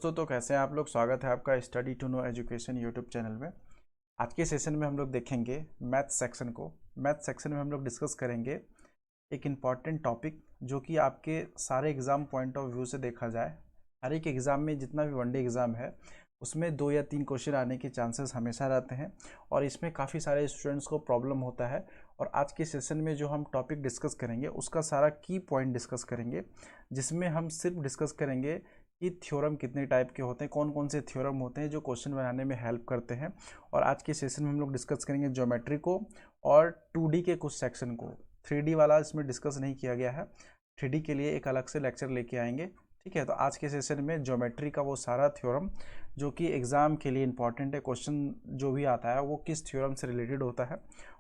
दोस्तों, तो कैसे हैं आप लोग। स्वागत है आपका study to know education YouTube channel में। आज के सेशन में हम लोग देखेंगे मैथ सेक्शन को। मैथ सेक्शन में हम लोग डिस्कस करेंगे एक इम्पॉर्टेंट टॉपिक जो कि आपके सारे एग्ज़ाम पॉइंट ऑफ व्यू से देखा जाए, हर एक एग्ज़ाम में जितना भी वनडे एग्ज़ाम है उसमें 2 या 3 क्वेश्चन आने के चांसेस हमेशा रहते हैं और इसमें काफ़ी सारे स्टूडेंट्स को प्रॉब्लम होता है। और आज के सेशन में जो हम टॉपिक डिस्कस करेंगे उसका सारा की पॉइंट डिस्कस करेंगे, जिसमें हम सिर्फ डिस्कस करेंगे कि थ्योरम कितने टाइप के होते हैं, कौन कौन से थ्योरम होते हैं जो क्वेश्चन बनाने में हेल्प करते हैं। और आज के सेशन में हम लोग डिस्कस करेंगे ज्योमेट्री को और 2D के कुछ सेक्शन को। 3D वाला इसमें डिस्कस नहीं किया गया है, 3D के लिए एक अलग से लेक्चर लेके आएंगे। ठीक है, तो आज के सेशन में ज्योमेट्री का वो सारा थ्योरम जो कि एग्ज़ाम के लिए इंपॉर्टेंट है, क्वेश्चन जो भी आता है वो किस थ्योरम से रिलेटेड होता है,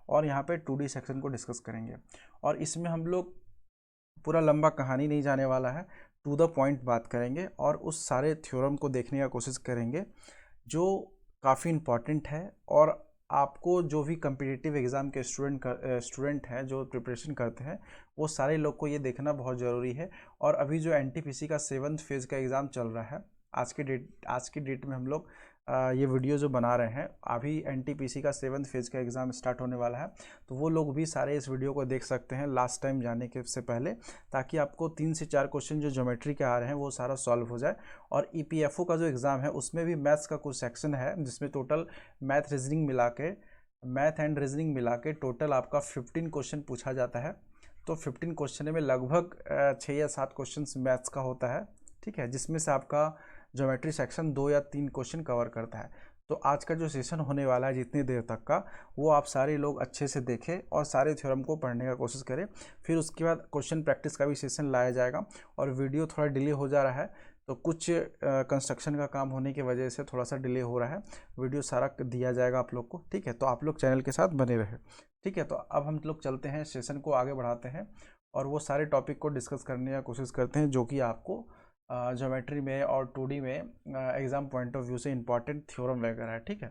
और यहाँ पे 2D सेक्शन को डिस्कस करेंगे। और इसमें हम लोग पूरा लंबा कहानी नहीं जाने वाला है, टू द पॉइंट बात करेंगे और उस सारे थ्योरम को देखने का कोशिश करेंगे जो काफ़ी इम्पॉर्टेंट है। और आपको जो भी कम्पिटिटिव एग्ज़ाम के स्टूडेंट हैं जो प्रिपरेशन करते हैं, वो सारे लोग को ये देखना बहुत ज़रूरी है। और अभी जो एनटीपीसी का 7th फेज़ का एग्ज़ाम चल रहा है, आज की डेट में हम लोग ये वीडियो जो बना रहे हैं, अभी एनटीपीसी का 7th फेज़ का एग्ज़ाम स्टार्ट होने वाला है, तो वो लोग भी सारे इस वीडियो को देख सकते हैं लास्ट टाइम जाने के से पहले, ताकि आपको 3 से 4 क्वेश्चन जो ज्योमेट्री के आ रहे हैं वो सारा सॉल्व हो जाए। और ईपीएफओ का जो एग्ज़ाम है उसमें भी मैथ्स का कुछ सेक्शन है जिसमें टोटल मैथ एंड रीजनिंग मिला के टोटल आपका 15 क्वेश्चन पूछा जाता है। तो 15 क्वेश्चन में लगभग 6 या 7 क्वेश्चन मैथ्स का होता है। ठीक है, जिसमें से आपका ज्योमेट्री सेक्शन 2 या 3 क्वेश्चन कवर करता है। तो आज का जो सेशन होने वाला है जितनी देर तक का, वो आप सारे लोग अच्छे से देखें और सारे थ्योरम को पढ़ने का कोशिश करें। फिर उसके बाद क्वेश्चन प्रैक्टिस का भी सेशन लाया जाएगा। और वीडियो थोड़ा डिले हो जा रहा है, तो कुछ कंस्ट्रक्शन का काम होने की वजह से थोड़ा सा डिले हो रहा है। वीडियो सारा दिया जाएगा आप लोग को। ठीक है, तो आप लोग चैनल के साथ बने रहे। ठीक है, तो अब हम लोग चलते हैं, सेशन को आगे बढ़ाते हैं और वो सारे टॉपिक को डिस्कस करने का कोशिश करते हैं जो कि आपको ज्योमेट्री में और 2D में एग्ज़ाम पॉइंट ऑफ व्यू से इम्पॉर्टेंट थ्योरम वगैरह है। ठीक है,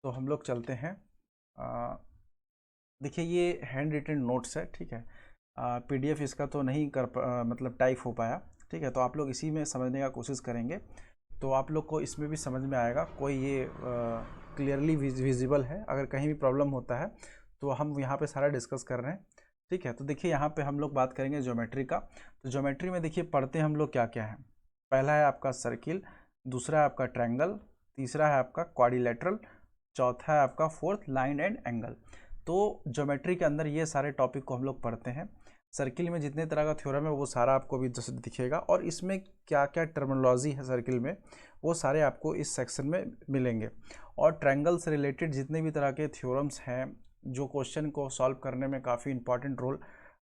तो हम लोग चलते हैं। देखिए, ये हैंड रिटन नोट्स है। ठीक है, पीडीएफ इसका तो नहीं मतलब टाइप हो पाया। ठीक है, तो आप लोग इसी में समझने का कोशिश करेंगे तो आप लोग को इसमें भी समझ में आएगा। कोई ये क्लियरली विजिबल है, अगर कहीं भी प्रॉब्लम होता है तो हम यहाँ पे सारा डिस्कस कर रहे हैं। ठीक है, तो देखिए यहाँ पे हम लोग बात करेंगे ज्योमेट्री का। तो ज्योमेट्री में देखिए पढ़ते हैं हम लोग क्या क्या है। पहला है आपका सर्किल, दूसरा है आपका ट्रायंगल, तीसरा है आपका क्वाड्रिलेटरल, चौथा है आपका फोर्थ लाइन एंड एंगल। तो ज्योमेट्री के अंदर ये सारे टॉपिक को हम लोग पढ़ते हैं। सर्किल में जितने तरह का थ्योरम है वो सारा आपको भी जैसे दिखेगा, और इसमें क्या क्या टर्मिनोलॉजी है सर्किल में वो सारे आपको इस सेक्शन में मिलेंगे। और ट्रायंगल से रिलेटेड जितने भी तरह के थ्योरम्स हैं जो क्वेश्चन को सॉल्व करने में काफ़ी इंपॉर्टेंट रोल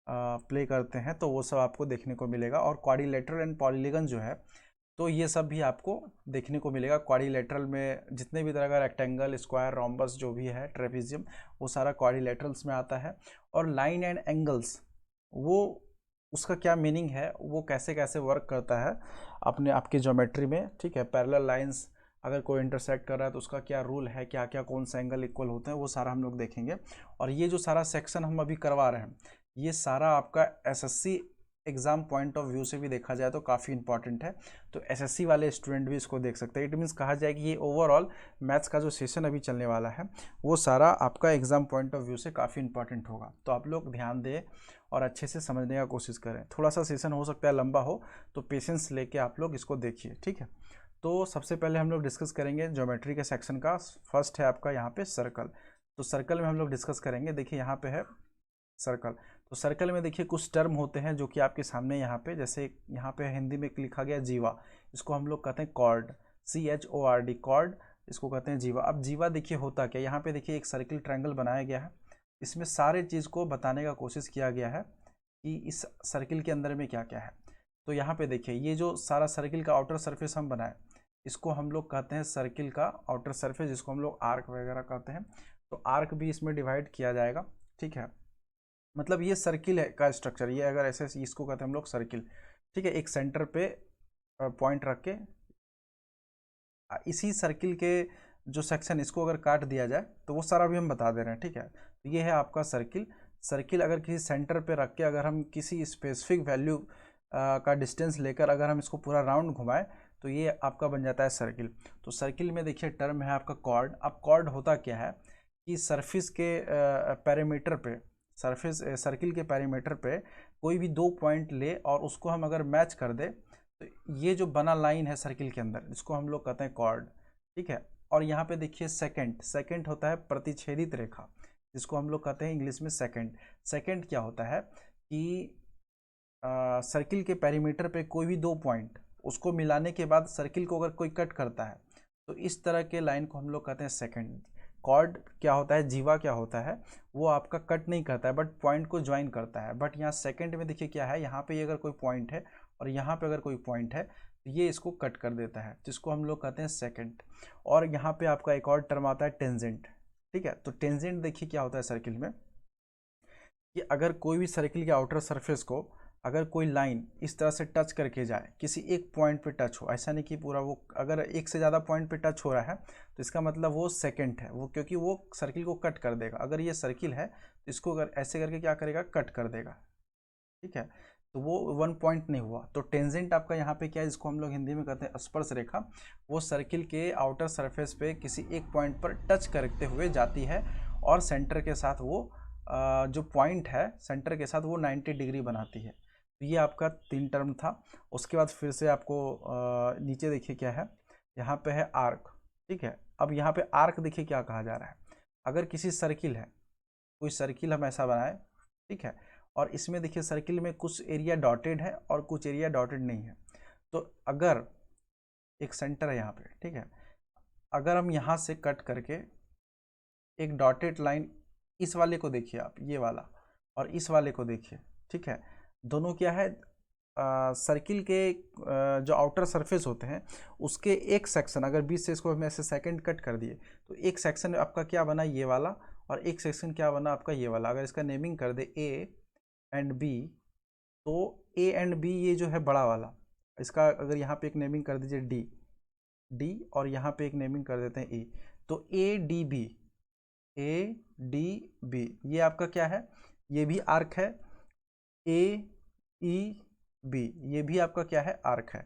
प्ले करते हैं, तो वो सब आपको देखने को मिलेगा। और क्वाड्रिलेटरल एंड पॉलीगन जो है, तो ये सब भी आपको देखने को मिलेगा। क्वाड्रिलेटरल में जितने भी तरह का रेक्टेंगल, स्क्वायर, रोम्बस जो भी है, ट्रेपेजियम, वो सारा क्वाड्रिलेटरल्स में आता है। और लाइन एंड एंगल्स, वो उसका क्या मीनिंग है, वो कैसे कैसे वर्क करता है अपने आपके ज्योमेट्री में। ठीक है, पैरेलल लाइंस अगर कोई इंटरसेक्ट कर रहा है तो उसका क्या रूल है, क्या क्या कौन सा एंगल इक्वल होते हैं, वो सारा हम लोग देखेंगे। और ये जो सारा सेक्शन हम अभी करवा रहे हैं, ये सारा आपका SSC exam point of view से भी देखा जाए तो काफ़ी इंपॉर्टेंट है। तो एसएससी वाले स्टूडेंट भी इसको देख सकते हैं। इट मीन्स कहा जाए कि ये ओवरऑल मैथ्स का जो सेशन अभी चलने वाला है वो सारा आपका एग्ज़ाम पॉइंट ऑफ व्यू से काफ़ी इंपॉर्टेंट होगा। तो आप लोग ध्यान दें और अच्छे से समझने का कोशिश करें। थोड़ा सा सेशन हो सकता है लंबा हो, तो पेशेंस लेके आप लोग इसको देखिए। ठीक है, तो सबसे पहले हम लोग डिस्कस करेंगे ज्योमेट्री के सेक्शन का। फर्स्ट है आपका यहाँ पे सर्कल। तो सर्कल में हम लोग डिस्कस करेंगे। देखिए यहाँ पे है सर्कल। तो सर्कल में देखिए कुछ टर्म होते हैं जो कि आपके सामने यहाँ पे, जैसे यहाँ पे हिंदी में लिखा गया जीवा, इसको हम लोग कहते हैं कॉर्ड, CHORD, कॉर्ड, इसको कहते हैं जीवा। अब जीवा देखिए होता क्या, यहाँ पे देखिए एक सर्किल ट्रायंगल बनाया गया है, इसमें सारे चीज़ को बताने का कोशिश किया गया है कि इस सर्किल के अंदर में क्या क्या है। तो यहाँ पे देखिए ये जो सारा सर्किल का आउटर सरफेस हम बनाए, इसको हम लोग कहते हैं सर्किल का आउटर सरफेस, जिसको हम लोग आर्क वगैरह कहते हैं। तो आर्क भी इसमें डिवाइड किया जाएगा। ठीक है, मतलब ये सर्किल है का स्ट्रक्चर, ये अगर ऐसे इसको कहते हैं हम लोग सर्किल। ठीक है, एक सेंटर पे पॉइंट रख के इसी सर्किल के जो सेक्शन, इसको अगर काट दिया जाए तो वो सारा भी हम बता दे रहे हैं। ठीक है, तो ये है आपका सर्किल। सर्किल अगर किसी सेंटर पे रख के अगर हम किसी स्पेसिफिक वैल्यू का डिस्टेंस लेकर अगर हम इसको पूरा राउंड घुमाएं तो ये आपका बन जाता है सर्किल। तो सर्किल में देखिए टर्म है आपका कॉर्ड। अब कॉर्ड होता क्या है कि सरफेस के पैरामीटर पे, सरफेस सर्किल के पैरामीटर पे कोई भी 2 पॉइंट ले और उसको हम अगर मैच कर दे तो ये जो बना लाइन है सर्किल के अंदर, इसको हम लोग कहते हैं कॉर्ड, ठीक है। और यहाँ पे देखिए सेकंड, सेकंड होता है प्रतिच्छेदित रेखा, जिसको हम लोग कहते हैं इंग्लिश में सेकंड। सेकंड क्या होता है कि सर्किल के पेरीमीटर पे कोई भी 2 पॉइंट, उसको मिलाने के बाद सर्किल को अगर कोई कट करता है तो इस तरह के लाइन को हम लोग कहते हैं सेकंड। कॉर्ड क्या होता है, जीवा क्या होता है, वो आपका कट नहीं करता है बट पॉइंट को ज्वाइन करता है। बट यहाँ सेकंड में देखिए क्या है, यहाँ पे अगर कोई पॉइंट है और यहाँ पे अगर कोई पॉइंट है तो ये इसको कट कर देता है, जिसको हम लोग कहते हैं सेकंड। और यहाँ पे आपका एक और टर्म आता है टेंजेंट, ठीक है। तो टेंजेंट देखिए क्या होता है सर्किल में कि अगर कोई भी सर्किल के आउटर सरफेस को अगर कोई लाइन इस तरह से टच करके जाए, किसी एक पॉइंट पे टच हो, ऐसा नहीं कि पूरा वो, अगर एक से ज़्यादा पॉइंट पे टच हो रहा है तो इसका मतलब वो सेकंड है, वो क्योंकि वो सर्किल को कट कर देगा। अगर ये सर्किल है तो इसको अगर ऐसे करके क्या करेगा, कट कर देगा, ठीक है। तो वो 1 पॉइंट नहीं हुआ। तो टेंजेंट आपका यहाँ पे क्या है, जिसको हम लोग हिंदी में कहते हैं स्पर्श रेखा, वो सर्किल के आउटर सरफेस पे किसी एक पॉइंट पर टच करते हुए जाती है और सेंटर के साथ वो जो पॉइंट है सेंटर के साथ वो 90 डिग्री बनाती है। तो ये आपका 3 टर्म था। उसके बाद फिर से आपको नीचे देखिए क्या है, यहाँ पे है आर्क, ठीक है। अब यहाँ पे आर्क देखिए क्या कहा जा रहा है, अगर किसी सर्किल है, कोई सर्किल हम ऐसा बनाए, ठीक है, और इसमें देखिए सर्किल में कुछ एरिया डॉटेड है और कुछ एरिया डॉटेड नहीं है। तो अगर एक सेंटर है यहाँ पे, ठीक है, अगर हम यहाँ से कट करके एक डॉटेड लाइन, इस वाले को देखिए आप, ये वाला, और इस वाले को देखिए, ठीक है, दोनों क्या है, सर्किल के जो आउटर सरफेस होते हैं उसके एक सेक्शन, अगर बीच से इसको हम ऐसे सेकंड कट कर दिए तो एक सेक्शन आपका क्या बना, ये वाला, और एक सेक्शन क्या बना आपका ये वाला। अगर इसका नेमिंग कर दे ए एंड बी, तो ए एंड बी ये जो है बड़ा वाला, इसका अगर यहाँ पे एक नेमिंग कर दीजिए डी, डी, और यहाँ पे एक नेमिंग कर देते हैं ए, तो A D B, A D B ये आपका क्या है, ये भी आर्क है। ए ई बी ये भी आपका क्या है, आर्क है।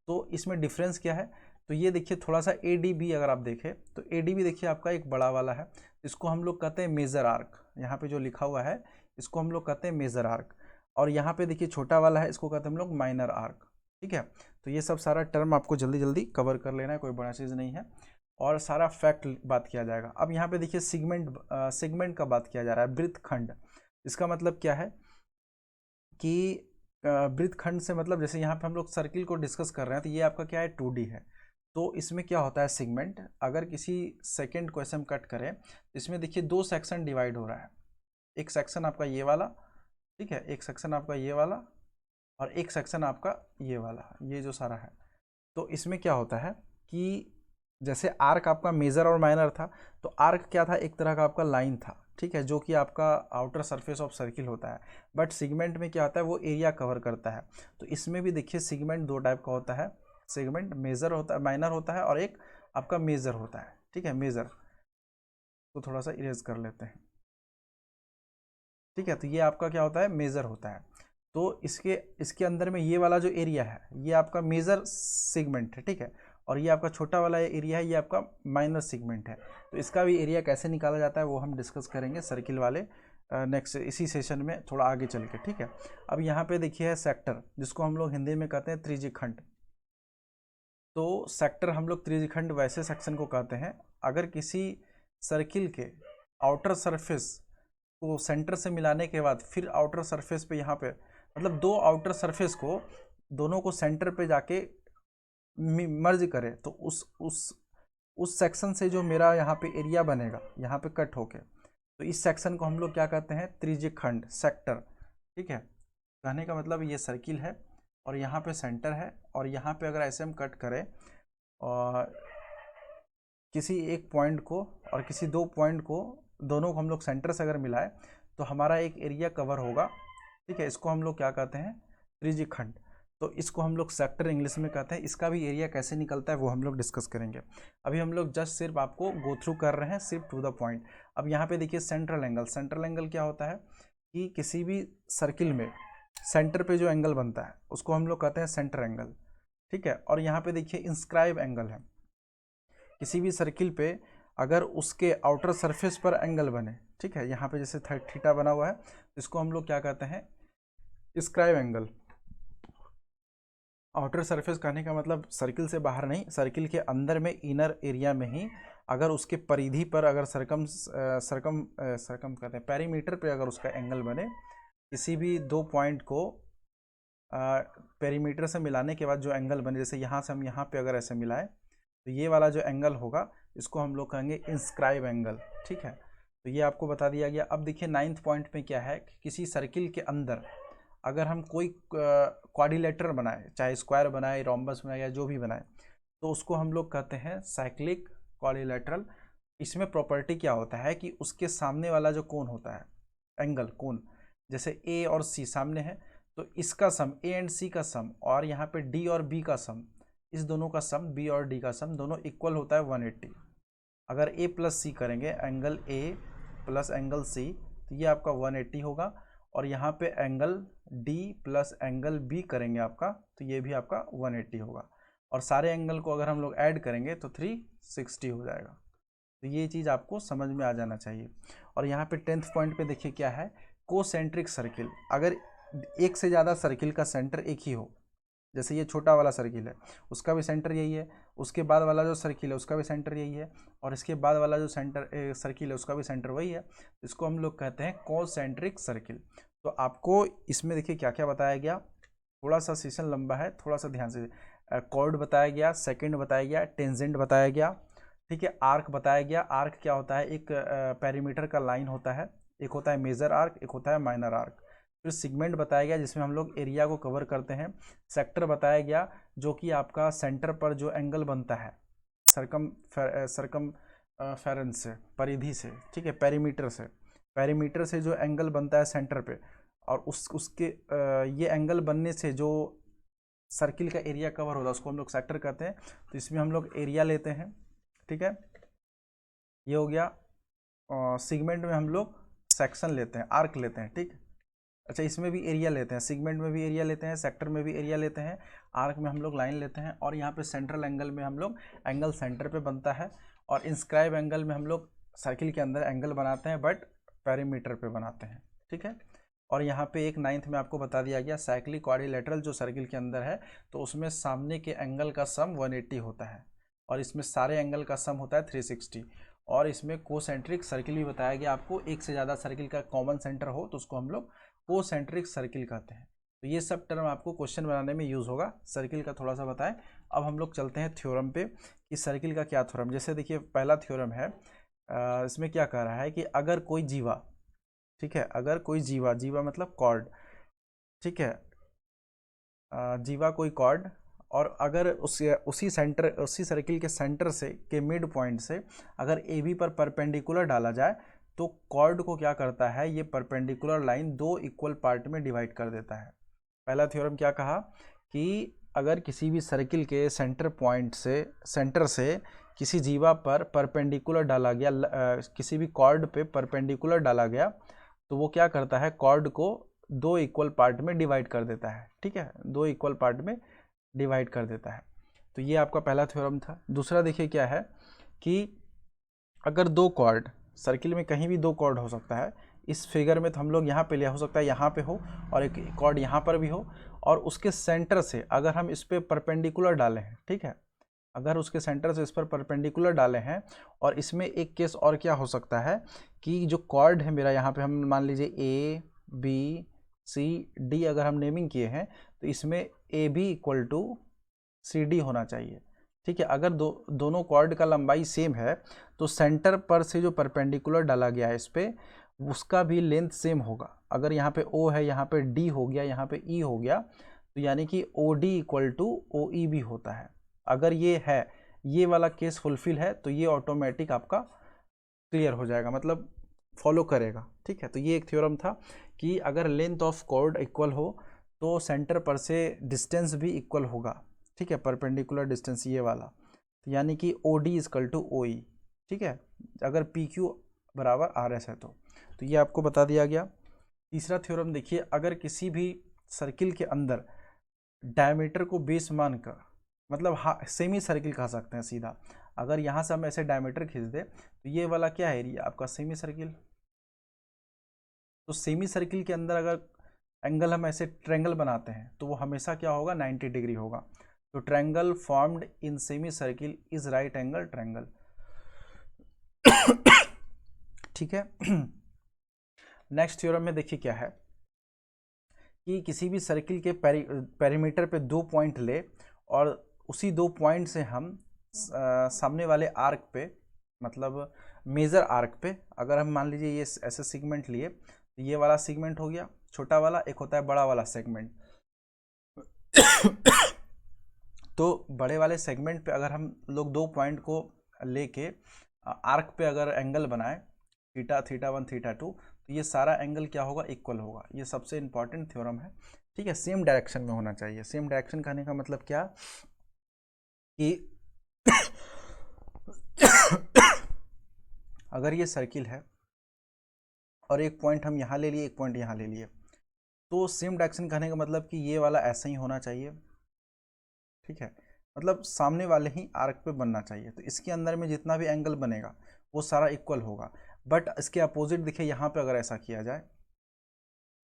तो इसमें डिफरेंस क्या है, तो ये देखिए थोड़ा सा ए डी बी अगर आप देखें तो ए डी बी देखिए आपका एक बड़ा वाला है, इसको हम लोग कहते हैं मेजर आर्क, यहाँ पे जो लिखा हुआ है इसको हम लोग कहते हैं मेजर आर्क। और यहाँ पे देखिए छोटा वाला है, इसको कहते हैं हम लोग माइनर आर्क, ठीक है। तो ये सब सारा टर्म आपको जल्दी जल्दी कवर कर लेना है, कोई बड़ा चीज़ नहीं है, और सारा फैक्ट बात किया जाएगा। अब यहाँ पे देखिए सेगमेंट का बात किया जा रहा है, वृत्तखंड। इसका मतलब क्या है कि वृत्तखंड से मतलब जैसे यहाँ पे हम लोग सर्किल को डिस्कस कर रहे हैं, तो ये आपका क्या है 2D है। तो इसमें क्या होता है सेगमेंट, अगर किसी सेकंड को ऐसे हम कट करें तो इसमें देखिए 2 सेक्शन डिवाइड हो रहा है, एक सेक्शन आपका ये वाला, ठीक है, एक सेक्शन आपका ये वाला, और एक सेक्शन आपका ये वाला, ये जो सारा है। तो इसमें क्या होता है कि जैसे आर्क आपका मेजर और माइनर था, तो आर्क क्या था, एक तरह का आपका लाइन था, ठीक है, जो कि आपका आउटर सरफेस ऑफ सर्किल होता है। बट सेगमेंट में क्या होता है, वो एरिया कवर करता है। तो इसमें भी देखिए सेगमेंट 2 टाइप का होता है, सेगमेंट मेजर होता है, माइनर होता है, और एक आपका मेजर होता है, ठीक है, मेजर। तो थोड़ा सा इरेज कर लेते हैं, ठीक है। तो ये आपका क्या होता है, मेजर होता है। तो इसके अंदर में ये वाला जो एरिया है ये आपका मेजर सेगमेंट है, ठीक है, और ये आपका छोटा वाला एरिया है, ये आपका माइनर सेगमेंट है। तो इसका भी एरिया कैसे निकाला जाता है वो हम डिस्कस करेंगे सर्किल वाले नेक्स्ट इसी सेशन में थोड़ा आगे चल के, ठीक है। अब यहाँ पे देखिए है सेक्टर, जिसको हम लोग हिंदी में कहते हैं त्रिज्यखंड। तो सेक्टर हम लोग त्रिज्यखंड वैसे सेक्शन को कहते हैं अगर किसी सर्किल के आउटर सरफेस को सेंटर से मिलाने के बाद फिर आउटर सरफेस पे यहाँ पे मतलब 2 आउटर सरफेस को दोनों को सेंटर पे जाके मर्ज करे, तो उस सेक्शन से जो मेरा यहाँ पे एरिया बनेगा यहाँ पे कट होके, तो इस सेक्शन को हम लोग क्या कहते हैं, त्रिज्यखंड, सेक्टर, ठीक है। कहने का मतलब ये सर्किल है और यहाँ पे सेंटर है, और यहाँ पे अगर ऐसे हम कट करें और किसी एक पॉइंट को और किसी 2 पॉइंट को, दोनों को हम लोग सेंटर से अगर मिलाए तो हमारा एक एरिया कवर होगा, ठीक है। इसको हम लोग क्या कहते हैं, त्रिज्यखंड। तो इसको हम लोग सेक्टर इंग्लिश में कहते हैं। इसका भी एरिया कैसे निकलता है वो हम लोग डिस्कस करेंगे। अभी हम लोग जस्ट सिर्फ आपको गो थ्रू कर रहे हैं, सिर्फ टू द पॉइंट। अब यहाँ पे देखिए सेंट्रल एंगल। सेंट्रल एंगल क्या होता है कि किसी भी सर्किल में सेंटर पे जो एंगल बनता है उसको हम लोग कहते हैं सेंटर एंगल, ठीक है। और यहाँ पे देखिए इंस्क्राइब एंगल है, किसी भी सर्किल पे अगर उसके आउटर सरफेस पर एंगल बने, ठीक है, यहाँ पे जैसे थीटा बना हुआ है, इसको हम लोग क्या कहते हैं, इंस्क्राइब एंगल। आउटर सरफेस कहने का मतलब सर्किल से बाहर नहीं, सर्किल के अंदर में, इनर एरिया में ही अगर उसके परिधि पर अगर सरकम कहते हैं पेरीमीटर पे अगर उसका एंगल बने, किसी भी दो पॉइंट को पेरीमीटर से मिलाने के बाद जो एंगल बने, जैसे यहाँ से हम यहाँ पे अगर ऐसे मिलाएं तो ये वाला जो एंगल होगा इसको हम लोग कहेंगे इंस्क्राइब एंगल, ठीक है। तो ये आपको बता दिया गया। अब देखिए 9th पॉइंट में क्या है, किसी सर्किल के अंदर अगर हम कोई क्वाड्रिलेटरल बनाए, चाहे स्क्वायर बनाए, रोम्बस बनाए या जो भी बनाए, तो उसको हम लोग कहते हैं साइक्लिक क्वाड्रिलेटरल। इसमें प्रॉपर्टी क्या होता है कि उसके सामने वाला जो कोण होता है, एंगल कोण, जैसे ए और सी सामने है तो इसका सम, ए एंड सी का सम, और यहाँ पे डी और बी का सम, इस दोनों का सम, बी और डी का सम दोनों इक्वल होता है 180। अगर ए प्लस सी करेंगे, angle A plus angle C, तो ये आपका 180 होगा। और यहाँ पे angle D plus angle B करेंगे आपका, तो ये भी आपका 180 होगा। और सारे एंगल को अगर हम लोग ऐड करेंगे तो 360 हो जाएगा। तो ये चीज़ आपको समझ में आ जाना चाहिए। और यहाँ पे 10th पॉइंट पे देखिए क्या है, कोसेंट्रिक सर्किल। अगर एक से ज़्यादा सर्किल का सेंटर एक ही हो, जैसे ये छोटा वाला सर्किल है उसका भी सेंटर यही है, उसके बाद वाला जो सर्किल है उसका भी सेंटर यही है, और इसके बाद वाला जो सर्किल है उसका भी सेंटर वही है, इसको हम लोग कहते हैं कोसेंट्रिक सर्किल। तो आपको इसमें देखिए क्या क्या बताया गया, थोड़ा सा सेशन लंबा है, थोड़ा सा ध्यान से। कॉर्ड बताया गया, सेकेंड बताया गया, टेंजेंट बताया गया, ठीक है, आर्क बताया गया। आर्क क्या होता है, एक पेरीमीटर का लाइन होता है, एक होता है मेजर आर्क, एक होता है माइनर आर्क। फिर सिगमेंट बताया गया जिसमें हम लोग एरिया को कवर करते हैं। सेक्टर बताया गया जो कि आपका सेंटर पर जो एंगल बनता है सरकम फेरेंस से, परिधि से, ठीक है, पेरीमीटर से जो एंगल बनता है सेंटर पे, और उसके ये एंगल बनने से जो सर्किल का एरिया कवर होता है उसको हम लोग सेक्टर कहते हैं। तो इसमें हम लोग एरिया लेते हैं, ठीक है, ये हो गया। सिगमेंट में हम लोग सेक्शन लेते हैं, आर्क लेते हैं, ठीक। अच्छा, इसमें भी एरिया लेते हैं, सिगमेंट में भी एरिया लेते हैं, सेक्टर में भी एरिया लेते हैं, आर्क में हम लोग लाइन लेते हैं, और यहाँ पे सेंट्रल एंगल में हम लोग एंगल सेंटर पे बनता है, और इंस्क्राइब एंगल में हम लोग सर्किल के अंदर एंगल बनाते हैं बट पेरीमीटर पे बनाते हैं, ठीक है। और यहाँ पे एक 9th में आपको बता दिया गया साइक्लिक क्वाड्रिलेटरल जो सर्किल के अंदर है, तो उसमें सामने के एंगल का सम 180 होता है, और इसमें सारे एंगल का सम होता है 360। और इसमें कोसेंट्रिक सर्किल भी बताया गया आपको, एक से ज़्यादा सर्किल का कॉमन सेंटर हो तो उसको हम लोग कोसेंट्रिक सर्किल कहते हैं। तो ये सब टर्म आपको क्वेश्चन बनाने में यूज़ होगा। सर्किल का थोड़ा सा बताएं। अब हम लोग चलते हैं थ्योरम पे कि सर्किल का क्या थ्योरम। जैसे देखिए पहला थ्योरम है, इसमें क्या कह रहा है कि अगर कोई जीवा, ठीक है, अगर कोई जीवा मतलब कॉर्ड, ठीक है, जीवा कोई कॉर्ड, और अगर उसी सर्किल के सेंटर से, के मिड पॉइंट से अगर ए बी पर परपेंडिकुलर डाला जाए तो कॉर्ड को क्या करता है, ये परपेंडिकुलर लाइन दो इक्वल पार्ट में डिवाइड कर देता है। पहला थ्योरम क्या कहा कि अगर किसी भी सर्किल के सेंटर पॉइंट से, सेंटर से किसी जीवा पर परपेंडिकुलर डाला गया, किसी भी कॉर्ड पे परपेंडिकुलर डाला गया, तो वो क्या करता है, कॉर्ड को दो इक्वल पार्ट में डिवाइड कर देता है, ठीक है, दो इक्वल पार्ट में डिवाइड कर देता है। तो ये आपका पहला थ्योरम था। दूसरा देखिए क्या है कि अगर दो कॉर्ड, सर्किल में कहीं भी दो कॉर्ड हो सकता है, इस फिगर में तो हम लोग यहाँ पे लिया, हो सकता है यहाँ पे हो और एक कॉर्ड यहाँ पर भी हो, और उसके सेंटर से अगर हम इस पर परपेंडिकुलर डाले हैं, ठीक है, अगर उसके सेंटर से इस पर परपेंडिकुलर डाले हैं, और इसमें एक केस और क्या हो सकता है कि जो कॉर्ड है मेरा, यहाँ पे हम मान लीजिए ए बी सी डी अगर हम नेमिंग किए हैं, तो इसमें A B equal to C D होना चाहिए, ठीक है। अगर दोनों कॉर्ड का लंबाई सेम है तो सेंटर पर से जो परपेंडिकुलर डाला गया है इस पर, उसका भी लेंथ सेम होगा। अगर यहाँ पे O है, यहाँ पे D हो गया, यहाँ पे E हो गया, तो यानी कि OD इक्वल टू OE भी होता है। अगर ये है, ये वाला केस फुलफिल है, तो ये ऑटोमेटिक आपका क्लियर हो जाएगा, मतलब फॉलो करेगा, ठीक है। तो ये एक थ्योरम था कि अगर लेंथ ऑफ कॉर्ड इक्वल हो तो सेंटर पर से डिस्टेंस भी इक्वल होगा, ठीक है, परपेंडिकुलर डिस्टेंस ये वाला, तो यानी कि OD इक्वल टू OE, ठीक है, अगर PQ बराबर RS है तो ये आपको बता दिया गया। तीसरा थ्योरम देखिए, अगर किसी भी सर्किल के अंदर डायमीटर को बेस मानकर मतलब हाँ सेमी सर्किल कह सकते हैं सीधा। अगर यहाँ से हम ऐसे डायमीटर खींच दे तो ये वाला क्या है एरिया आपका सेमी सर्किल। तो सेमी सर्किल के अंदर अगर एंगल हम ऐसे ट्रायंगल बनाते हैं तो वो हमेशा क्या होगा 90 डिग्री होगा। तो triangle formed in semi circle is right angle triangle. ठीक है। नेक्स्ट थ्योरम में देखिए क्या है कि किसी भी सर्किल के पेरीमीटर पे 2 पॉइंट ले और उसी 2 पॉइंट से हम सामने वाले आर्क पे मतलब मेजर आर्क पे अगर हम मान लीजिए ये ऐसे सेगमेंट लिए तो ये वाला सेगमेंट हो गया छोटा वाला, एक होता है बड़ा वाला सेगमेंट। तो बड़े वाले सेगमेंट पे अगर हम लोग 2 पॉइंट को लेके आर्क पे अगर एंगल बनाए थीटा, थीटा 1, थीटा 2 तो ये सारा एंगल क्या होगा इक्वल होगा। ये सबसे इंपॉर्टेंट थ्योरम है। ठीक है, सेम डायरेक्शन में होना चाहिए। सेम डायरेक्शन कहने का मतलब क्या कि अगर ये सर्किल है और एक पॉइंट हम यहाँ ले लिए, एक पॉइंट यहाँ ले लिए, तो सेम डायरेक्शन कहने का मतलब कि ये वाला ऐसा ही होना चाहिए। ठीक है, मतलब सामने वाले ही आर्क पे बनना चाहिए। तो इसके अंदर में जितना भी एंगल बनेगा वो सारा इक्वल होगा। बट इसके अपोजिट देखिए यहाँ पे अगर ऐसा किया जाए,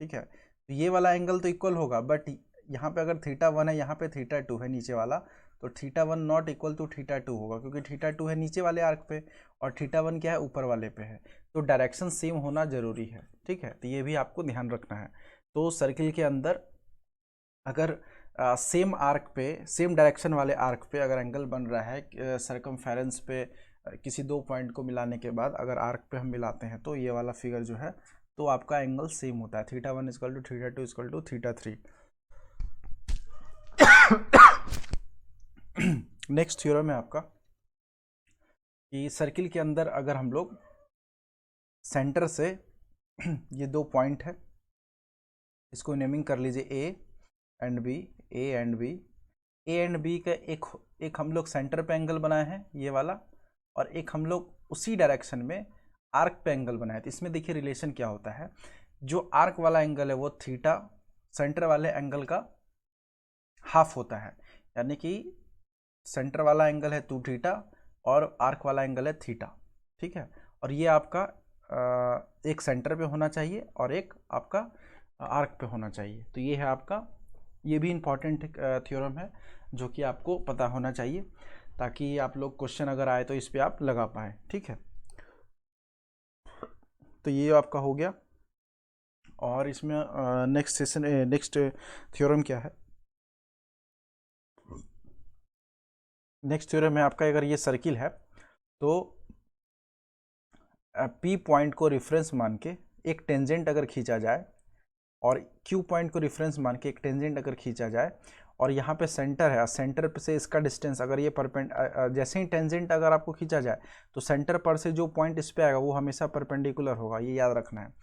ठीक है, तो ये वाला एंगल तो इक्वल होगा बट यहाँ पे अगर थीटा 1 है, यहाँ पे थीटा 2 है नीचे वाला, तो theta 1 not equal to theta 2 होगा क्योंकि थीटा 2 है नीचे वाले आर्क पे और थीटा 1 क्या है ऊपर वाले पे है। तो डायरेक्शन सेम होना जरूरी है। ठीक है, तो ये भी आपको ध्यान रखना है। तो सर्किल के अंदर अगर सेम आर्क पे, सेम डायरेक्शन वाले आर्क पे अगर एंगल बन रहा है सरकमफेरेंस पे किसी 2 पॉइंट को मिलाने के बाद अगर आर्क पे हम मिलाते हैं तो ये वाला फिगर जो है तो आपका एंगल सेम होता है। Theta 1 equal to theta 2 equal to theta 3। Next theorem है आपका कि सर्किल के अंदर अगर हम लोग सेंटर से ये 2 पॉइंट है, इसको नेमिंग कर लीजिए A and B, A and B. A and B का एक हम लोग सेंटर पे एंगल बनाए हैं ये वाला, और एक हम लोग उसी डायरेक्शन में आर्क पे एंगल बनाए। तो इसमें देखिए रिलेशन क्या होता है, जो आर्क वाला एंगल है वो थीटा सेंटर वाले एंगल का हाफ होता है, यानी कि सेंटर वाला एंगल है 2 थीटा और आर्क वाला एंगल है थीटा। ठीक है, और ये आपका एक सेंटर पे होना चाहिए और एक आपका आर्क पे होना चाहिए। तो ये है आपका, ये भी इम्पॉर्टेंट थ्योरम है जो कि आपको पता होना चाहिए ताकि आप लोग क्वेश्चन अगर आए तो इस पे आप लगा पाए। ठीक है, तो ये आपका हो गया। और इसमें नेक्स्ट थ्योरम क्या है, नेक्स्ट थ्योरम है आपका अगर ये सर्किल है तो पी पॉइंट को रेफरेंस मान के एक टेंजेंट अगर खींचा जाए और क्यू पॉइंट को रेफरेंस मान के एक टेंजेंट अगर खींचा जाए और यहाँ पे सेंटर है, सेंटर से इसका डिस्टेंस अगर ये जैसे ही टेंजेंट अगर आपको खींचा जाए तो सेंटर पर से जो पॉइंट इस पे आएगा वो हमेशा परपेंडिकुलर होगा, ये याद रखना है।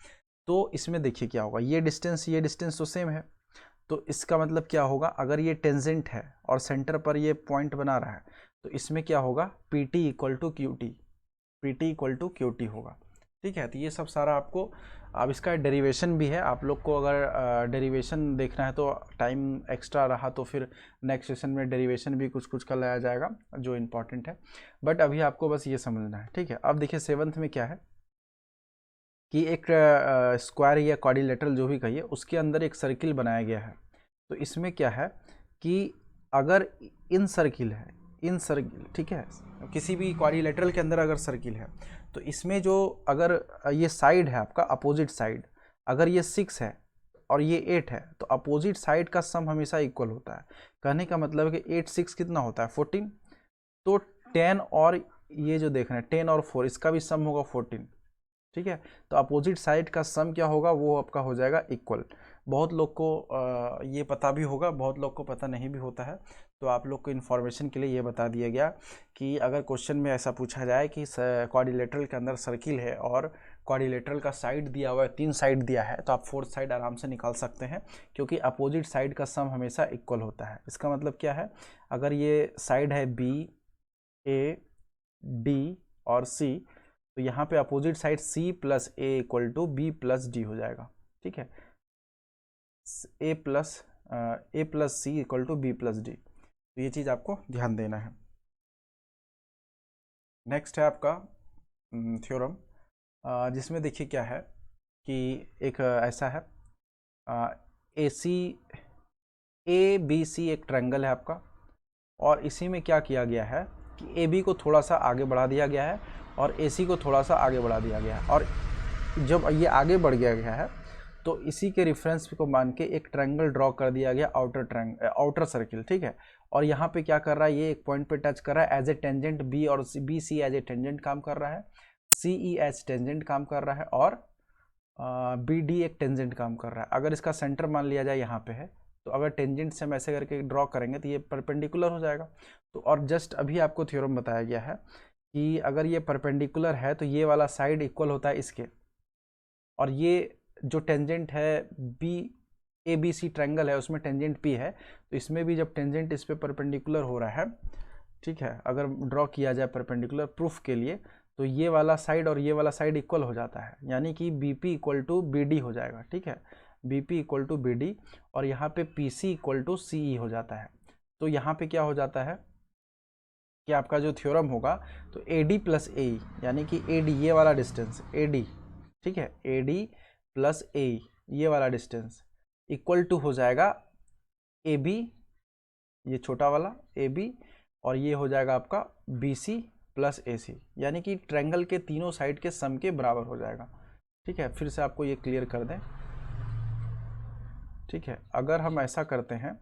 तो इसमें देखिए क्या होगा, ये डिस्टेंस तो सेम है, तो इसका मतलब क्या होगा, अगर ये टेंजेंट है और सेंटर पर ये पॉइंट बना रहा है तो इसमें क्या होगा, P T equal to Q T, P T equal to Q T होगा। ठीक है, तो ये सब सारा आपको, अब इसका डेरिवेशन भी है, आप लोग को अगर डेरिवेशन देखना है तो टाइम एक्स्ट्रा रहा तो फिर नेक्स्ट सेशन में डेरिवेशन भी कुछ कुछ का लाया जाएगा जो इम्पोर्टेंट है, बट अभी आपको बस ये समझना है। ठीक है, अब देखिए 7th में क्या है कि एक स्क्वायर या क्वाड्रिलेटरल जो भी कहिए उसके अंदर एक सर्किल बनाया गया है। तो इसमें क्या है कि अगर इन सर्किल है, इन सर्किल, ठीक है, किसी भी क्वाड्रिलेटरल के अंदर अगर सर्किल है तो इसमें जो अगर ये साइड है आपका अपोजिट साइड, अगर ये 6 है और ये 8 है तो अपोजिट साइड का सम हमेशा इक्वल होता है। कहने का मतलब है कि 8 6 कितना होता है 14, तो 10 और ये जो देख रहे हैं 10 और 4 इसका भी सम होगा 14। ठीक है, तो अपोजिट साइड का सम क्या होगा, वो आपका हो जाएगा इक्वल। बहुत लोग को ये पता भी होगा, बहुत लोग को पता नहीं भी होता है, तो आप लोग को इन्फॉर्मेशन के लिए ये बता दिया गया कि अगर क्वेश्चन में ऐसा पूछा जाए कि क्वाड्रिलेटरल के अंदर सर्किल है और क्वाड्रिलेटरल का साइड दिया हुआ है, 3 साइड दिया है, तो आप 4th साइड आराम से निकाल सकते हैं क्योंकि अपोजिट साइड का सम हमेशा इक्वल होता है। इसका मतलब क्या है, अगर ये साइड है बी, ए, डी और सी, तो यहाँ पे opposite side C plus A equal to B plus D हो जाएगा। ठीक है, A plus C equal to B plus D. तो ये चीज़ आपको ध्यान देना है। नेक्स्ट है आपका थ्योरम, जिसमें देखिए क्या है कि एक ऐसा है ए बी सी एक ट्रायंगल है आपका, और इसी में क्या किया गया है कि ए बी को थोड़ा सा आगे बढ़ा दिया गया है और ए सी को थोड़ा सा आगे बढ़ा दिया गया है, और जब ये आगे बढ़ गया है तो इसी के रेफरेंस को मान के एक ट्रायंगल ड्रॉ कर दिया गया, आउटर सर्किल, ठीक है। और यहाँ पे क्या कर रहा है, ये एक पॉइंट पे टच कर रहा है एज ए टेंजेंट बी, और B C as a tangent काम कर रहा है, सी ई एज टेंजेंट काम कर रहा है, और बी डी एक टेंजेंट काम कर रहा है। अगर इसका सेंटर मान लिया जाए यहाँ पे है, तो अगर टेंजेंट से हम ऐसे करके ड्रॉ करेंगे तो ये परपेंडिकुलर हो जाएगा। तो और जस्ट अभी आपको थ्योरम बताया गया है कि अगर ये परपेंडिकुलर है तो ये वाला साइड इक्वल होता है इसके, और ये जो टेंजेंट है B A B C triangle है उसमें टेंजेंट पी है, तो इसमें भी जब टेंजेंट इस पे परपेंडिकुलर हो रहा है, ठीक है, अगर ड्रॉ किया जाए परपेंडिकुलर प्रूफ के लिए, तो ये वाला साइड और ये वाला साइड इक्वल हो जाता है, यानी कि B P equal to B D हो जाएगा, ठीक है, B P equal to B D, और यहाँ पे P C equal to C E हो जाता है। तो यहाँ पे क्या हो जाता है कि आपका जो थ्योरम होगा तो ए डी प्लस ए ई, यानी कि ए डी ये वाला डिस्टेंस ए डी, ठीक है, ए डी प्लस ए ई ये वाला डिस्टेंस इक्वल टू हो जाएगा ए बी, ये छोटा वाला ए बी, और ये हो जाएगा आपका बी सी प्लस ए सी, यानी कि ट्रायंगल के तीनों साइड के सम के बराबर हो जाएगा, ठीक है। फिर से आपको ये क्लियर कर दें, ठीक है, अगर हम ऐसा करते हैं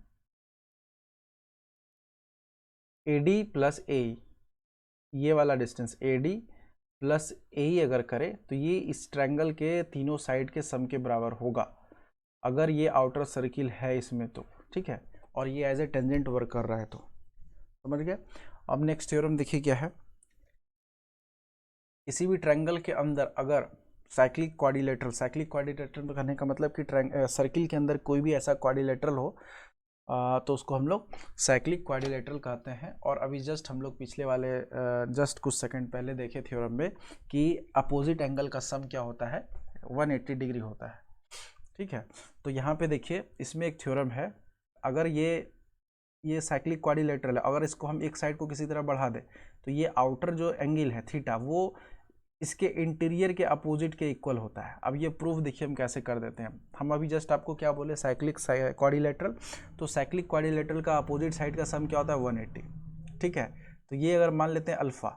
ए डी प्लस ए ये वाला डिस्टेंस ए डी प्लस ए अगर करें तो ये इस ट्रायंगल के तीनों साइड के सम के बराबर होगा, अगर ये आउटर सर्किल है इसमें तो, ठीक है, और ये एज ए टेंजेंट वर्क कर रहा है तो, समझ गए। अब नेक्स्ट थ्योरम देखिए क्या है, किसी भी ट्रायंगल के अंदर अगर साइक्लिक क्वाड्रिलेटरल कहने का मतलब कि सर्किल के अंदर कोई भी ऐसा क्वाड्रिलेटरल हो तो उसको हम लोग साइक्लिक क्वाड्रिलेटरल कहते हैं। और अभी जस्ट हम लोग पिछले वाले जस्ट कुछ सेकंड पहले देखे थ्योरम में कि अपोजिट एंगल का सम क्या होता है, 180 डिग्री होता है, ठीक है। तो यहाँ पे देखिए इसमें एक थ्योरम है, अगर ये साइक्लिक क्वाड्रिलेटरल है, अगर इसको हम एक साइड को किसी तरह बढ़ा दें तो ये आउटर जो एंगल है थीटा वो इसके इंटीरियर के अपोजिट के इक्वल होता है। अब ये प्रूफ देखिए हम कैसे कर देते हैं, हम अभी जस्ट आपको क्या बोले साइक्लिक क्वाड्रिलेटरल, तो साइक्लिक क्वाड्रिलेटरल का अपोजिट साइड का सम क्या होता है 180, ठीक है। तो ये अगर मान लेते हैं अल्फा,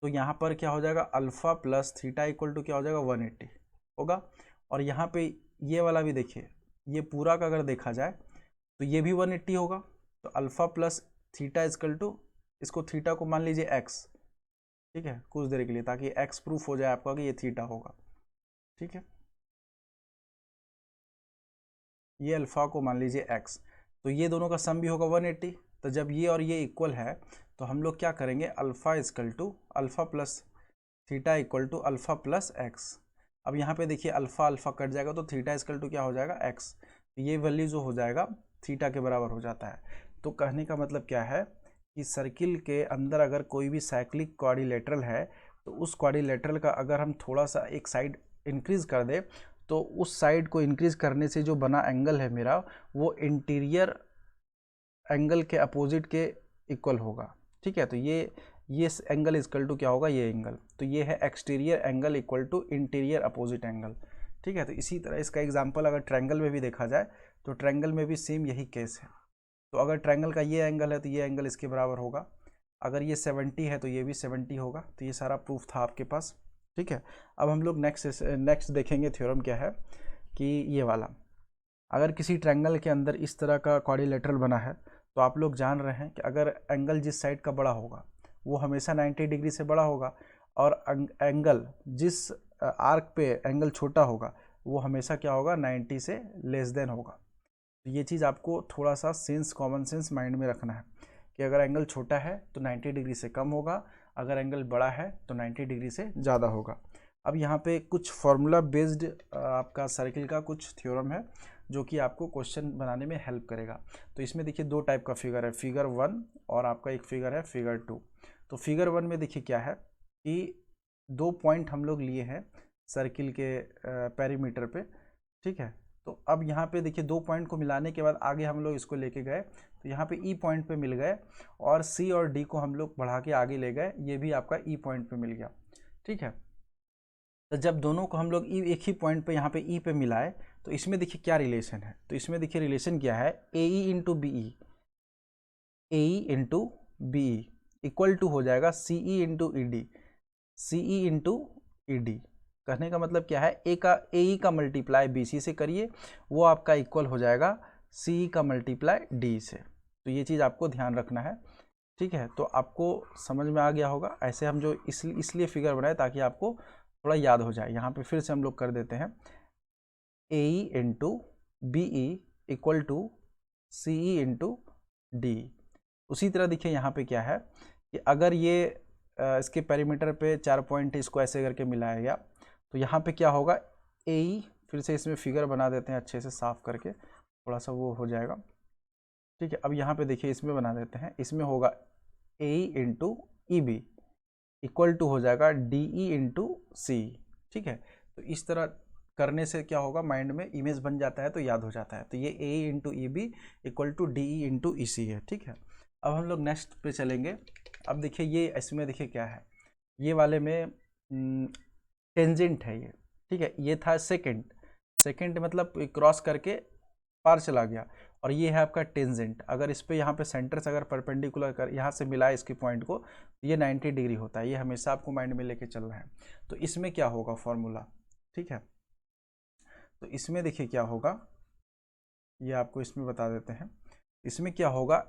तो यहाँ पर क्या हो जाएगा alpha plus theta equal to क्या हो जाएगा 180 होगा। और यहाँ पे ये वाला भी देखिए, ये पूरा का अगर देखा जाए तो ये भी 180 होगा, तो alpha plus theta equal to, इसको थीटा को मान लीजिए एक्स, ठीक है, कुछ देर के लिए, ताकि एक्स प्रूफ हो जाए आपका कि ये थीटा होगा, ठीक है, ये अल्फा को मान लीजिए एक्स, तो ये दोनों का सम भी होगा 180। तो जब ये और ये इक्वल है तो हम लोग क्या करेंगे, alpha equal to alpha plus theta equal to alpha plus X. अब यहाँ पे देखिए अल्फा अल्फा कट जाएगा तो थीटा इक्वल टू क्या हो जाएगा एक्स, ये वैल्यू जो हो जाएगा थीटा के बराबर हो जाता है। तो कहने का मतलब क्या है कि सर्किल के अंदर अगर कोई भी साइक्लिक क्वाड्रिलेटरल है तो उस क्वाड्रिलेटरल का अगर हम थोड़ा सा एक साइड इंक्रीज कर दे तो उस साइड को इंक्रीज करने से जो बना एंगल है मेरा वो इंटीरियर एंगल के अपोजिट के इक्वल होगा, ठीक है। तो ये एंगल इक्वल टू क्या होगा, ये एंगल, तो ये है exterior angle equal to interior opposite angle, ठीक है। तो इसी तरह इसका एग्जांपल अगर ट्रायंगल में भी देखा जाए तो ट्रायंगल में भी सेम यही केस है। तो अगर ट्रायंगल का ये एंगल है तो ये एंगल इसके बराबर होगा, अगर ये 70 है तो ये भी 70 होगा। तो ये सारा प्रूफ था आपके पास, ठीक है। अब हम लोग नेक्स्ट देखेंगे थ्योरम क्या है कि ये वाला, अगर किसी ट्रायंगल के अंदर इस तरह का क्वाड्रिलेटरल बना है तो आप लोग जान रहे हैं कि अगर एंगल जिस साइड का बड़ा होगा वो हमेशा 90 डिग्री से बड़ा होगा, और एंगल जिस आर्क पे एंगल छोटा होगा वो हमेशा क्या होगा 90 से लेस देन होगा। तो ये चीज़ आपको थोड़ा सा कॉमन सेंस माइंड में रखना है कि अगर एंगल छोटा है तो 90 डिग्री से कम होगा, अगर एंगल बड़ा है तो 90 डिग्री से ज़्यादा होगा। अब यहाँ पे कुछ फार्मूला बेस्ड आपका सर्किल का कुछ थ्योरम है जो कि आपको क्वेश्चन बनाने में हेल्प करेगा। तो इसमें देखिए दो टाइप का फिगर है, फिगर 1 और आपका एक फिगर है फिगर 2। तो फिगर 1 में देखिए क्या है कि दो पॉइंट हम लोग लिए हैं सर्किल के पेरीमीटर पे, ठीक है। तो अब यहाँ पे देखिए 2 पॉइंट को मिलाने के बाद आगे हम लोग इसको लेके गए, तो यहाँ पे ई पॉइंट पे मिल गए और सी और डी को हम लोग बढ़ा के आगे ले गए, ये भी आपका ई पॉइंट पे मिल गया। ठीक है, तो जब दोनों को हम लोग एक ही पॉइंट पे यहाँ पे ई पे मिलाए, तो इसमें देखिए क्या रिलेशन है, तो इसमें देखिए रिलेशन क्या है, A E into B E, A E into B E equal to हो जाएगा C E into E D, C E into E D. कहने का मतलब क्या है, ए ई का मल्टीप्लाई बी सी से करिए, वो आपका इक्वल हो जाएगा सी ई का मल्टीप्लाई डी से। तो ये चीज़ आपको ध्यान रखना है। ठीक है, तो आपको समझ में आ गया होगा। ऐसे हम जो इसलिए फिगर बनाए ताकि आपको थोड़ा याद हो जाए। यहाँ पे फिर से हम लोग कर देते हैं, A E into B E equal to C E into D. उसी तरह देखिए यहाँ पे क्या है कि अगर ये इसके पेरीमीटर पे 4 पॉइंट इसको ऐसे करके मिलाया गया, तो यहाँ पे क्या होगा, ए ई, फिर से इसमें फिगर बना देते हैं अच्छे से साफ करके, थोड़ा सा वो हो जाएगा। ठीक है, अब यहाँ पे देखिए इसमें बना देते हैं, इसमें होगा A E into E B equal to हो जाएगा डी ई इंटू सी। ठीक है, तो इस तरह करने से क्या होगा, माइंड में इमेज बन जाता है तो याद हो जाता है। तो ये A E into E B equal to D E into E C है। ठीक है, अब हम लोग नेक्स्ट पे चलेंगे। अब देखिए ये इसमें देखिए क्या है, ये वाले में टेंजेंट है ये। ठीक है, ये था सेकेंड मतलब क्रॉस करके पार चला गया, और ये है आपका टेंजेंट। अगर इस पे यहाँ पे सेंटर से अगर परपेंडिकुलर कर यहाँ से मिलाए इसकी पॉइंट को, तो ये 90 डिग्री होता है। ये हमेशा आपको माइंड में लेके चलना है। तो इसमें क्या होगा फॉर्मूला, ठीक है, तो इसमें देखिए क्या होगा, ये आपको इसमें बता देते हैं। इसमें क्या होगा,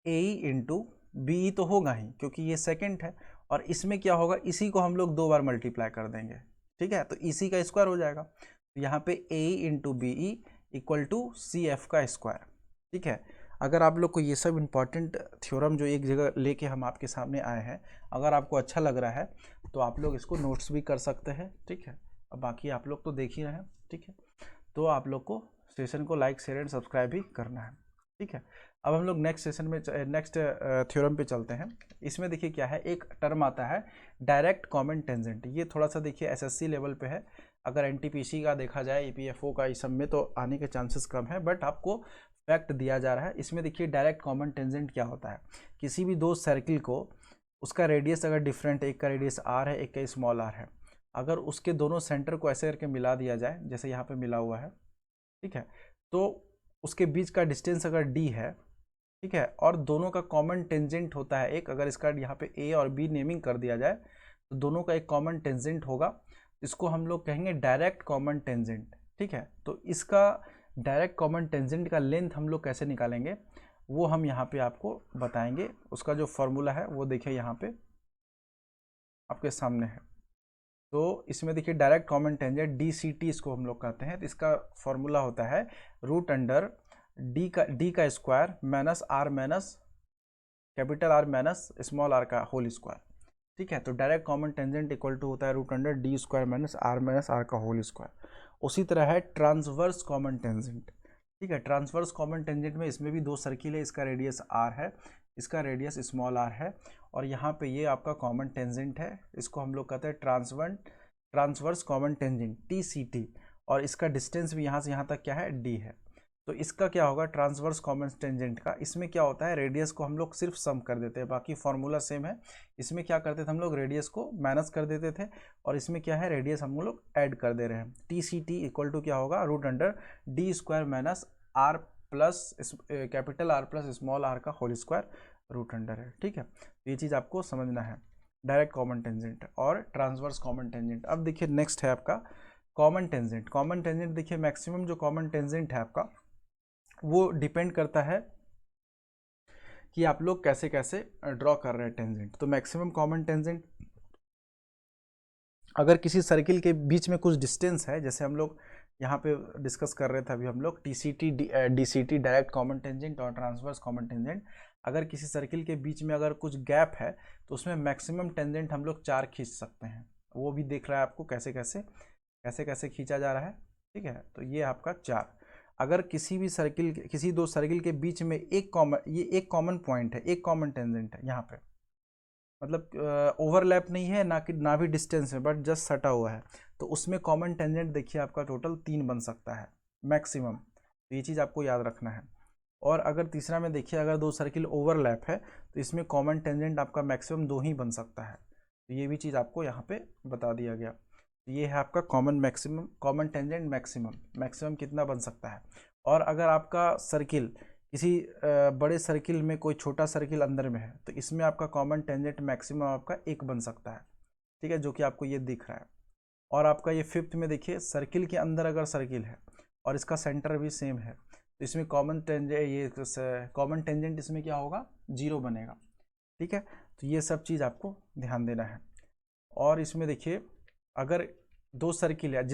ए ई इंटू बी ई तो होगा ही क्योंकि ये सेकेंड है, और इसमें क्या होगा, इसी को हम लोग 2 बार मल्टीप्लाई कर देंगे। ठीक है, तो इसी का स्क्वायर हो जाएगा। तो यहाँ पे A E into B E equal to C F का स्क्वायर। ठीक है, अगर आप लोग को ये सब इंपॉर्टेंट थ्योरम जो एक जगह लेके हम आपके सामने आए हैं, अगर आपको अच्छा लग रहा है तो आप लोग इसको नोट्स भी कर सकते हैं। ठीक है, अब बाकी आप लोग तो देख ही रहे हैं। ठीक है, तो आप लोग को सेशन को लाइक शेयर एंड सब्सक्राइब भी करना है। ठीक है, अब हम लोग नेक्स्ट सेशन में नेक्स्ट थ्योरम पे चलते हैं। इसमें देखिए क्या है, एक टर्म आता है डायरेक्ट कॉमन टेंजेंट। ये थोड़ा सा देखिए एसएससी लेवल पे है। अगर एनटीपीसी का देखा जाए, ईपीएफओ का, इस सब में तो आने के चांसेस कम है, बट आपको फैक्ट दिया जा रहा है। इसमें देखिए डायरेक्ट कॉमन टेंजेंट क्या होता है, किसी भी 2 सर्किल को, उसका रेडियस अगर डिफरेंट है, एक का रेडियस आर है, एक का स्मॉल आर है, अगर उसके दोनों सेंटर को ऐसे करके मिला दिया जाए, जैसे यहाँ पे मिला हुआ है, ठीक है, तो उसके बीच का डिस्टेंस अगर डी है, ठीक है, और दोनों का कॉमन टेंजेंट होता है एक, अगर इसका यहाँ पे ए और बी नेमिंग कर दिया जाए, तो दोनों का एक कॉमन टेंजेंट होगा, इसको हम लोग कहेंगे डायरेक्ट कॉमन टेंजेंट। ठीक है, तो इसका डायरेक्ट कॉमन टेंजेंट का लेंथ हम लोग कैसे निकालेंगे, वो हम यहाँ पे आपको बताएंगे। उसका जो फॉर्मूला है वो देखिए यहाँ पे आपके सामने है। तो इसमें देखिए direct common tangent D C T इसको हम लोग कहते हैं। तो इसका फॉर्मूला होता है रूट अंडर डी का square minus R minus capital R minus small R का होल स्क्वायर। ठीक है, तो direct common tangent equal to होता है root under D square minus R का होल स्क्वायर। उसी तरह है ट्रांसवर्स कॉमन टेंजेंट। ठीक है, ट्रांसवर्स कॉमन टेंजेंट में इसमें भी 2 सर्किल है, इसका रेडियस आर है, इसका रेडियस स्मॉल आर है, और यहाँ पे ये आपका कॉमन टेंजेंट है, इसको हम लोग कहते हैं transverse common tangent T C T, और इसका डिस्टेंस भी यहाँ से यहाँ तक क्या है, डी है। तो इसका क्या होगा ट्रांसवर्स कॉमन टेंजेंट का, इसमें क्या होता है, रेडियस को हम लोग सिर्फ सम कर देते हैं, बाकी फॉर्मूला सेम है। इसमें क्या करते थे हम लोग, रेडियस को माइनस कर देते थे, और इसमें क्या है, रेडियस हम लोग ऐड कर दे रहे हैं। T C T equal to क्या होगा, root under D square minus R plus capital R plus small R का होल स्क्वायर रूट अंडर है। ठीक है, तो ये चीज़ आपको समझना है, डायरेक्ट कॉमन टेंजेंट और ट्रांसवर्स कॉमन टेंजेंट। अब देखिए नेक्स्ट है आपका कॉमन टेंजेंट। कॉमन टेंजेंट देखिए मैक्सिमम जो कॉमन टेंजेंट है आपका, वो डिपेंड करता है कि आप लोग कैसे कैसे ड्रॉ कर रहे हैं टेंजेंट। तो मैक्सिमम कॉमन टेंजेंट अगर किसी सर्किल के बीच में कुछ डिस्टेंस है, जैसे हम लोग यहाँ पे डिस्कस कर रहे थे अभी हम लोग TCT DCT direct common tangent और ट्रांसवर्स कॉमन टेंजेंट, अगर किसी सर्किल के बीच में अगर कुछ गैप है तो उसमें मैक्सिमम टेंजेंट हम लोग 4 खींच सकते हैं। वो भी देख रहा है आपको कैसे कैसे खींचा जा रहा है। ठीक है, तो ये आपका 4। अगर किसी भी सर्किल, किसी 2 सर्किल के बीच में एक कॉमन पॉइंट है, एक कॉमन टेंजेंट है यहाँ पे, मतलब ओवरलैप नहीं है ना भी डिस्टेंस है, बट जस्ट सटा हुआ है, तो उसमें कॉमन टेंजेंट देखिए आपका टोटल 3 बन सकता है। मैक्सिमम, तो ये चीज़ आपको याद रखना है। और अगर तीसरा में देखिए, अगर दो सर्किल ओवरलैप है तो इसमें कॉमन टेंजेंट आपका मैक्सिमम 2 ही बन सकता है, तो ये भी चीज़ आपको यहाँ पे बता दिया गया। ये है आपका कॉमन टेंजेंट मैक्सिमम कितना बन सकता है। और अगर आपका सर्किल किसी बड़े सर्किल में कोई छोटा सर्किल अंदर में है तो इसमें आपका कॉमन टेंजेंट मैक्सिमम आपका 1 बन सकता है, ठीक है, जो कि आपको ये दिख रहा है। और आपका ये फिफ्थ में देखिए, सर्किल के अंदर अगर सर्किल है और इसका सेंटर भी सेम है तो इसमें कॉमन टेंजेंट इसमें क्या होगा, 0 बनेगा, ठीक है। तो ये सब चीज़ आपको ध्यान देना है। और इसमें देखिए, अगर दो सर्किल है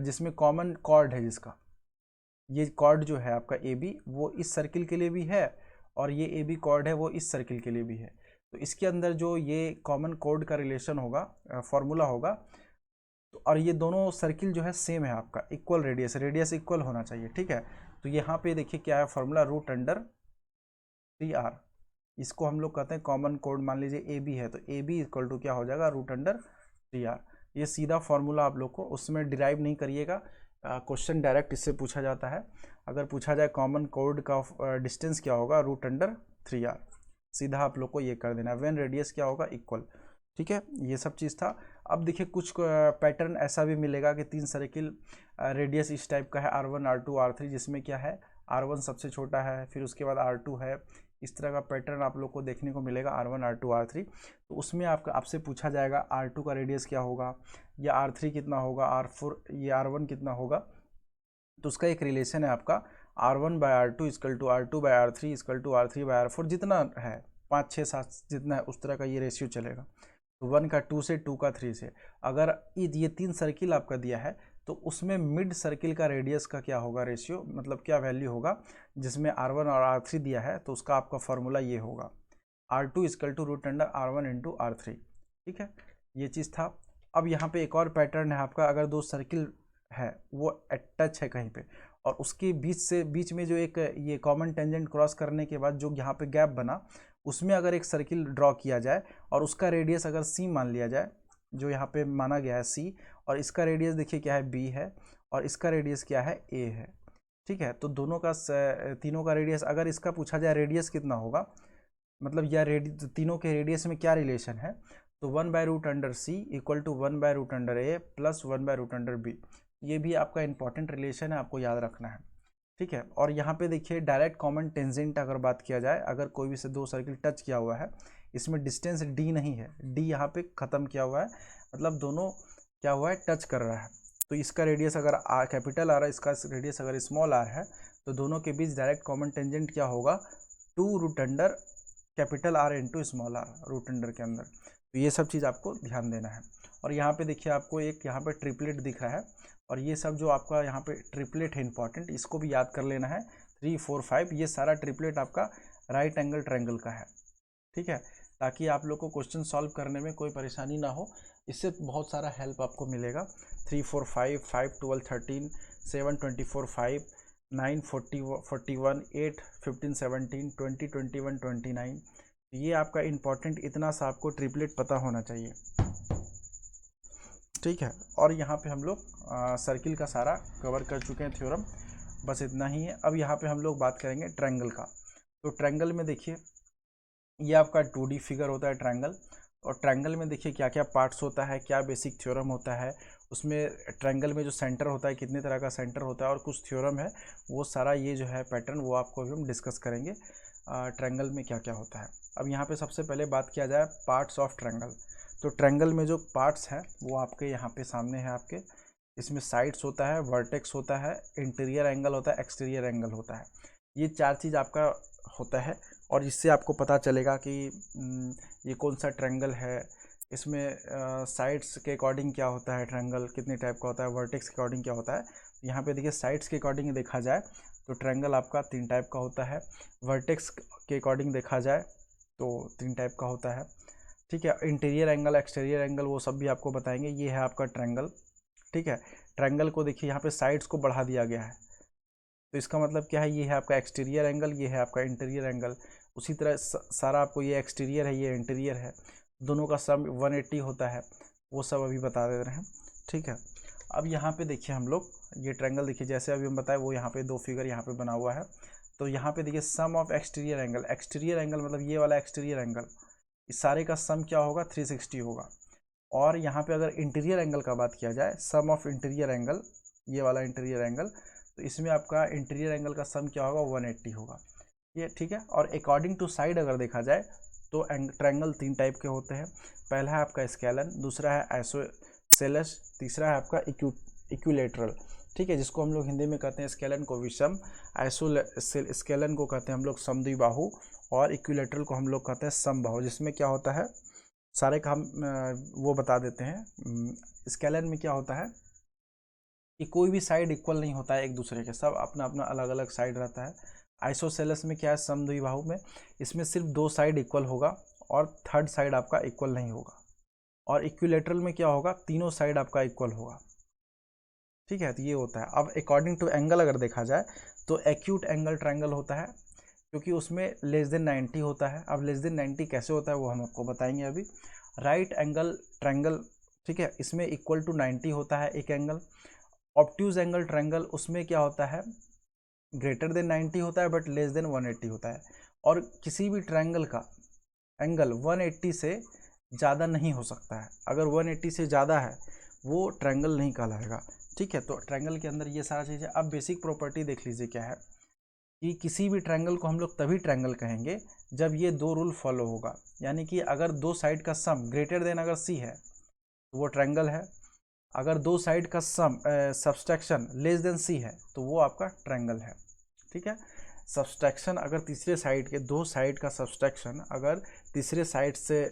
जिसमें कॉमन कॉर्ड है, जिसका ये कॉर्ड जो है आपका ए बी, वो इस सर्किल के लिए भी है और ये ए बी कॉर्ड है वो इस सर्किल के लिए भी है, तो इसके अंदर जो ये कॉमन कॉर्ड का रिलेशन होगा, फॉर्मूला होगा, तो और ये दोनों सर्किल जो है सेम है आपका, इक्वल रेडियस इक्वल होना चाहिए, ठीक है। तो यहाँ पे देखिए क्या है फॉर्मूला, √3r, इसको हम लोग कहते हैं कॉमन कोड। मान लीजिए ए बी है तो ए बी इक्वल टू क्या हो जाएगा, √3r। ये सीधा फॉर्मूला आप लोग को, उसमें डिराइव नहीं करिएगा, क्वेश्चन डायरेक्ट इससे पूछा जाता है। अगर पूछा जाए कॉमन कोड का डिस्टेंस क्या होगा, √3r, सीधा आप लोग को ये कर देना है। व्हेन रेडियस क्या होगा, इक्वल, ठीक है। ये सब चीज़ था। अब देखिए कुछ पैटर्न ऐसा भी मिलेगा कि 3 सर्किल रेडियस इस टाइप का है, R1 R2 R3, जिसमें क्या है R1 सबसे छोटा है, फिर उसके बाद R2 है। इस तरह का पैटर्न आप लोग को देखने को मिलेगा, R1 R2 R3। तो उसमें आपसे पूछा जाएगा R2 का रेडियस क्या होगा, या R3 कितना होगा, R4 ये R1 कितना होगा। तो उसका एक रिलेशन है आपका, R1/R2 equal to R2/R3 equal to R3/R4, जितना है 5 6 7 जितना है उस तरह का ये रेशियो चलेगा। तो 1 का 2 से, 2 का 3 से। अगर ये 3 सर्किल आपका दिया है तो उसमें मिड सर्किल का रेडियस का क्या होगा रेशियो, मतलब क्या वैल्यू होगा, जिसमें R1 और R3 दिया है तो उसका आपका फॉर्मूला ये होगा, R2 equal to √R1 into R3, ठीक है। ये चीज़ था। अब यहाँ पे एक और पैटर्न है आपका, अगर दो सर्किल है वो टच है कहीं पे और उसके बीच में जो एक ये कॉमन टेंजेंट क्रॉस करने के बाद जो यहाँ पे गैप बना, उसमें अगर एक सर्किल ड्रॉ किया जाए और उसका रेडियस अगर सी मान लिया जाए, जो यहाँ पे माना गया है सी, और इसका रेडियस देखिए क्या है, बी है, और इसका रेडियस क्या है, ए है, ठीक है। तो दोनों का तीनों का रेडियस, अगर इसका पूछा जाए रेडियस कितना होगा, मतलब या तीनों के रेडियस में क्या रिलेशन है, तो 1/√C equal to 1/√A plus 1/√B, ये भी आपका इंपॉर्टेंट रिलेशन है, आपको याद रखना है, ठीक है। और यहाँ पे देखिए डायरेक्ट कॉमन टेंजेंट अगर बात किया जाए, अगर कोई भी से दो सर्किल टच किया हुआ है, इसमें डिस्टेंस डी नहीं है, डी यहाँ पे ख़त्म किया हुआ है, मतलब दोनों क्या हुआ है, टच कर रहा है। तो इसका रेडियस अगर कैपिटल आ रहा है, इसका रेडियस अगर स्मॉल आर है, तो दोनों के बीच डायरेक्ट कॉमन टेंजेंट क्या होगा, 2 capital R into small R √के अंदर। तो ये सब चीज़ आपको ध्यान देना है। और यहाँ पे देखिए आपको एक यहाँ पे ट्रिपलेट दिख रहा है, और ये सब जो आपका यहाँ पे ट्रिपलेट है इंपॉर्टेंट, इसको भी याद कर लेना है। 3 4 5 ये सारा ट्रिपलेट आपका राइट एंगल ट्रायंगल का है, ठीक है, ताकि आप लोग को क्वेश्चन सॉल्व करने में कोई परेशानी ना हो, इससे बहुत सारा हेल्प आपको मिलेगा। 3 4 5 5 12 13 7 24 5 9 41 8 15 17 20 21 29, ये आपका इंपॉर्टेंट, इतना सा आपको ट्रिपलेट पता होना चाहिए, ठीक है। और यहाँ पे हम लोग सर्किल का सारा कवर कर चुके हैं थ्योरम, बस इतना ही है। अब यहाँ पे हम लोग बात करेंगे ट्रायंगल का। तो ट्रायंगल में देखिए ये आपका 2D फिगर होता है ट्रायंगल, और ट्रायंगल में देखिए क्या क्या पार्ट्स होता है, क्या बेसिक थ्योरम होता है उसमें। ट्रायंगल में जो सेंटर होता है, कितने तरह का सेंटर होता है, और कुछ थ्योरम है, वो सारा ये जो है पैटर्न वो आपको अभी हम डिस्कस करेंगे ट्रायंगल में क्या क्या होता है। अब यहाँ पे सबसे पहले बात किया जाए पार्ट्स ऑफ ट्रायंगल। तो ट्रायंगल में जो पार्ट्स हैं वो आपके यहाँ पे सामने है आपके, इसमें साइड्स होता है, वर्टेक्स होता है, इंटीरियर एंगल होता है, एक्सटीरियर एंगल होता है। ये 4 चीज़ आपका होता है, और इससे आपको पता चलेगा कि ये कौन सा ट्रायंगल है। इसमें साइड्स के अकॉर्डिंग क्या होता है, ट्रायंगल कितने टाइप का होता है, वर्टेक्स के अकॉर्डिंग क्या होता है। यहाँ पे देखिए साइड्स के अकॉर्डिंग देखा जाए तो ट्रायंगल आपका 3 टाइप का होता है, वर्टेक्स के अकॉर्डिंग देखा जाए तो 3 टाइप का होता है, ठीक है। इंटीरियर एंगल, एक्सटीरियर एंगल, वो सब भी आपको बताएंगे। ये है आपका ट्रायंगल, ठीक है। ट्रायंगल को देखिए यहाँ पे साइड्स को बढ़ा दिया गया है, तो इसका मतलब क्या है, ये है आपका एक्सटीरियर एंगल, ये है आपका इंटीरियर एंगल। उसी तरह सारा आपको ये एक्सटीरियर है, ये इंटीरियर है, दोनों का सम 180 होता है, वो सब अभी बता दे रहे हैं, ठीक है। अब यहाँ पे देखिए हम लोग ये ट्रायंगल देखिए, जैसे अभी हम बताए वो यहाँ पे दो फिगर यहाँ पे बना हुआ है। तो यहाँ पे देखिए sum of exterior angle, exterior angle मतलब ये वाला एक्सटीरियर एंगल, इस सारे का सम क्या होगा 360 होगा। और यहाँ पे अगर इंटीरियर एंगल का बात किया जाए, सम ऑफ इंटीरियर एंगल, ये वाला इंटीरियर एंगल, तो इसमें आपका इंटीरियर एंगल का सम क्या होगा 180 होगा। ये ठीक है। और अकॉर्डिंग टू साइड अगर देखा जाए तो ट्रायंगल 3 टाइप के होते हैं। पहला है आपका स्केलन, दूसरा है आइसोसेलेस, तीसरा है आपका इक्विलेटरल। ठीक है, जिसको हम लोग हिंदी में कहते हैं स्केलन को विषम, स्केलन को कहते हैं हम लोग समद्विबाहु, और इक्विलेटरल को हम लोग कहते हैं समबाहु। जिसमें क्या होता है सारे का हम वो बता देते हैं। स्केलन में क्या होता है कि कोई भी साइड इक्वल नहीं होता है एक दूसरे के, सब अपना अपना अलग अलग साइड रहता है। आइसोसेलेस में क्या है, समद्विबाहु में इसमें सिर्फ 2 साइड इक्वल होगा और थर्ड साइड आपका इक्वल नहीं होगा। और इक्विलेटरल में क्या होगा, तीनों साइड आपका इक्वल होगा। ठीक है, तो ये होता है। अब अकॉर्डिंग टू एंगल अगर देखा जाए तो एक्यूट एंगल ट्रायंगल होता है, क्योंकि उसमें लेस देन 90 होता है। अब लेस देन 90 कैसे होता है वो हम आपको बताएंगे अभी। राइट एंगल ट्रायंगल, ठीक है, इसमें इक्वल टू 90 होता है एक एंगल। ऑब्ट्यूज एंगल ट्रायंगल, उसमें क्या होता है ग्रेटर देन 90 होता है बट लेस देन 180 होता है। और किसी भी ट्रायंगल का एंगल 180 से ज़्यादा नहीं हो सकता है। अगर 180 से ज़्यादा है वो ट्रायंगल नहीं कहलाएगा। ठीक है, तो ट्रायंगल के अंदर ये सारा चीज़ है। अब बेसिक प्रॉपर्टी देख लीजिए क्या है कि किसी भी ट्रायंगल को हम लोग तभी ट्रायंगल कहेंगे जब ये 2 रूल फॉलो होगा। यानी कि अगर 2 साइड का सम ग्रेटर देन अगर सी है तो वो ट्रायंगल है। अगर 2 साइड का सम सब्सट्रैक्शन लेस देन सी है तो वो आपका ट्रायंगल है। ठीक है, सब्सट्रैक्शन अगर तीसरे साइड के 2 साइड का सब्सट्रैक्शन अगर तीसरे साइड से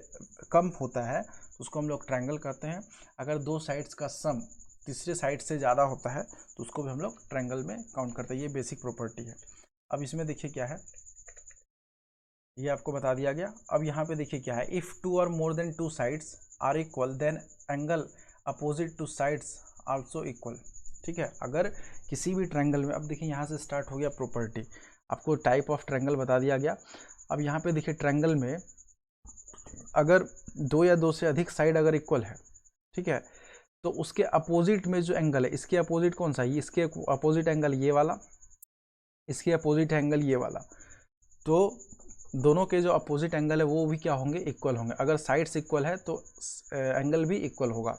कम होता है तो उसको हम लोग ट्रायंगल कहते हैं। अगर 2 साइड्स का सम तीसरे साइड से ज़्यादा होता है तो उसको भी हम लोग ट्रायंगल में काउंट करते हैं। ये बेसिक प्रॉपर्टी है। अब इसमें देखिए क्या है, ये आपको बता दिया गया। अब यहाँ पे देखिए क्या है, इफ़ 2 और more than 2 sides are equal then angle opposite to sides also equal. ठीक है, अगर किसी भी ट्रायंगल में, अब देखिए यहाँ से स्टार्ट हो गया प्रॉपर्टी, आपको टाइप ऑफ ट्रायंगल बता दिया गया। अब यहाँ पे देखिए ट्रायंगल में अगर 2 या 2 से अधिक साइड अगर इक्वल है, ठीक है, तो उसके अपोजिट में जो एंगल है, इसके अपोजिट कौन सा है, इसके अपोजिट एंगल ये वाला, इसके अपोजिट एंगल ये वाला, तो दोनों के जो अपोजिट एंगल है वो भी क्या होंगे, इक्वल होंगे। अगर साइड्स इक्वल है तो एंगल भी इक्वल होगा।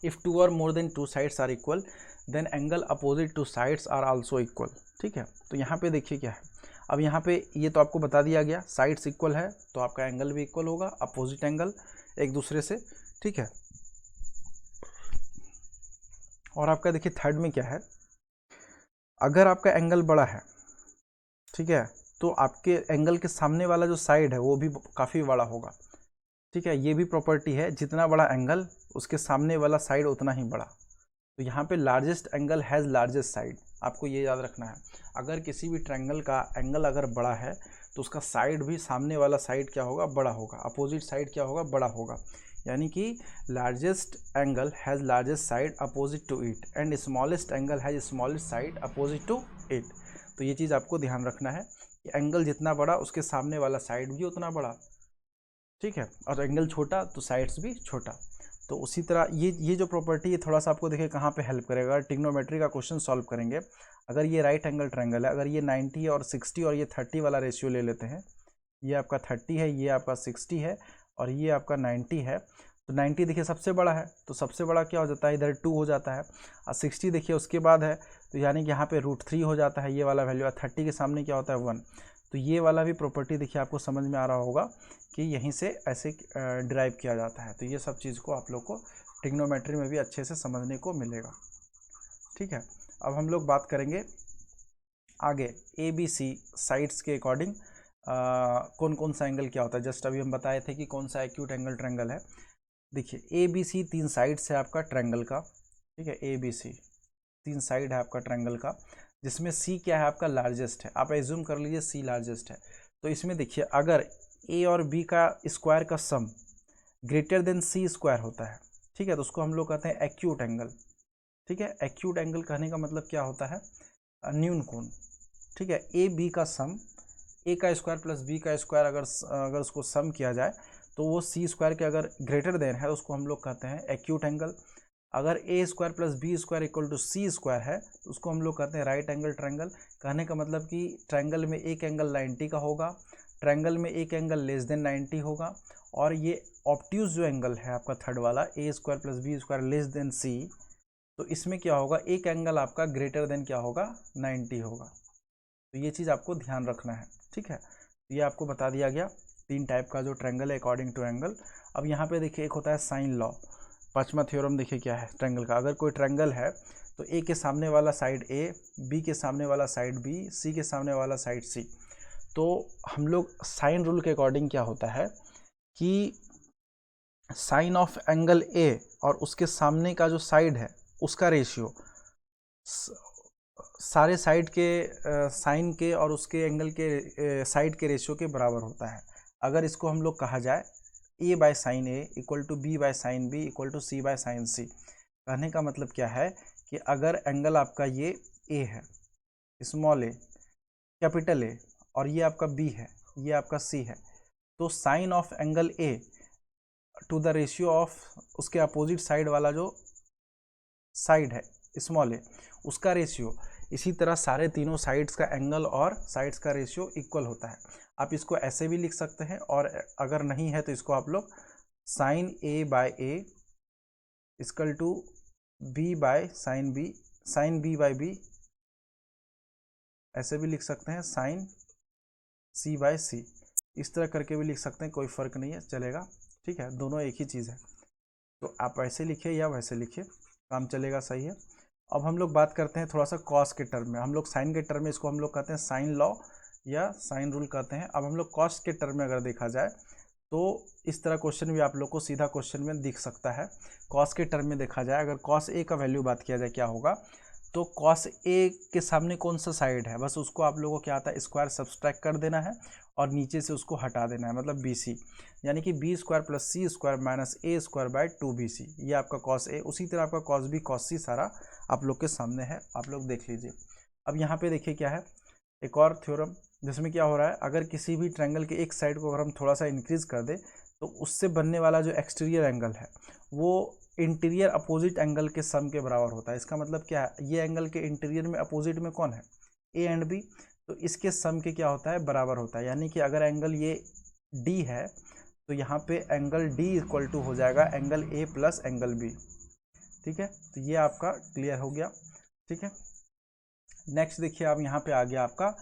इफ़ 2 और more than 2 sides are equal then angle opposite to sides are also equal. ठीक है, तो यहाँ पे देखिए क्या है, अब यहाँ पे ये तो आपको बता दिया गया, साइड्स इक्वल है तो आपका एंगल भी इक्वल होगा, अपोजिट एंगल एक दूसरे से। ठीक है, और आपका देखिए थर्ड में क्या है, अगर आपका एंगल बड़ा है, ठीक है, तो आपके एंगल के सामने वाला जो साइड है वो भी काफ़ी बड़ा होगा। ठीक है, ये भी प्रॉपर्टी है, जितना बड़ा एंगल उसके सामने वाला साइड उतना ही बड़ा। तो यहाँ पे largest angle has largest side, आपको ये याद रखना है। अगर किसी भी ट्रायंगल का एंगल अगर बड़ा है तो उसका साइड भी सामने वाला साइड क्या होगा, बड़ा होगा, अपोजिट साइड क्या होगा, बड़ा होगा। यानी कि largest angle has largest side opposite to it and smallest angle has smallest side opposite to it. तो ये चीज़ आपको ध्यान रखना है कि एंगल जितना बड़ा उसके सामने वाला साइड भी उतना बड़ा। ठीक है, और एंगल छोटा तो साइड्स भी छोटा। तो उसी तरह ये जो प्रॉपर्टी है थोड़ा सा आपको देखिए कहाँ पे हेल्प करेगा। अगर ट्रिग्नोमेट्री का क्वेश्चन सॉल्व करेंगे, अगर ये राइट एंगल ट्रायंगल है, अगर ये 90 और 60 और ये 30 वाला रेशियो ले लेते हैं, ये आपका 30 है, ये आपका 60 है और ये आपका 90 है, तो 90 देखिए सबसे बड़ा है तो सबसे बड़ा क्या हो जाता है, इधर 2 हो जाता है। और 60 देखिए उसके बाद है, तो यानी कि यहाँ पे √3 हो जाता है ये वाला वैल्यू, और 30 के सामने क्या होता है 1। तो ये वाला भी प्रॉपर्टी देखिए आपको समझ में आ रहा होगा कि यहीं से ऐसे डिराइव किया जाता है। तो ये सब चीज़ को आप लोग को ट्रिग्नोमेट्री में भी अच्छे से समझने को मिलेगा। ठीक है, अब हम लोग बात करेंगे आगे ABC साइड्स के अकॉर्डिंग कौन कौन सा एंगल क्या होता है। जस्ट अभी हम बताए थे कि कौन सा एक्यूट एंगल ट्रायंगल है। देखिए ABC 3 साइड्स है आपका ट्रायंगल का। ठीक है, ABC 3 साइड है आपका ट्रायंगल का, जिसमें C क्या है आपका लार्जेस्ट है। आप एज्यूम कर लीजिए C लार्जेस्ट है। तो इसमें देखिए अगर A और B का स्क्वायर का सम ग्रेटर देन C स्क्वायर होता है, ठीक है, तो उसको हम लोग कहते हैं एक्यूट एंगल। ठीक है, एक्यूट एंगल कहने का मतलब क्या होता है, न्यून कोण। ठीक है, AB का सम A का स्क्वायर प्लस B का स्क्वायर अगर उसको सम किया जाए तो वो C स्क्वायर के अगर ग्रेटर देन है तो उसको हम लोग कहते हैं एक्यूट एंगल। अगर A square plus B square equal to C square है तो उसको हम लोग कहते हैं राइट एंगल ट्रायंगल। कहने का मतलब कि ट्रायंगल में एक एंगल 90 का होगा, ट्रायंगल में एक एंगल लेस देन 90 होगा, और ये ऑब्ट्यूज जो एंगल है आपका थर्ड वाला A square plus B square less than C, तो इसमें क्या होगा, एक एंगल आपका ग्रेटर देन क्या होगा, 90 होगा। तो ये चीज़ आपको ध्यान रखना है, ठीक है। तो ये आपको बता दिया गया 3 टाइप का जो ट्रायंगल है अकॉर्डिंग टू एंगल। अब यहाँ पे देखिए एक होता है साइन लॉ, 5वां थ्योरम देखिए क्या है ट्रायंगल का। अगर कोई ट्रायंगल है तो ए के सामने वाला साइड ए, बी के सामने वाला साइड बी, सी के सामने वाला साइड सी, तो हम लोग साइन रूल के अकॉर्डिंग क्या होता है कि साइन ऑफ एंगल ए और उसके सामने का जो साइड है उसका रेशियो सारे साइड के साइन के और उसके एंगल के साइड के रेशियो के बराबर होता है। अगर इसको हम लोग कहा जाए A by sine A equal to B by sine B equal to C by sine C, कहने का मतलब क्या है कि अगर एंगल आपका ये ए है, स्मॉल ए, कैपिटल ए, और ये आपका बी है, ये आपका सी है, तो sine of angle A to the ratio of उसके अपोजिट साइड वाला जो साइड है स्मॉल ए, उसका रेशियो, इसी तरह सारे तीनों साइड्स का एंगल और साइड्स का रेशियो इक्वल होता है। आप इसको ऐसे भी लिख सकते हैं, और अगर नहीं है तो इसको आप लोग sine A by A equal to B by sine B, sine B by B, ऐसे भी लिख सकते हैं, साइन सी बाय सी, इस तरह करके भी लिख सकते हैं, कोई फ़र्क नहीं है, चलेगा, ठीक है, दोनों एक ही चीज़ है। तो आप वैसे लिखिए या वैसे लिखिए, काम चलेगा, सही है। अब हम लोग बात करते हैं थोड़ा सा कॉस के टर्म में। हम लोग साइन के टर्म में इसको हम लोग कहते हैं साइन लॉ या साइन रूल कहते हैं। अब हम लोग कॉस के टर्म में अगर देखा जाए तो इस तरह क्वेश्चन भी आप लोग को सीधा क्वेश्चन में दिख सकता है। कॉस के टर्म में देखा जाए, अगर कॉस ए का वैल्यू बात किया जाए क्या होगा, तो कॉस ए के सामने कौन सा साइड है, बस उसको आप लोगों को क्या आता है, स्क्वायर सब्सट्रैक्ट कर देना है और नीचे से उसको हटा देना है, मतलब बी सी, यानी कि B square plus C square minus A square by 2bc, ये आपका कॉस ए। उसी तरह आपका कॉस बी कॉस सी सारा आप लोग के सामने है, आप लोग देख लीजिए। अब यहाँ पे देखिए क्या है, एक और थ्योरम जिसमें क्या हो रहा है, अगर किसी भी ट्रायंगल के एक साइड को अगर हम थोड़ा सा इंक्रीज कर दें तो उससे बनने वाला जो एक्सटीरियर एंगल है वो इंटीरियर अपोजिट एंगल के सम के बराबर होता है। इसका मतलब क्या है, ये एंगल के इंटीरियर में अपोजिट में कौन है, ए एंड बी, तो इसके सम के क्या होता है, बराबर होता है। यानी कि अगर एंगल ये डी है तो यहाँ पे एंगल डी इक्वल टू हो जाएगा angle A plus angle B, ठीक है। तो ये आपका क्लियर हो गया, ठीक है। नेक्स्ट देखिए, अब यहाँ पे आ गया आपका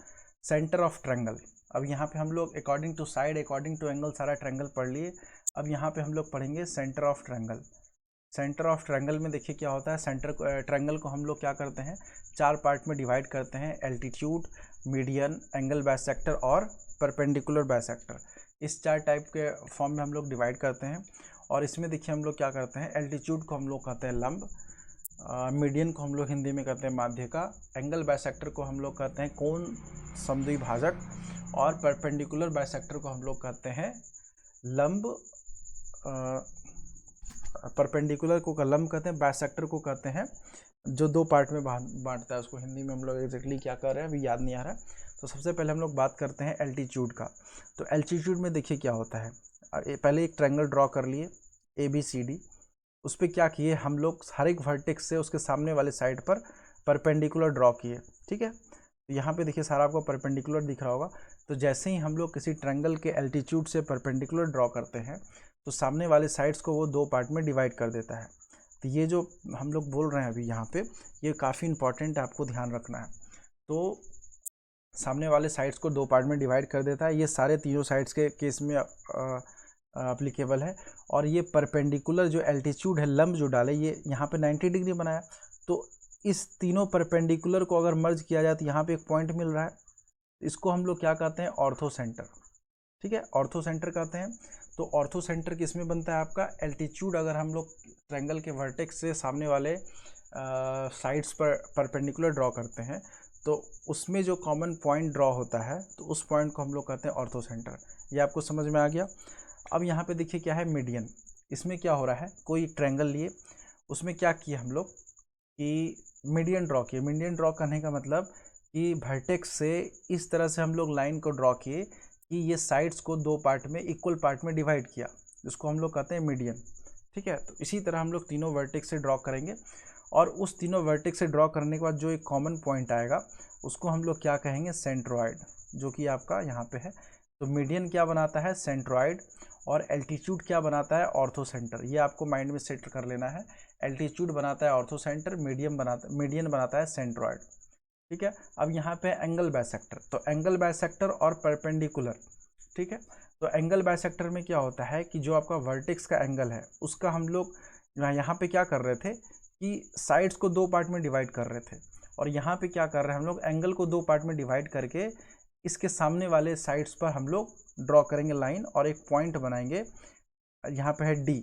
सेंटर ऑफ ट्रायंगल। अब यहाँ पे हम लोग according to side, according to angle सारा ट्रायंगल पढ़ लिए। अब यहाँ पे हम लोग पढ़ेंगे centre of triangle. Centre of triangle में देखिए क्या होता है, सेंटर ट्रायंगल को हम लोग क्या करते हैं, 4 पार्ट में डिवाइड करते हैं, एल्टीट्यूड, मीडियन, एंगल बाइसेक्टर और परपेंडिकुलर बाइसेक्टर। इस 4 टाइप के फॉर्म में हम लोग डिवाइड करते हैं। और इसमें देखिए हम लोग क्या करते हैं, एल्टीट्यूड को हम लोग कहते हैं लंब, मीडियन को हम लोग हिंदी में कहते हैं माध्य का, एंगल बाइसेक्टर को हम लोग कहते हैं कोण समद्विभाजक, और परपेंडिकुलर बाइसेक्टर को हम लोग कहते हैं लंब, परपेंडिकुलर को लंब कहते हैं, बाइसेक्टर को कहते हैं जो 2 पार्ट में बांटता है, उसको हिंदी में हम लोग एग्जैक्टली क्या कर रहे हैं अभी याद नहीं आ रहा है। तो सबसे पहले हम लोग बात करते हैं एल्टीट्यूड का। तो एल्टीट्यूड में देखिए क्या होता है, पहले एक ट्रायंगल ड्रॉ कर लिए ABCD, उस पर क्या किए हम लोग, हर एक वर्टेक्स से उसके सामने वाले साइड पर परपेंडिकुलर ड्रॉ किए, ठीक है। तो यहाँ पे देखिए सारा आपको परपेंडिकुलर दिख रहा होगा। तो जैसे ही हम लोग किसी ट्रायंगल के एल्टीट्यूड से परपेंडिकुलर ड्रॉ करते हैं तो सामने वाले साइड्स को वो 2 पार्ट में डिवाइड कर देता है। तो ये जो हम लोग बोल रहे हैं अभी यहाँ पे, ये काफ़ी इंपॉर्टेंट है, आपको ध्यान रखना है। तो सामने वाले साइड्स को 2 पार्ट में डिवाइड कर देता है, ये सारे तीनों साइड्स के केस में अप्लीकेबल है। और ये परपेंडिकुलर जो एल्टीट्यूड है, लंब जो डाले, ये यहाँ पे 90 डिग्री बनाया, तो इस तीनों परपेंडिकुलर को अगर मर्ज किया जाए तो यहाँ पे एक पॉइंट मिल रहा है, इसको हम लोग क्या कहते हैं, ऑर्थो सेंटर, ठीक है, ऑर्थो सेंटर कहते हैं। तो ऑर्थो सेंटर किस में बनता है आपका, एल्टीट्यूड अगर हम लोग ट्रायंगल के वर्टेक्स से सामने वाले साइड्स पर परपेंडिकुलर ड्रॉ करते हैं तो उसमें जो कॉमन पॉइंट ड्रॉ होता है तो उस पॉइंट को हम लोग कहते हैं ऑर्थो सेंटर। ये आपको समझ में आ गया। अब यहाँ पे देखिए क्या है, मीडियन। इसमें क्या हो रहा है, कोई ट्रायंगल लिए, उसमें क्या किए हम लोग कि मीडियन ड्रॉ किए। मीडियन ड्रॉ करने का मतलब कि वर्टेक्स से इस तरह से हम लोग लाइन को ड्रॉ किए कि ये साइड्स को 2 पार्ट में, इक्वल पार्ट में डिवाइड किया, इसको हम लोग कहते हैं मीडियन, ठीक है। तो इसी तरह हम लोग तीनों वर्टेक्स से ड्रॉ करेंगे और उस तीनों वर्टेक्स से ड्रॉ करने के बाद जो एक कॉमन पॉइंट आएगा उसको हम लोग क्या कहेंगे, सेंट्रोइड, जो कि आपका यहाँ पे है। तो मीडियन क्या बनाता है, सेंट्रोइड, और एल्टीट्यूड क्या बनाता है, ऑर्थो सेंटर। ये आपको माइंड में सेट कर लेना है। एल्टीट्यूड बनाता है ऑर्थो सेंटर, मीडियन बनाता है सेंट्रोइड। ठीक है। अब यहाँ पे एंगल बाइसेक्टर, तो एंगल बाइसेक्टर और परपेंडिकुलर। ठीक है। तो एंगल बाइसेक्टर में क्या होता है कि जो आपका वर्टेक्स का एंगल है उसका हम लोग यहाँ पे क्या कर रहे थे कि साइड्स को दो पार्ट में डिवाइड कर रहे थे, और यहाँ पे क्या कर रहे हैं हम लोग, एंगल को दो पार्ट में डिवाइड करके इसके सामने वाले साइड्स पर हम लोग ड्रॉ करेंगे लाइन और एक पॉइंट बनाएंगे। यहाँ पे है डी।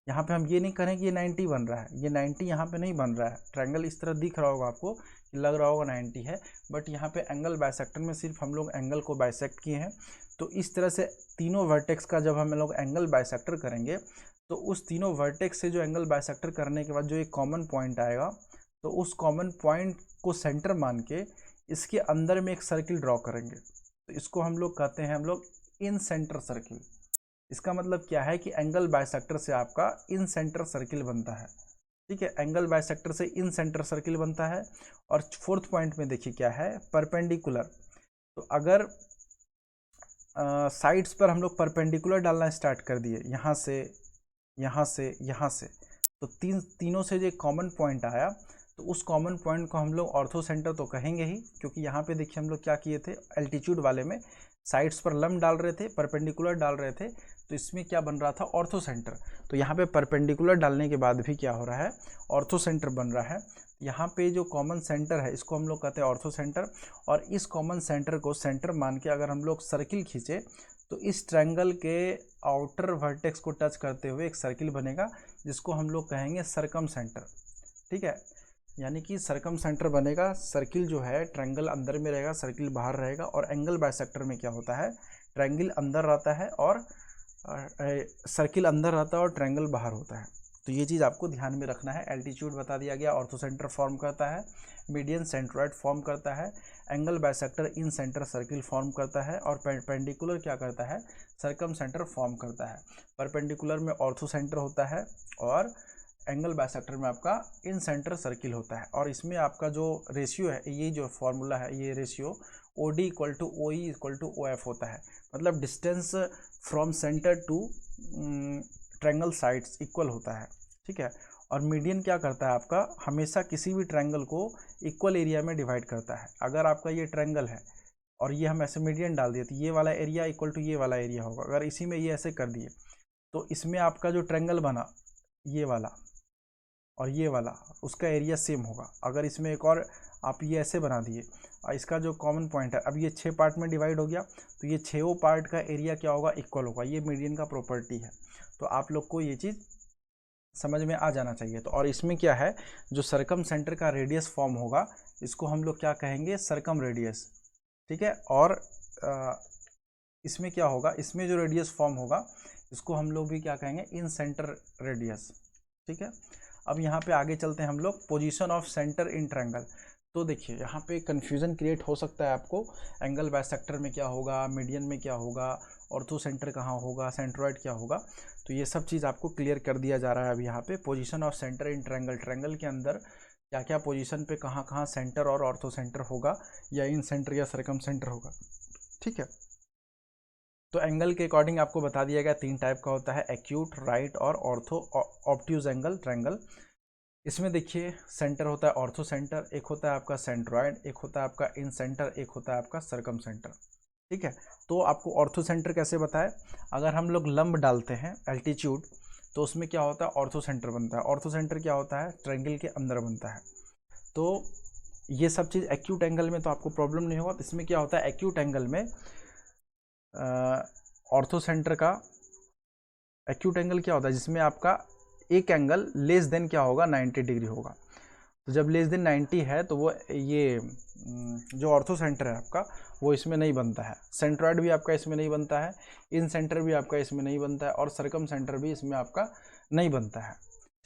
यहाँ पे हम ये नहीं करें कि ये 90 बन रहा है, ये 90 यहाँ पे नहीं बन रहा है। ट्रायंगल इस तरह दिख रहा होगा आपको, लग रहा होगा 90 है, बट यहाँ पे एंगल बाइसेक्टर में सिर्फ हम लोग एंगल को बाइसेक्ट किए हैं। तो इस तरह से तीनों वर्टेक्स का जब हम लोग एंगल बाइसेक्टर करेंगे तो उस तीनों वर्टेक्स से जो एंगल बाइसेक्टर करने के बाद जो एक कॉमन पॉइंट आएगा, तो उस कॉमन पॉइंट को सेंटर मान के इसके अंदर में एक सर्किल ड्रॉ करेंगे। तो इसको हम लोग कहते हैं हम लोग इन सेंटर सर्किल। इसका मतलब क्या है कि एंगल बाइसेक्टर से आपका इन सेंटर सर्किल बनता है। ठीक है, एंगल बाइसेक्टर से इन सेंटर सर्किल बनता है। और फोर्थ पॉइंट में देखिए क्या है, परपेंडिकुलर। तो अगर साइड्स पर हम लोग परपेंडिकुलर डालना स्टार्ट कर दिए, यहाँ से यहाँ से यहाँ से, तो तीनों से जो कॉमन पॉइंट आया, तो उस कॉमन पॉइंट को हम लोग ऑर्थो सेंटर तो कहेंगे ही, क्योंकि यहाँ पे देखिए हम लोग क्या किए थे, एल्टीट्यूड वाले में साइड्स पर लंब डाल रहे थे, परपेंडिकुलर डाल रहे थे, तो इसमें क्या बन रहा था, ऑर्थो सेंटर। तो यहाँ पे परपेंडिकुलर डालने के बाद भी क्या हो रहा है, ऑर्थो सेंटर बन रहा है। यहाँ पे जो कॉमन सेंटर है इसको हम लोग कहते हैं ऑर्थो सेंटर। और इस कॉमन सेंटर को सेंटर मान के अगर हम लोग सर्किल खींचे तो इस ट्रायंगल के आउटर वर्टेक्स को टच करते हुए एक सर्किल बनेगा, जिसको हम लोग कहेंगे सरकम सेंटर। ठीक है, यानी कि सरकम सेंटर बनेगा। सर्किल जो है ट्रायंगल अंदर में रहेगा, सर्किल बाहर रहेगा। और एंगल बाइसेक्टर में क्या होता है, ट्रायंगल अंदर रहता है और सर्किल अंदर रहता है और ट्रायंगल बाहर होता है। तो ये चीज़ आपको ध्यान में रखना है। एल्टीट्यूड बता दिया गया, ऑर्थो सेंटर फॉर्म करता है, मीडियन सेंट्रोइड फॉर्म करता है, एंगल बाइसेक्टर इन सेंटर सर्किल फॉर्म करता है, और परपेंडिकुलर क्या करता है, सरकम सेंटर फॉर्म करता है। परपेंडिकुलर में ऑर्थो सेंटर होता है और एंगल बाइसेक्टर में आपका इन सेंटर सर्किल होता है। और इसमें आपका जो रेशियो है, ये जो फॉर्मूला है, ये ratio OD equal to OE equal to OF होता है। मतलब distance from centre to triangle sides equal होता है। ठीक है। और मीडियन क्या करता है, आपका हमेशा किसी भी ट्रायंगल को इक्वल एरिया में डिवाइड करता है। अगर आपका ये ट्रायंगल है और ये हम ऐसे मीडियन डाल दिए, तो ये वाला एरिया इक्वल टू ये वाला एरिया होगा। अगर इसी में ये ऐसे कर दिए तो इसमें आपका जो ट्रायंगल बना, ये वाला और ये वाला, उसका एरिया सेम होगा। अगर इसमें एक और आप ये ऐसे बना दिए और इसका जो कॉमन पॉइंट है, अब ये 6 पार्ट में डिवाइड हो गया, तो ये 6 पार्ट का एरिया क्या होगा, इक्वल होगा। ये मीडियन का प्रॉपर्टी है। तो आप लोग को ये चीज़ समझ में आ जाना चाहिए। तो और इसमें क्या है, जो सरकम सेंटर का रेडियस फॉर्म होगा, इसको हम लोग क्या कहेंगे, सरकम रेडियस। ठीक है। और इसमें क्या होगा, इसमें जो रेडियस फॉर्म होगा इसको हम लोग भी क्या कहेंगे, इन सेंटर रेडियस। ठीक है। अब यहाँ पे आगे चलते हैं हम लोग, position of centre in triangle. तो देखिए यहाँ पे कन्फ्यूज़न क्रिएट हो सकता है आपको, एंगल बाइसेक्टर में क्या होगा, मीडियन में क्या होगा, ऑर्थो सेंटर कहाँ होगा, सेंट्रोइड क्या होगा। तो ये सब चीज़ आपको क्लियर कर दिया जा रहा है। अब यहाँ पे position of centre in triangle, triangle के अंदर क्या क्या पोजीशन पे कहाँ कहाँ सेंटर और ऑर्थो सेंटर होगा, या इन सेंटर या सरकम सेंटर होगा। ठीक है। तो एंगल के अकॉर्डिंग आपको बता दिया गया 3 टाइप का होता है, एक्यूट, राइट और ऑर्थो ऑब्ट्यूज एंगल ट्रायंगल। इसमें देखिए सेंटर होता है ऑर्थो सेंटर, एक होता है आपका सेंट्रोइड, एक होता है आपका इन सेंटर, एक होता है आपका सरकम सेंटर। ठीक है। तो आपको ऑर्थो सेंटर कैसे बताएं, अगर हम लोग लंब डालते हैं एल्टीट्यूड, तो उसमें क्या होता है, ऑर्थो सेंटर बनता है। ऑर्थो सेंटर क्या होता है, ट्रायंगल के अंदर बनता है। तो ये सब चीज़ एक्यूट एंगल में तो आपको प्रॉब्लम नहीं होगा। इसमें क्या होता है, एक्यूट एंगल में ऑर्थो सेंटर का एक्यूट एंगल क्या होता है, जिसमें आपका एक एंगल लेस देन क्या होगा, 90 डिग्री होगा। तो जब लेस देन 90 है तो वो ये जो ऑर्थो सेंटर है आपका, वो इसमें नहीं बनता है। सेंट्रोइड भी आपका इसमें नहीं बनता है, इन सेंटर भी आपका इसमें नहीं बनता है, और सरकम सेंटर भी इसमें आपका नहीं बनता है।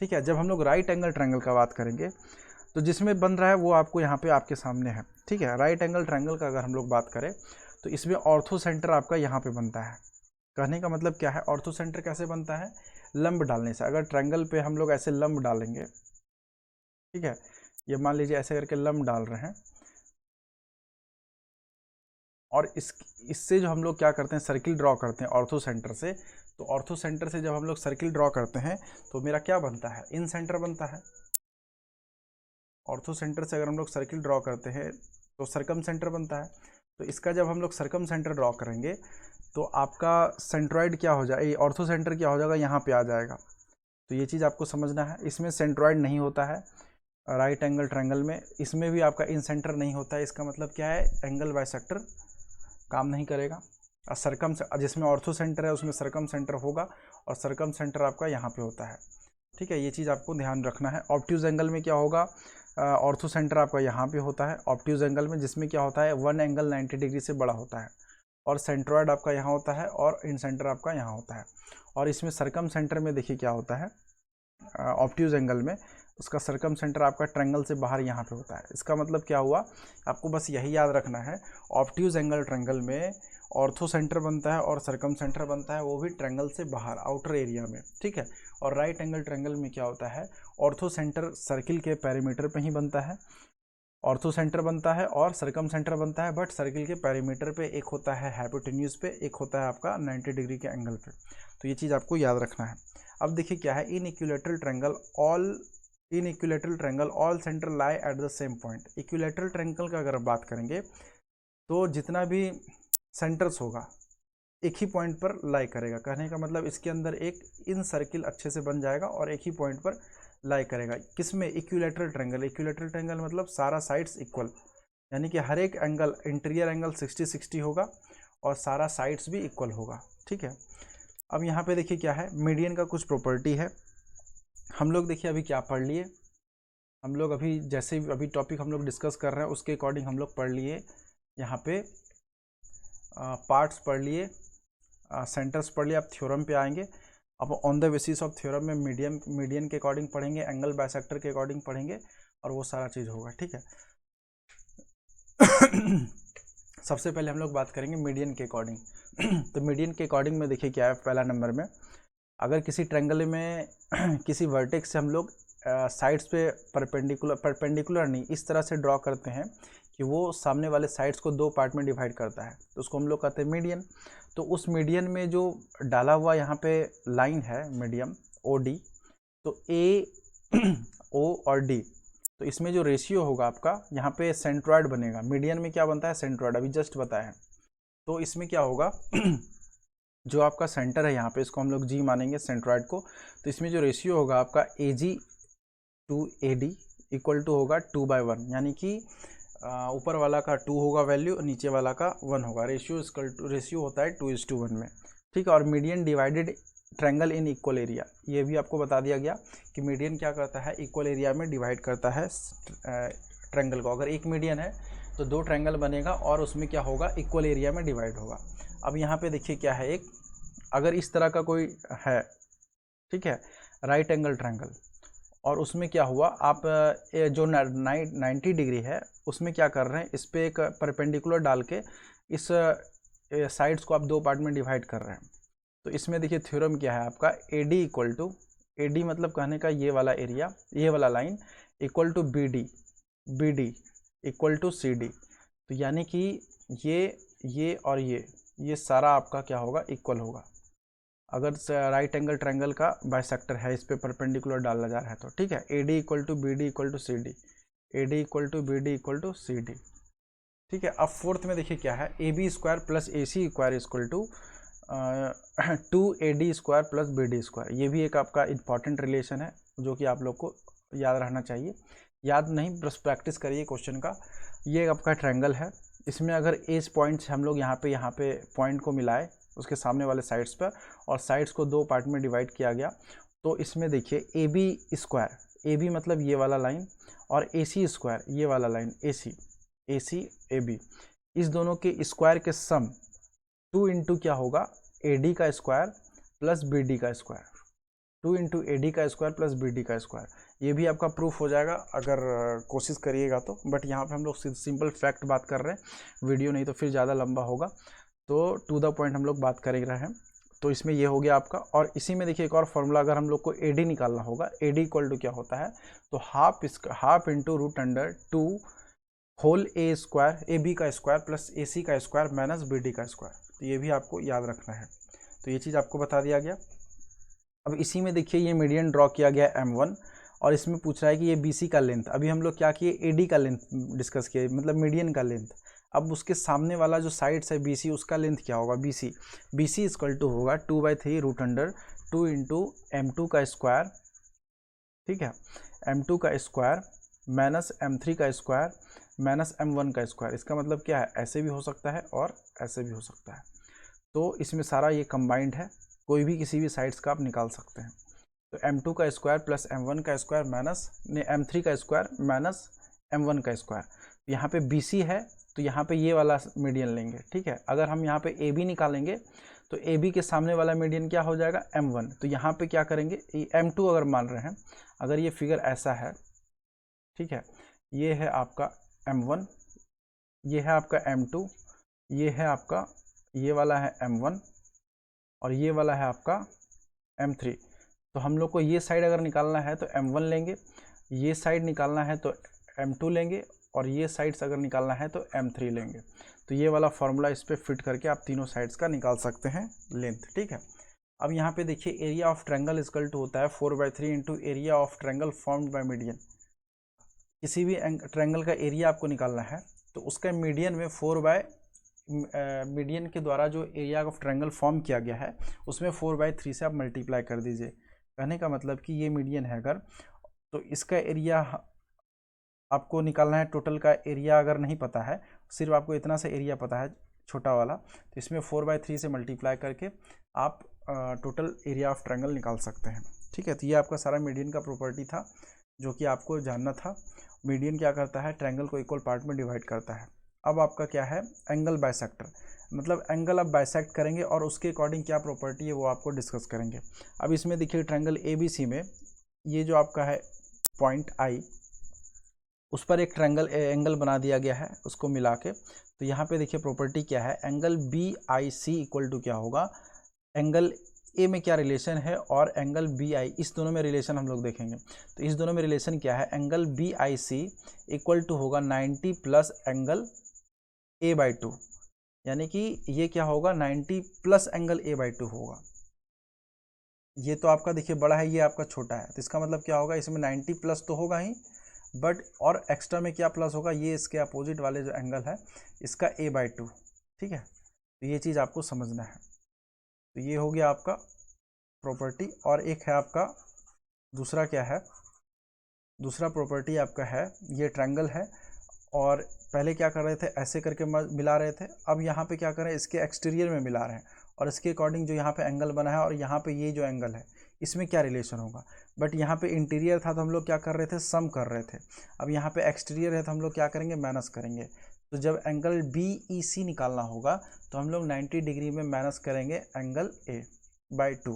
ठीक है। जब हम लोग राइट एंगल ट्रायंगल का बात करेंगे, तो जिसमें बन रहा है वो आपको यहाँ पे आपके सामने है। ठीक है। राइट एंगल ट्रायंगल का अगर हम लोग बात करें तो इसमें ऑर्थो सेंटर आपका यहाँ पे बनता है। कहने का मतलब क्या है, ऑर्थो सेंटर कैसे बनता है, लंब डालने से। अगर ट्रायंगल पे हम लोग ऐसे लंब डालेंगे, ठीक है, ये मान लीजिए ऐसे करके लंब डाल रहे हैं, और इससे जो हम लोग क्या करते हैं, सर्किल ड्रॉ करते हैं ऑर्थो सेंटर से। तो ऑर्थो सेंटर से जब हम लोग सर्किल ड्रॉ करते हैं तो मेरा क्या बनता है, इन सेंटर बनता है। ऑर्थो सेंटर से अगर हम लोग सर्किल ड्रॉ करते हैं तो सरकम सेंटर बनता है। तो इसका जब हम लोग सरकम सेंटर ड्रॉ करेंगे तो आपका सेंट्रॉइड क्या हो जाएगा, ऑर्थो सेंटर क्या हो जाएगा, यहाँ पे आ जाएगा। तो ये चीज़ आपको समझना है। इसमें सेंट्रॉइड नहीं होता है राइट एंगल ट्रायंगल में, इसमें भी आपका इन सेंटर नहीं होता है। इसका मतलब क्या है, एंगल बाइसेक्टर काम नहीं करेगा। और सरकम, जिसमें ऑर्थो सेंटर है उसमें सरकम सेंटर होगा, और सरकम सेंटर आपका यहाँ पे होता है, ठीक है। ये चीज़ आपको ध्यान रखना है। ऑब्ट्यूज एंगल में क्या होगा, ऑर्थो सेंटर आपका यहाँ पे होता है ऑब्ट्यूज एंगल में, जिसमें क्या होता है, वन एंगल 90 डिग्री से बड़ा होता है, और सेंट्रॉइड आपका यहाँ होता है, और इन सेंटर आपका यहाँ होता है। और इसमें सरकम सेंटर में देखिए क्या होता है, ऑब्ट्यूज एंगल में उसका सरकम सेंटर आपका ट्रायंगल से बाहर यहाँ पे होता है। इसका मतलब क्या हुआ, आपको बस यही याद रखना है, ऑब्ट्यूज एंगल ट्रायंगल में ऑर्थो सेंटर बनता है और सरकम सेंटर बनता है, वो भी ट्रायंगल से बाहर आउटर एरिया में, ठीक है। और राइट एंगल ट्रायंगल में क्या होता है, ऑर्थो सेंटर सर्किल के पेरीमीटर पे ही बनता है, ऑर्थो सेंटर बनता है और सरकम सेंटर बनता है, बट सर्किल के पेरीमीटर पे एक होता है हाइपोटेन्यूज पे, एक होता है आपका 90 डिग्री के एंगल पे। तो ये चीज़ आपको याद रखना है। अब देखिए क्या है, in equilateral triangle all centre lie at the same point. Equilateral triangle का अगर बात करेंगे तो जितना भी सेंटर्स होगा एक ही पॉइंट पर लाई करेगा। कहने का मतलब इसके अंदर एक इन सर्किल अच्छे से बन जाएगा और एक ही पॉइंट पर लाई करेगा। किसमें, इक्विलैटरल ट्रायंगल। इक्विलैटरल ट्रायंगल मतलब सारा साइड्स इक्वल, यानी कि हर एक एंगल, इंटीरियर एंगल 60-60 होगा और सारा साइड्स भी इक्वल होगा, ठीक है। अब यहाँ पे देखिए क्या है, मीडियन का कुछ प्रॉपर्टी है। हम लोग देखिए अभी क्या पढ़ लिए, हम लोग अभी जैसे अभी टॉपिक हम लोग डिस्कस कर रहे हैं उसके अकॉर्डिंग हम लोग पढ़ लिए, यहाँ पे पार्ट्स पढ़ लिए, सेंटर्स पढ़ लिए। अब थ्योरम पे आएंगे। अब on the basis of theorem में मीडियन के अकॉर्डिंग पढ़ेंगे, एंगल बाइसेक्टर के अकॉर्डिंग पढ़ेंगे, और वो सारा चीज़ होगा, ठीक है। सबसे पहले हम लोग बात करेंगे मीडियन के अकॉर्डिंग। तो मीडियन के अकॉर्डिंग में देखिए क्या है, पहला नंबर में अगर किसी ट्रायंगल में किसी वर्टेक्स से हम लोग साइड्स पे परपेंडिकुलर नहीं, इस तरह से ड्रॉ करते हैं कि वो सामने वाले साइड्स को दो पार्ट में डिवाइड करता है, तो उसको हम लोग कहते हैं मीडियन। तो उस मीडियन में जो डाला हुआ यहाँ पे लाइन है मीडियम OD, तो AO और D, तो इसमें जो रेशियो होगा आपका, यहाँ पे सेंट्रॉइड बनेगा। मीडियन में क्या बनता है, सेंट्रॉइड, अभी जस्ट बताया है। तो इसमें क्या होगा, जो आपका सेंटर है यहाँ पे, इसको हम लोग G मानेंगे सेंट्रॉइड को। तो इसमें जो रेशियो होगा आपका AG to AD equal to होगा 2/1, यानी कि ऊपर वाला का 2 होगा वैल्यू, नीचे वाला का 1 होगा। रेशियो होता है 2:1 में, ठीक है। और median divided triangle in equal area, ये भी आपको बता दिया गया कि मीडियन क्या करता है, इक्वल एरिया में डिवाइड करता है ट्रायंगल को। अगर एक मीडियन है तो दो ट्रायंगल बनेगा और उसमें क्या होगा, इक्वल एरिया में डिवाइड होगा। अब यहाँ पे देखिए क्या है, एक अगर इस तरह का कोई है, ठीक है, राइट एंगल ट्रायंगल, और उसमें क्या हुआ, आप जो 90 डिग्री है उसमें क्या कर रहे हैं, इस पर एक परपेंडिकुलर डाल के इस साइड्स को आप दो पार्ट में डिवाइड कर रहे हैं। तो इसमें देखिए थ्योरम क्या है आपका, AD इक्वल टू, AD मतलब कहने का ये वाला एरिया, ये वाला line, equal to BD equal to CD। तो यानी कि ये और ये सारा आपका क्या होगा, इक्वल होगा। अगर राइट एंगल ट्रायंगल का बाइसेक्टर है, इस पे परपेंडिकुलर डाला जा रहा है तो, ठीक है। AD equal to BD equal to CD, AD equal to BD equal to CD, ठीक है। अब फोर्थ में देखिए क्या है, AB square plus AC square equal to 2AD square plus BD square. ये भी एक आपका इंपॉर्टेंट रिलेशन है जो कि आप लोग को याद रहना चाहिए। याद नहीं, बस प्रैक्टिस करिए क्वेश्चन का। ये आपका ट्रायंगल है, इसमें अगर एज पॉइंट से हम लोग यहाँ पे पॉइंट को मिलाए उसके सामने वाले साइड्स पर, और साइड्स को दो पार्ट में डिवाइड किया गया, तो इसमें देखिए AB स्क्वायर, AB मतलब ये वाला लाइन, और AC स्क्वायर ये वाला लाइन, AC AB, इस दोनों के स्क्वायर के सम 2 इंटू क्या होगा, AD का स्क्वायर प्लस BD का स्क्वायर, 2 इंटू AD का स्क्वायर प्लस BD का स्क्वायर। ये भी आपका प्रूफ हो जाएगा अगर कोशिश करिएगा तो, बट यहाँ पे हम लोग सिंपल फैक्ट बात कर रहे हैं, वीडियो नहीं तो फिर ज़्यादा लंबा होगा, तो टू द पॉइंट हम लोग बात कर रहे हैं। तो इसमें ये हो गया आपका। और इसी में देखिए एक और फॉर्मूला, अगर हम लोग को ए डी निकालना होगा, ए डी इक्वल टू क्या होता है, तो half into root under 2 whole A square, A B का स्क्वायर प्लस ए सी का स्क्वायर माइनस बी डी का स्क्वायर। तो ये भी आपको याद रखना है। तो ये चीज़ आपको बता दिया गया। अब इसी में देखिए ये मीडियन ड्रॉ किया गया M1 और इसमें पूछ रहा है कि ये BC का लेंथ। अभी हम लोग क्या किए, AD का लेंथ डिस्कस किए, मतलब मीडियन का लेंथ। अब उसके सामने वाला जो साइड्स है BC, उसका लेंथ क्या होगा, BC इक्वल टू होगा 2/3 रूट अंडर 2 इंटू M2 का स्क्वायर, ठीक है, M2 का स्क्वायर माइनस M3 का स्क्वायर माइनस M1 का स्क्वायर। इसका मतलब क्या है, ऐसे भी हो सकता है और ऐसे भी हो सकता है। तो इसमें सारा ये कंबाइंड है, कोई भी किसी भी साइड्स का आप निकाल सकते हैं। तो M2 का स्क्वायर प्लस M1 का स्क्वायर माइनस M3 का स्क्वायर माइनस M1 का स्क्वायर। यहाँ पे BC है तो यहाँ पे ये वाला मीडियन लेंगे, ठीक है। अगर हम यहाँ पे AB निकालेंगे तो AB के सामने वाला मीडियन क्या हो जाएगा, M1। तो यहाँ पे क्या करेंगे, M2 अगर मान रहे हैं, अगर ये फिगर ऐसा है, ठीक है, ये है आपका M1, ये है आपका M2, ये है आपका, ये वाला है M1 और ये वाला है आपका M3। तो हम लोग को ये साइड अगर निकालना है तो M1 लेंगे, ये साइड निकालना है तो M2 लेंगे और ये साइड्स अगर निकालना है तो M3 लेंगे। तो ये वाला फॉर्मूला इस पर फिट करके आप तीनों साइड्स का निकाल सकते हैं लेंथ, ठीक है। अब यहाँ पे देखिए area of triangle equal to होता है 4/3 into area of triangle formed by median. किसी भी ट्रायंगल का एरिया आपको निकालना है तो उसका मीडियन में मीडियन के द्वारा जो एरिया ऑफ ट्रायंगल फॉर्म किया गया है उसमें 4/3 से आप मल्टीप्लाई कर दीजिए। कहने का मतलब कि ये मीडियन है अगर, तो इसका एरिया आपको निकालना है। टोटल का एरिया अगर नहीं पता है, सिर्फ आपको इतना सा एरिया पता है छोटा वाला, तो इसमें 4/3 से मल्टीप्लाई करके आप टोटल एरिया ऑफ ट्रायंगल निकाल सकते हैं, ठीक है। तो ये आपका सारा मीडियन का प्रॉपर्टी था जो कि आपको जानना था। मीडियन क्या करता है, ट्रायंगल को इक्वल पार्ट में डिवाइड करता है। अब आपका क्या है, एंगल बाइसेक्टर, मतलब एंगल आप बाइसेक्ट करेंगे और उसके अकॉर्डिंग क्या प्रॉपर्टी है वो आपको डिस्कस करेंगे। अब इसमें देखिए ट्रायंगल ABC में ये जो आपका है पॉइंट I, उस पर एक ट्रायंगल एंगल बना दिया गया है उसको मिला के। तो यहाँ पे देखिए प्रॉपर्टी क्या है, एंगल BIC इक्वल टू क्या होगा, एंगल ए में क्या रिलेशन है और एंगल BI, इस दोनों में रिलेशन हम लोग देखेंगे। तो इस दोनों में रिलेशन क्या है, एंगल BIC इक्वल टू होगा 90 प्लस एंगल A/2, यानी कि ये क्या होगा, 90 प्लस एंगल A/2 होगा। ये तो आपका देखिए बड़ा है, ये आपका छोटा है, तो इसका मतलब क्या होगा, इसमें 90 प्लस तो होगा ही, बट और एक्स्ट्रा में क्या प्लस होगा, ये इसके अपोजिट वाले जो एंगल है इसका A/2, ठीक है। तो ये चीज़ आपको समझना है। तो ये हो गया आपका प्रॉपर्टी। और एक है आपका दूसरा, क्या है दूसरा प्रॉपर्टी आपका है, ये ट्रायंगल है और पहले क्या कर रहे थे, ऐसे करके मिला रहे थे। अब यहाँ पे क्या कर रहे हैं, इसके एक्सटीरियर में मिला रहे हैं और इसके अकॉर्डिंग जो यहाँ पे एंगल बना है और यहाँ पे ये जो एंगल है इसमें क्या रिलेशन होगा। बट यहाँ पे इंटीरियर था तो हम लोग क्या कर रहे थे, सम कर रहे थे। अब यहाँ पे एक्सटीरियर है तो हम लोग क्या करेंगे, माइनस करेंगे। तो जब एंगल BEC निकालना होगा तो हम लोग 90 डिग्री में माइनस करेंगे एंगल A/2,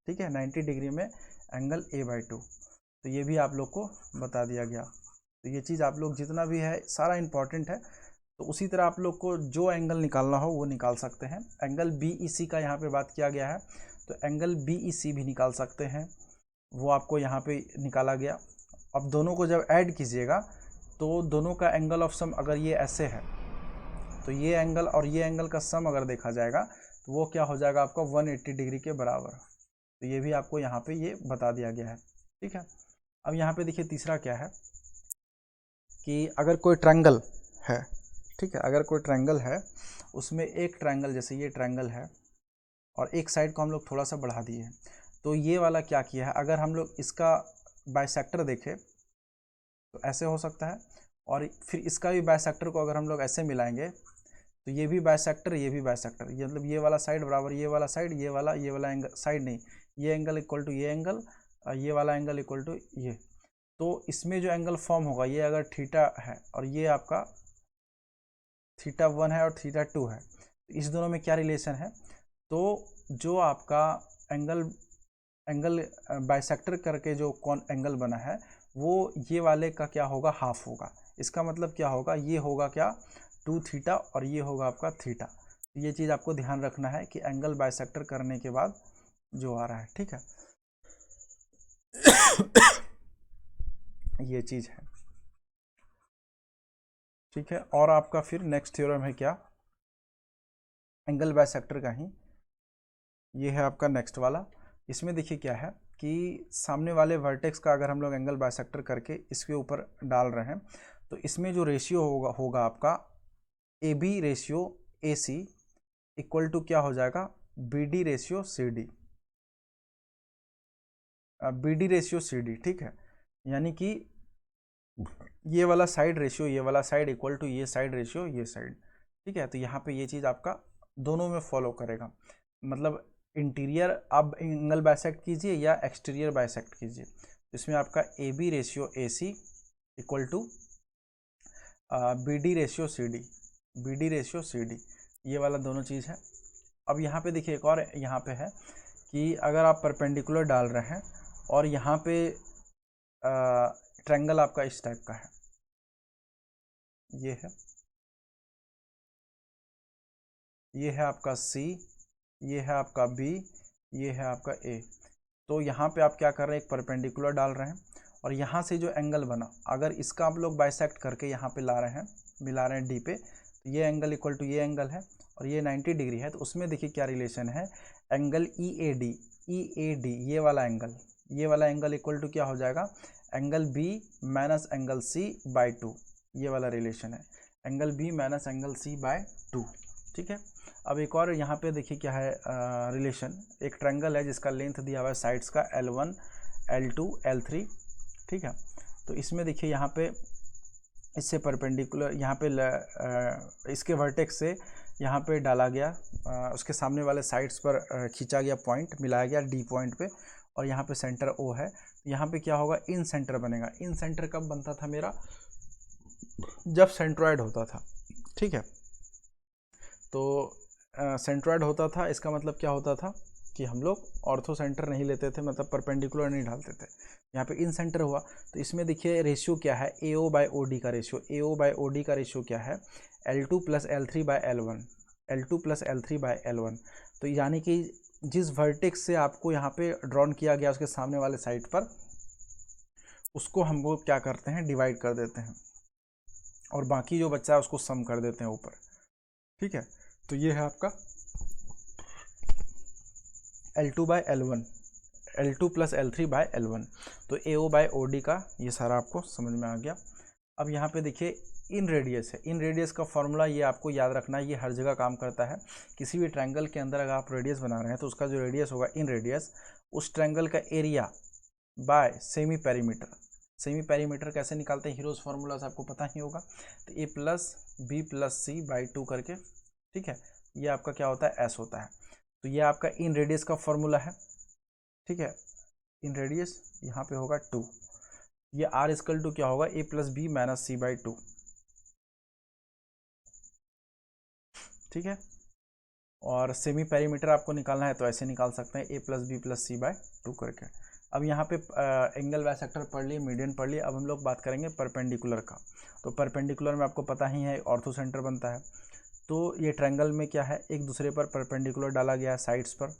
ठीक है, 90 डिग्री में एंगल A/2। तो ये भी आप लोग को बता दिया गया। तो ये चीज़ आप लोग जितना भी है सारा इंपॉर्टेंट है। तो उसी तरह आप लोग को जो एंगल निकालना हो वो निकाल सकते हैं। एंगल BEC का यहाँ पे बात किया गया है तो एंगल BEC भी निकाल सकते हैं, वो आपको यहाँ पे निकाला गया। अब दोनों को जब ऐड कीजिएगा तो दोनों का एंगल ऑफ सम अगर ये ऐसे है तो ये एंगल और ये एंगल का सम अगर देखा जाएगा तो वो क्या हो जाएगा आपका 180 डिग्री के बराबर। तो ये भी आपको यहाँ पे ये बता दिया गया है, ठीक है। अब यहाँ पे देखिए तीसरा क्या है कि अगर कोई ट्रायंगल है, ठीक है, अगर कोई ट्रायंगल है उसमें एक ट्रायंगल, जैसे ये ट्रायंगल है और एक साइड को हम लोग थोड़ा सा बढ़ा दिए, तो ये वाला क्या किया है, अगर हम लोग इसका बाइसेक्टर देखें तो ऐसे हो सकता है और फिर इसका भी बाइसेक्टर को अगर हम लोग ऐसे मिलाएंगे तो ये भी बाइसेक्टर, ये भी बाइसेक्टर, ये मतलब ये वाला साइड बराबर ये वाला साइड, ये वाला एंगल साइड नहीं, ये एंगल इक्वल टू ये एंगल, ये वाला एंगल इक्वल टू ये। तो इसमें जो एंगल फॉर्म होगा, ये अगर थीटा है और ये आपका θ1 है और θ2 है, तो इस दोनों में क्या रिलेशन है, तो जो आपका एंगल बाइसेक्टर करके जो कौन एंगल बना है वो ये वाले का क्या होगा, हाफ होगा। इसका मतलब क्या होगा, ये होगा क्या 2θ और ये होगा आपका θ। ये चीज़ आपको ध्यान रखना है कि एंगल बाइसेक्टर करने के बाद जो आ रहा है, ठीक है। ये चीज़ है, ठीक है। और आपका फिर नेक्स्ट थ्योरम है क्या, एंगल बाइसेक्टर का ही, ये है आपका नेक्स्ट वाला। इसमें देखिए क्या है कि सामने वाले वर्टेक्स का अगर हम लोग एंगल बाइसेक्टर करके इसके ऊपर डाल रहे हैं तो इसमें जो रेशियो होगा आपका A B ratio A C equal to क्या हो जाएगा, B D ratio C D, B D ratio C D, ठीक है। यानी कि ये वाला साइड रेशियो ये वाला साइड इक्वल टू ये साइड रेशियो ये साइड, ठीक है। तो यहाँ पे ये चीज़ आपका दोनों में फॉलो करेगा, मतलब इंटीरियर आप एंगल बाइसेक्ट कीजिए या एक्सटीरियर बाइसेक्ट कीजिए, इसमें आपका A B ratio A C equal to B D ratio C D, B D ratio C D, ये वाला दोनों चीज़ है। अब यहाँ पे देखिए एक और यहाँ पे है कि अगर आप परपेंडिकुलर डाल रहे हैं और यहाँ पे ट्रायंगल आपका इस टाइप का है, ये है आपका सी, ये है आपका बी, ये है आपका ए। तो यहाँ पे आप क्या कर रहे हैं, एक परपेंडिकुलर डाल रहे हैं और यहाँ से जो एंगल बना अगर इसका आप लोग बाइसेक्ट करके यहाँ पे ला रहे हैं, मिला रहे हैं डी पे, तो ये एंगल इक्वल टू ये एंगल है और ये 90 डिग्री है। तो उसमें देखिए क्या रिलेशन है, एंगल ई ए डी, ये वाला एंगल इक्वल टू क्या हो जाएगा, angle B minus angle C by 2, ये वाला रिलेशन है, angle B minus angle C by 2, ठीक है। अब एक और यहाँ पे देखिए क्या है रिलेशन, एक ट्रायंगल है जिसका लेंथ दिया हुआ है साइड्स का L1 L2 L3, ठीक है। तो इसमें देखिए यहाँ पे इससे परपेंडिकुलर यहाँ पे इसके वर्टेक्स से यहाँ पे डाला गया, उसके सामने वाले साइड्स पर खींचा गया पॉइंट, मिलाया गया डी पॉइंट पे, और यहाँ पे सेंटर ओ है। यहाँ पे क्या होगा, इन सेंटर बनेगा। इन सेंटर कब बनता था मेरा, जब सेंट्रॉयड होता था, ठीक है। तो सेंट्रॉयड होता था, इसका मतलब क्या होता था कि हम लोग ऑर्थो सेंटर नहीं लेते थे, मतलब परपेंडिकुलर नहीं डालते थे। यहाँ पे इन सेंटर हुआ तो इसमें देखिए रेशियो क्या है, A O by O D का ratio, A O by O D का रेशियो क्या है, L2 plus L3 by L1, L2 plus L3 by L1। तो यानी कि जिस वर्टेक्स से आपको यहाँ पे ड्रॉन किया गया उसके सामने वाले साइड पर, उसको हम लोग क्या करते हैं, डिवाइड कर देते हैं और बाकी जो बच्चा है उसको सम कर देते हैं ऊपर, ठीक है। तो ये है आपका L2 by L1, L2 plus L3 by L1। तो AO बाई OD का ये सारा आपको समझ में आ गया। अब यहाँ पे देखिए इन रेडियस है, इन रेडियस का फॉर्मूला ये आपको याद रखना है, ये हर जगह काम करता है। किसी भी ट्रायंगल के अंदर अगर आप रेडियस बना रहे हैं तो उसका जो रेडियस होगा इन रेडियस, उस ट्रायंगल का area bye semi perimeter. Semi perimeter कैसे निकालते हैं, हीरोज फार्मूला से आपको पता ही होगा। तो A plus B plus C by 2 करके, ठीक है। ये आपका क्या होता है, S होता है। तो ये आपका इन रेडियस का फॉर्मूला है, ठीक है। इन रेडियस यहाँ पे होगा 2, ये R इक्वल टू क्या होगा, A plus B minus C by 2, ठीक है। और सेमी पेरीमीटर आपको निकालना है तो ऐसे निकाल सकते हैं, A plus B plus C by 2 करके। अब यहाँ पे एंगल बाइसेक्टर पढ़ लिए, मीडियन पढ़ लिए। अब हम लोग बात करेंगे परपेंडिकुलर का। तो परपेंडिकुलर में आपको पता ही है ऑर्थो सेंटर बनता है। तो ये ट्रायंगल में क्या है, एक दूसरे पर परपेंडिकुलर डाला गया है साइड्स पर,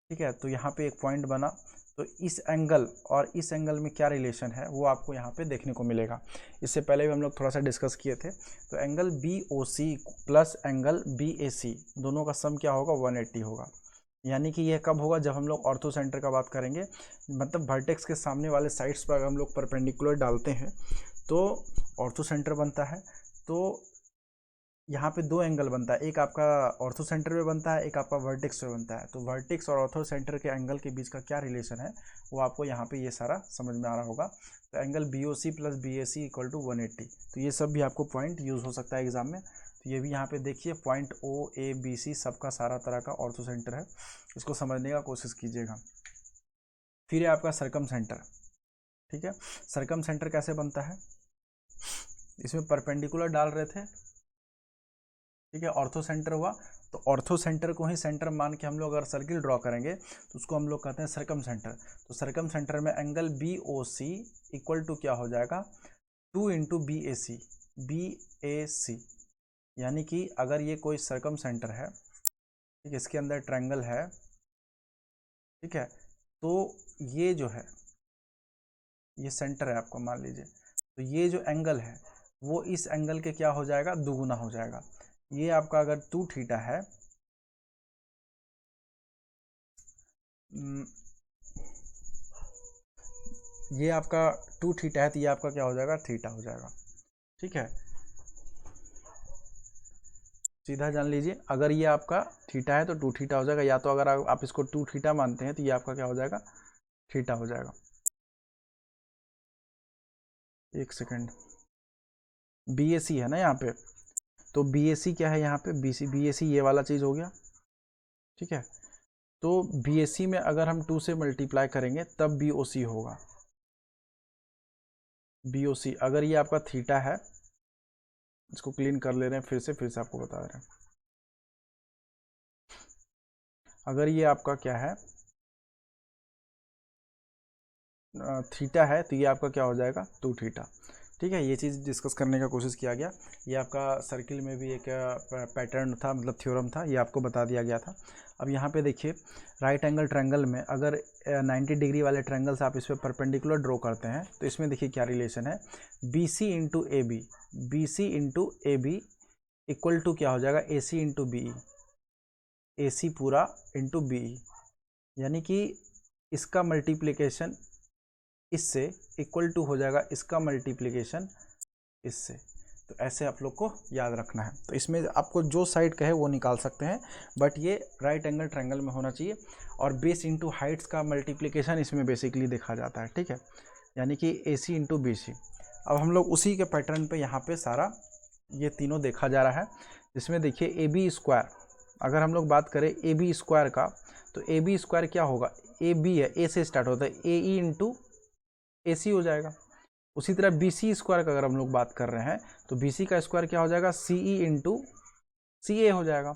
ठीक है। तो यहाँ पे एक पॉइंट बना, तो इस एंगल और इस एंगल में क्या रिलेशन है वो आपको यहाँ पे देखने को मिलेगा। इससे पहले भी हम लोग थोड़ा सा डिस्कस किए थे। तो angle BOC plus angle BAC दोनों का सम क्या होगा, 180 होगा। यानी कि यह कब होगा, जब हम लोग ऑर्थो सेंटर का बात करेंगे, मतलब वर्टेक्स के सामने वाले साइड्स पर अगर हम लोग परपेंडिकुलर डालते हैं तो ऑर्थो सेंटर बनता है। तो यहाँ पे दो एंगल बनता है, एक आपका ऑर्थो सेंटर में बनता है, एक आपका वर्टेक्स में बनता है। तो वर्टेक्स और ऑर्थो सेंटर के एंगल के बीच का क्या रिलेशन है वो आपको यहाँ पे ये सारा समझ में आ रहा होगा। तो angle BOC plus BAC equal to 180। तो ये सब भी आपको पॉइंट यूज़ हो सकता है एग्जाम में। तो ये भी यहाँ पे देखिए पॉइंट OABC सबका सारा तरह का ऑर्थो सेंटर है, इसको समझने का कोशिश कीजिएगा। फिर है आपका सरकम सेंटर, ठीक है। सरकम सेंटर कैसे बनता है, इसमें परपेंडिकुलर डाल रहे थे, ठीक है, ऑर्थो सेंटर हुआ। तो ऑर्थो सेंटर को ही सेंटर मान के हम लोग अगर सर्किल ड्रॉ करेंगे तो उसको हम लोग कहते हैं सरकम सेंटर। तो सरकम सेंटर में एंगल BOC इक्वल टू क्या हो जाएगा, 2 इंटू BAC, यानी कि अगर ये कोई सरकम सेंटर है ठीक है, इसके अंदर ट्रायंगल है, ठीक है, तो ये जो है ये सेंटर है आपका मान लीजिए, तो ये जो एंगल है वो इस एंगल के क्या हो जाएगा, दुगुना हो जाएगा। ये आपका अगर 2 थीटा है, ये आपका 2 थीटा है, तो ये आपका क्या हो जाएगा, थीटा हो जाएगा। ठीक है, सीधा जान लीजिए, अगर ये आपका थीटा है तो 2 थीटा हो जाएगा, या तो अगर आप इसको 2 थीटा मानते हैं तो ये आपका क्या हो जाएगा, थीटा हो जाएगा। एक सेकेंड, BAC है ना यहाँ पे, तो BAC क्या है यहाँ पे, BAC ये वाला चीज़ हो गया। ठीक है, तो BAC में अगर हम 2 से मल्टीप्लाई करेंगे तब BOC होगा। BOC अगर ये आपका थीटा है, इसको क्लीन कर ले रहे हैं फिर से आपको बता रहे हैं, अगर ये आपका क्या है, थीटा है, तो ये आपका क्या हो जाएगा, 2 थीटा। ठीक है, ये चीज़ डिस्कस करने का कोशिश किया गया। ये आपका सर्किल में भी एक पैटर्न था, मतलब थ्योरम था, ये आपको बता दिया गया था। अब यहाँ पे देखिए, राइट एंगल ट्रायंगल में अगर 90 डिग्री वाले ट्रायंगल से आप इस पर परपेंडिकुलर ड्रॉ करते हैं, तो इसमें देखिए क्या रिलेशन है, BC into AB, BC into AB equal to क्या हो जाएगा, AC इंटू BE, AC पूरा इंटू BE, यानी कि इसका मल्टीप्लिकेशन इससे इक्वल टू हो जाएगा इसका मल्टीप्लिकेशन इससे। तो ऐसे आप लोग को याद रखना है। तो इसमें आपको जो साइड कहे वो निकाल सकते हैं, बट ये राइट एंगल ट्रायंगल में होना चाहिए। और बेस इंटू हाइट्स का मल्टीप्लिकेशन इसमें बेसिकली देखा जाता है। ठीक है, यानी कि AC इंटू BC। अब हम लोग उसी के पैटर्न पे यहाँ पे सारा ये तीनों देखा जा रहा है, जिसमें देखिए AB स्क्वायर, अगर हम लोग बात करें AB स्क्वायर का, तो AB स्क्वायर क्या होगा, AB है, A से स्टार्ट होता है, AE इंटू AC हो जाएगा। उसी तरह BC स्क्वायर का अगर हम लोग बात कर रहे हैं, तो BC का स्क्वायर क्या हो जाएगा, CE इंटू CA हो जाएगा।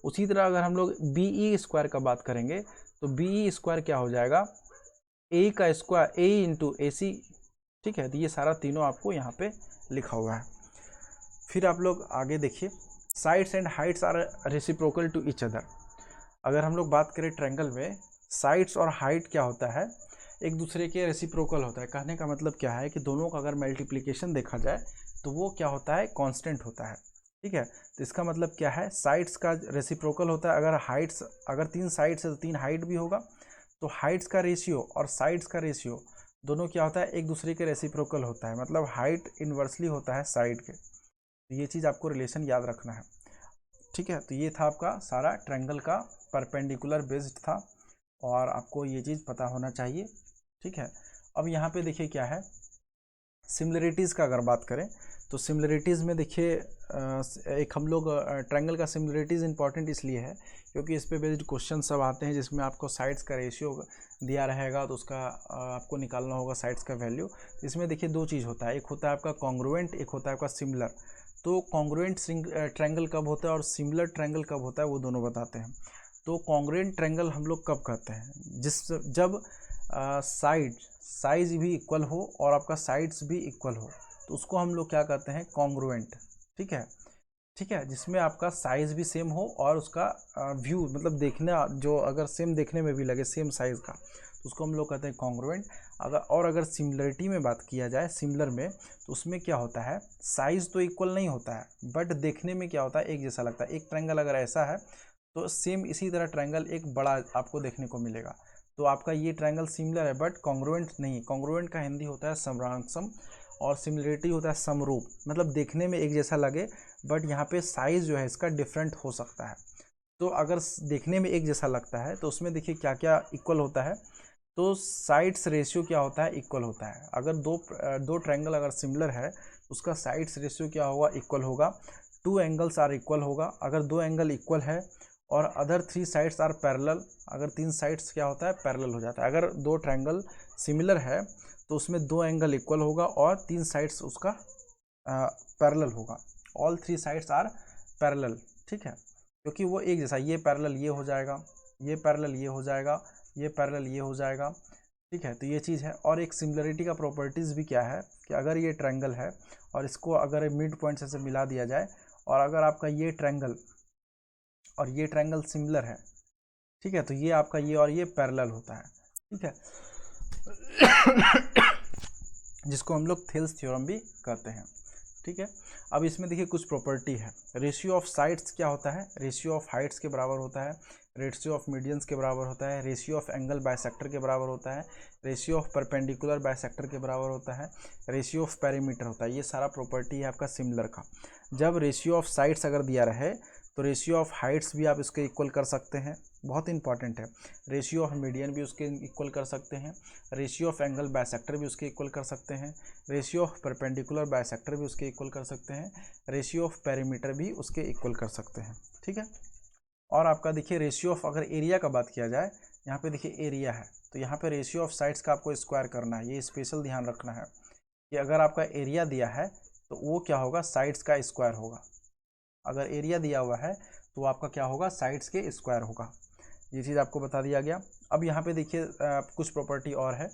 उसी तरह अगर हम लोग BE स्क्वायर का बात करेंगे, तो BE स्क्वायर क्या हो जाएगा, AE का स्क्वायर AE इंटू AC। ठीक है, तो ये सारा तीनों आपको यहाँ पे लिखा हुआ है। फिर आप लोग आगे देखिए, sides and heights are reciprocal to each other. अगर हम लोग बात करें ट्रायंगल में, साइड्स और हाइट क्या होता है, एक दूसरे के रेसिप्रोकल होता है। कहने का मतलब क्या है कि दोनों का अगर मल्टीप्लिकेशन देखा जाए तो वो क्या होता है, कांस्टेंट होता है। ठीक है, तो इसका मतलब क्या है, साइड्स का रेसिप्रोकल होता है। अगर हाइट्स, अगर 3 साइड्स है तो 3 हाइट भी होगा। तो हाइट्स का रेशियो और साइड्स का रेशियो दोनों क्या होता है, एक दूसरे के रेसिप्रोकल होता है, मतलब हाइट इन्वर्सली होता है साइड के। तो ये चीज़ आपको रिलेशन याद रखना है। ठीक है, तो ये था आपका सारा ट्रायंगल का परपेंडिकुलर बेस्ड था, और आपको ये चीज़ पता होना चाहिए। ठीक है, अब यहाँ पे देखिए क्या है, सिमिलरिटीज़ का अगर बात करें, तो सिमिलरिटीज़ में देखिए एक हम लोग ट्रायंगल का सिमिलरिटीज़ इंपॉर्टेंट इसलिए है क्योंकि इस पे बेस्ड क्वेश्चन सब आते हैं, जिसमें आपको साइड्स का रेशियो दिया रहेगा, तो उसका आपको निकालना होगा साइड्स का वैल्यू। तो इसमें देखिए 2 चीज़ होता है, एक होता है आपका कॉन्ग्रुएंट, एक होता है आपका सिमिलर। तो कॉन्ग्रुएंट ट्रायंगल कब होता है और सिमिलर ट्रायंगल कब होता है, वो दोनों बताते हैं। तो कॉन्ग्रुएंट ट्रायंगल हम लोग कब कहते हैं, जब साइज भी इक्वल हो और आपका साइड्स भी इक्वल हो, तो उसको हम लोग क्या कहते हैं, कॉन्ग्रुएंट। ठीक है, ठीक है, जिसमें आपका साइज भी सेम हो और उसका व्यू मतलब देखना जो अगर सेम देखने में भी लगे, सेम साइज का, तो उसको हम लोग कहते हैं कॉन्ग्रुएंट। अगर सिमिलरिटी में बात किया जाए, सिमिलर में, तो उसमें क्या होता है, साइज तो इक्वल नहीं होता है बट देखने में क्या होता है, एक जैसा लगता है। एक ट्रायंगल अगर ऐसा है तो सेम इसी तरह ट्रायंगल एक बड़ा आपको देखने को मिलेगा। तो आपका ये ट्रायंगल सिमिलर है बट कॉन्ग्रुएंट नहीं। कॉन्ग्रुएंट का हिंदी होता है समरांगसम, और सिमिलरिटी होता है समरूप, मतलब देखने में एक जैसा लगे बट यहाँ पे साइज जो है इसका डिफरेंट हो सकता है। तो अगर देखने में एक जैसा लगता है तो उसमें देखिए क्या क्या इक्वल होता है, तो साइड्स रेशियो क्या होता है, इक्वल होता है। अगर दो ट्रायंगल अगर सिमिलर है, उसका साइड्स रेशियो क्या होगा, इक्वल होगा। 2 एंगल्स आर इक्वल होगा। अगर 2 एंगल इक्वल है और अदर 3 साइड्स आर पैरेलल, अगर 3 साइड्स क्या होता है, पैरेलल हो जाता है। अगर 2 ट्रायंगल सिमिलर है तो उसमें 2 एंगल इक्वल होगा और 3 साइड्स उसका पैरेलल होगा। All 3 sides are parallel. ठीक है, क्योंकि वो एक जैसा, ये पैरेलल ये हो जाएगा, ये पैरेलल ये हो जाएगा, ये पैरेलल ये हो जाएगा। ठीक है, तो ये चीज़ है। और एक सिमिलरिटी का प्रॉपर्टीज़ भी क्या है कि अगर ये ट्रायंगल है और इसको अगर मिड पॉइंट से मिला दिया जाए, और अगर आपका ये ट्रायंगल और ये ट्रायंगल सिमिलर है, ठीक है, तो ये आपका ये और ये पैरेलल होता है, ठीक है, जिसको हम लोग थेल्स थ्योरम भी कहते हैं, ठीक है। अब इसमें देखिए कुछ प्रॉपर्टी है। रेशियो ऑफ साइड्स क्या होता है, रेशियो ऑफ हाइट्स के बराबर होता है, रेशियो ऑफ मीडियंस के बराबर होता है, रेशियो ऑफ एंगल बाइसेक्टर के बराबर होता है, रेशियो ऑफ परपेंडिकुलर बाइसेक्टर के बराबर होता है, रेशियो ऑफ पेरीमीटर होता है। ये सारा प्रॉपर्टी है आपका सिमिलर का। जब रेशियो ऑफ साइड्स अगर दिया रहे तो रेशियो ऑफ हाइट्स भी आप इसके इक्वल कर सकते हैं, बहुत इंपॉर्टेंट है। रेशियो ऑफ मीडियन भी उसके इक्वल कर सकते हैं, रेशियो ऑफ एंगल बाइसेक्टर भी उसके इक्वल कर सकते हैं, रेशियो ऑफ परपेंडिकुलर बाइसेक्टर भी उसके इक्वल कर सकते हैं, रेशियो ऑफ पेरीमीटर भी उसके इक्वल कर सकते हैं, ठीक है। और आपका देखिए रेशियो ऑफ, अगर एरिया का बात किया जाए, यहाँ पे देखिए एरिया है, तो यहाँ पे रेशियो ऑफ साइड्स का आपको स्क्वायर करना है। ये स्पेशल ध्यान रखना है कि अगर आपका एरिया दिया है तो वो क्या होगा, साइड्स का स्क्वायर होगा। अगर एरिया दिया हुआ है तो आपका क्या होगा, साइड्स के स्क्वायर होगा। ये चीज़ आपको बता दिया गया। अब यहाँ पे देखिए कुछ प्रॉपर्टी और है।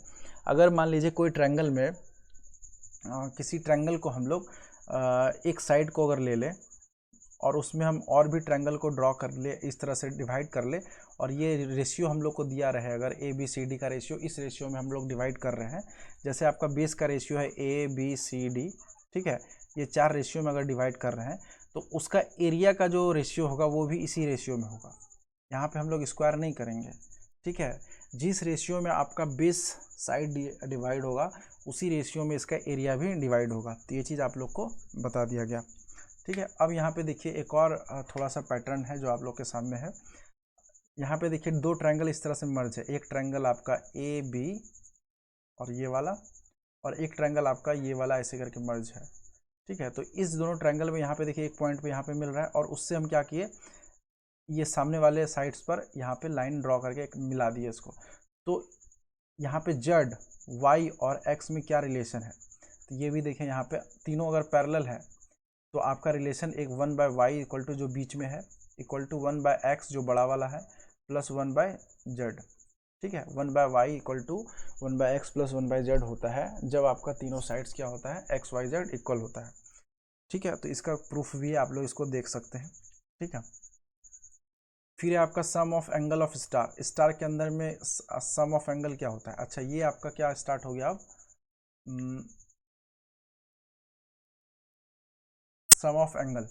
अगर मान लीजिए कोई ट्रायंगल में किसी ट्रायंगल को हम लोग एक साइड को अगर ले लें और उसमें हम और भी ट्रायंगल को ड्रॉ कर ले, इस तरह से डिवाइड कर ले, और ये रेशियो हम लोग को दिया रहे, अगर ए बी सी डी का रेशियो, इस रेशियो में हम लोग डिवाइड कर रहे हैं। जैसे आपका बेस का रेशियो है ए बी सी डी, ठीक है, ये 4 रेशियो में अगर डिवाइड कर रहे हैं तो उसका एरिया का जो रेशियो होगा वो भी इसी रेशियो में होगा। यहाँ पे हम लोग स्क्वायर नहीं करेंगे, ठीक है। जिस रेशियो में आपका बेस साइड डिवाइड होगा उसी रेशियो में इसका एरिया भी डिवाइड होगा। तो ये चीज़ आप लोग को बता दिया गया, ठीक है। अब यहाँ पे देखिए एक और थोड़ा सा पैटर्न है जो आप लोग के सामने है। यहाँ पे देखिए 2 ट्रायंगल इस तरह से मर्ज है। एक ट्रायंगल आपका ए बी और ये वाला, और एक ट्रायंगल आपका ये वाला ऐसे करके मर्ज है, ठीक है। तो इस दोनों ट्रायंगल में यहाँ पे देखिए एक पॉइंट पे यहाँ पे मिल रहा है, और उससे हम क्या किए, ये सामने वाले साइड्स पर यहाँ पे लाइन ड्रॉ करके मिला दिए इसको। तो यहाँ पे जेड वाई और एक्स में क्या रिलेशन है, तो ये भी देखें, यहाँ पे तीनों अगर पैरेलल है तो आपका रिलेशन एक 1/y इक्वल टू जो बीच में है इक्वल टू 1/x जो बड़ा वाला है प्लस 1/z, ठीक है। 1/y equal to 1/x plus 1/z होता है जब आपका तीनों साइड्स क्या होता है, x y z इक्वल होता है, ठीक है। तो इसका प्रूफ भी है, आप लोग इसको देख सकते हैं, ठीक है। फिर आपका sum of angle of star, star के अंदर में सम ऑफ एंगल क्या होता है। अच्छा, ये आपका क्या स्टार्ट हो गया अब, सम ऑफ एंगल,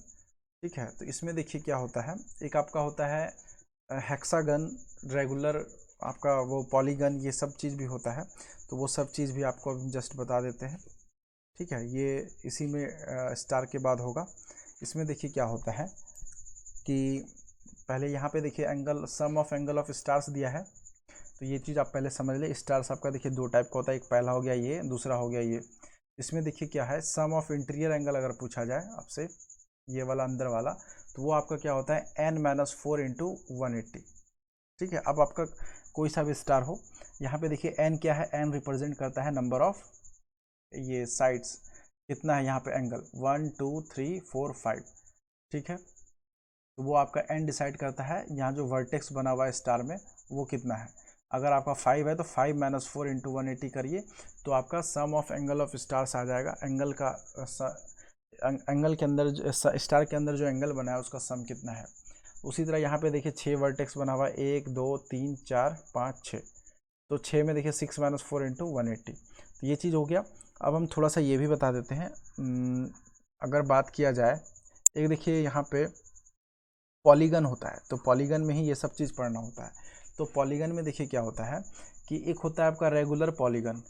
ठीक है। तो इसमें देखिए क्या होता है, एक आपका होता है हेक्सागन, रेगुलर, आपका वो पॉलीगन, ये सब चीज़ भी होता है। तो वो सब चीज़ भी आपको जस्ट बता देते हैं, ठीक है। ये इसी में स्टार के बाद होगा। इसमें देखिए क्या होता है कि पहले यहाँ पे देखिए angle, sum of angle of stars दिया है, तो ये चीज़ आप पहले समझ ले। स्टार्स आपका देखिए 2 टाइप का होता है, एक पहला हो गया ये, दूसरा हो गया ये। इसमें देखिए क्या है, सम ऑफ इंटीरियर एंगल अगर पूछा जाए आपसे, ये वाला अंदर वाला, तो वो आपका क्या होता है n-4 इंटू 180, ठीक है। अब आपका कोई सा भी स्टार हो, यहाँ पे देखिए n क्या है, n रिप्रेजेंट करता है नंबर ऑफ ये साइड्स, कितना है यहाँ पे एंगल 1 2 3 4 5, ठीक है। तो वो आपका n डिसाइड करता है यहाँ जो वर्टेक्स बना हुआ है स्टार में वो कितना है। अगर आपका 5 है तो 5 - 4 इंटू 180 करिए, तो आपका sum of angle of stars आ जाएगा। एंगल का एंगल के अंदर, स्टार के अंदर जो एंगल बना है उसका सम कितना है। उसी तरह यहाँ पे देखिए 6 वर्टेक्स बना हुआ है, 1 2 3 4 5 6, तो 6 में देखिए 6 - 4 इंटू 180, तो ये चीज़ हो गया। अब हम थोड़ा सा ये भी बता देते हैं, अगर बात किया जाए, एक देखिए यहाँ पे पॉलीगन होता है, तो पॉलीगन में ही ये सब चीज़ पढ़ना होता है। तो पॉलीगन में देखिए क्या होता है कि एक होता है आपका रेगुलर पॉलीगन,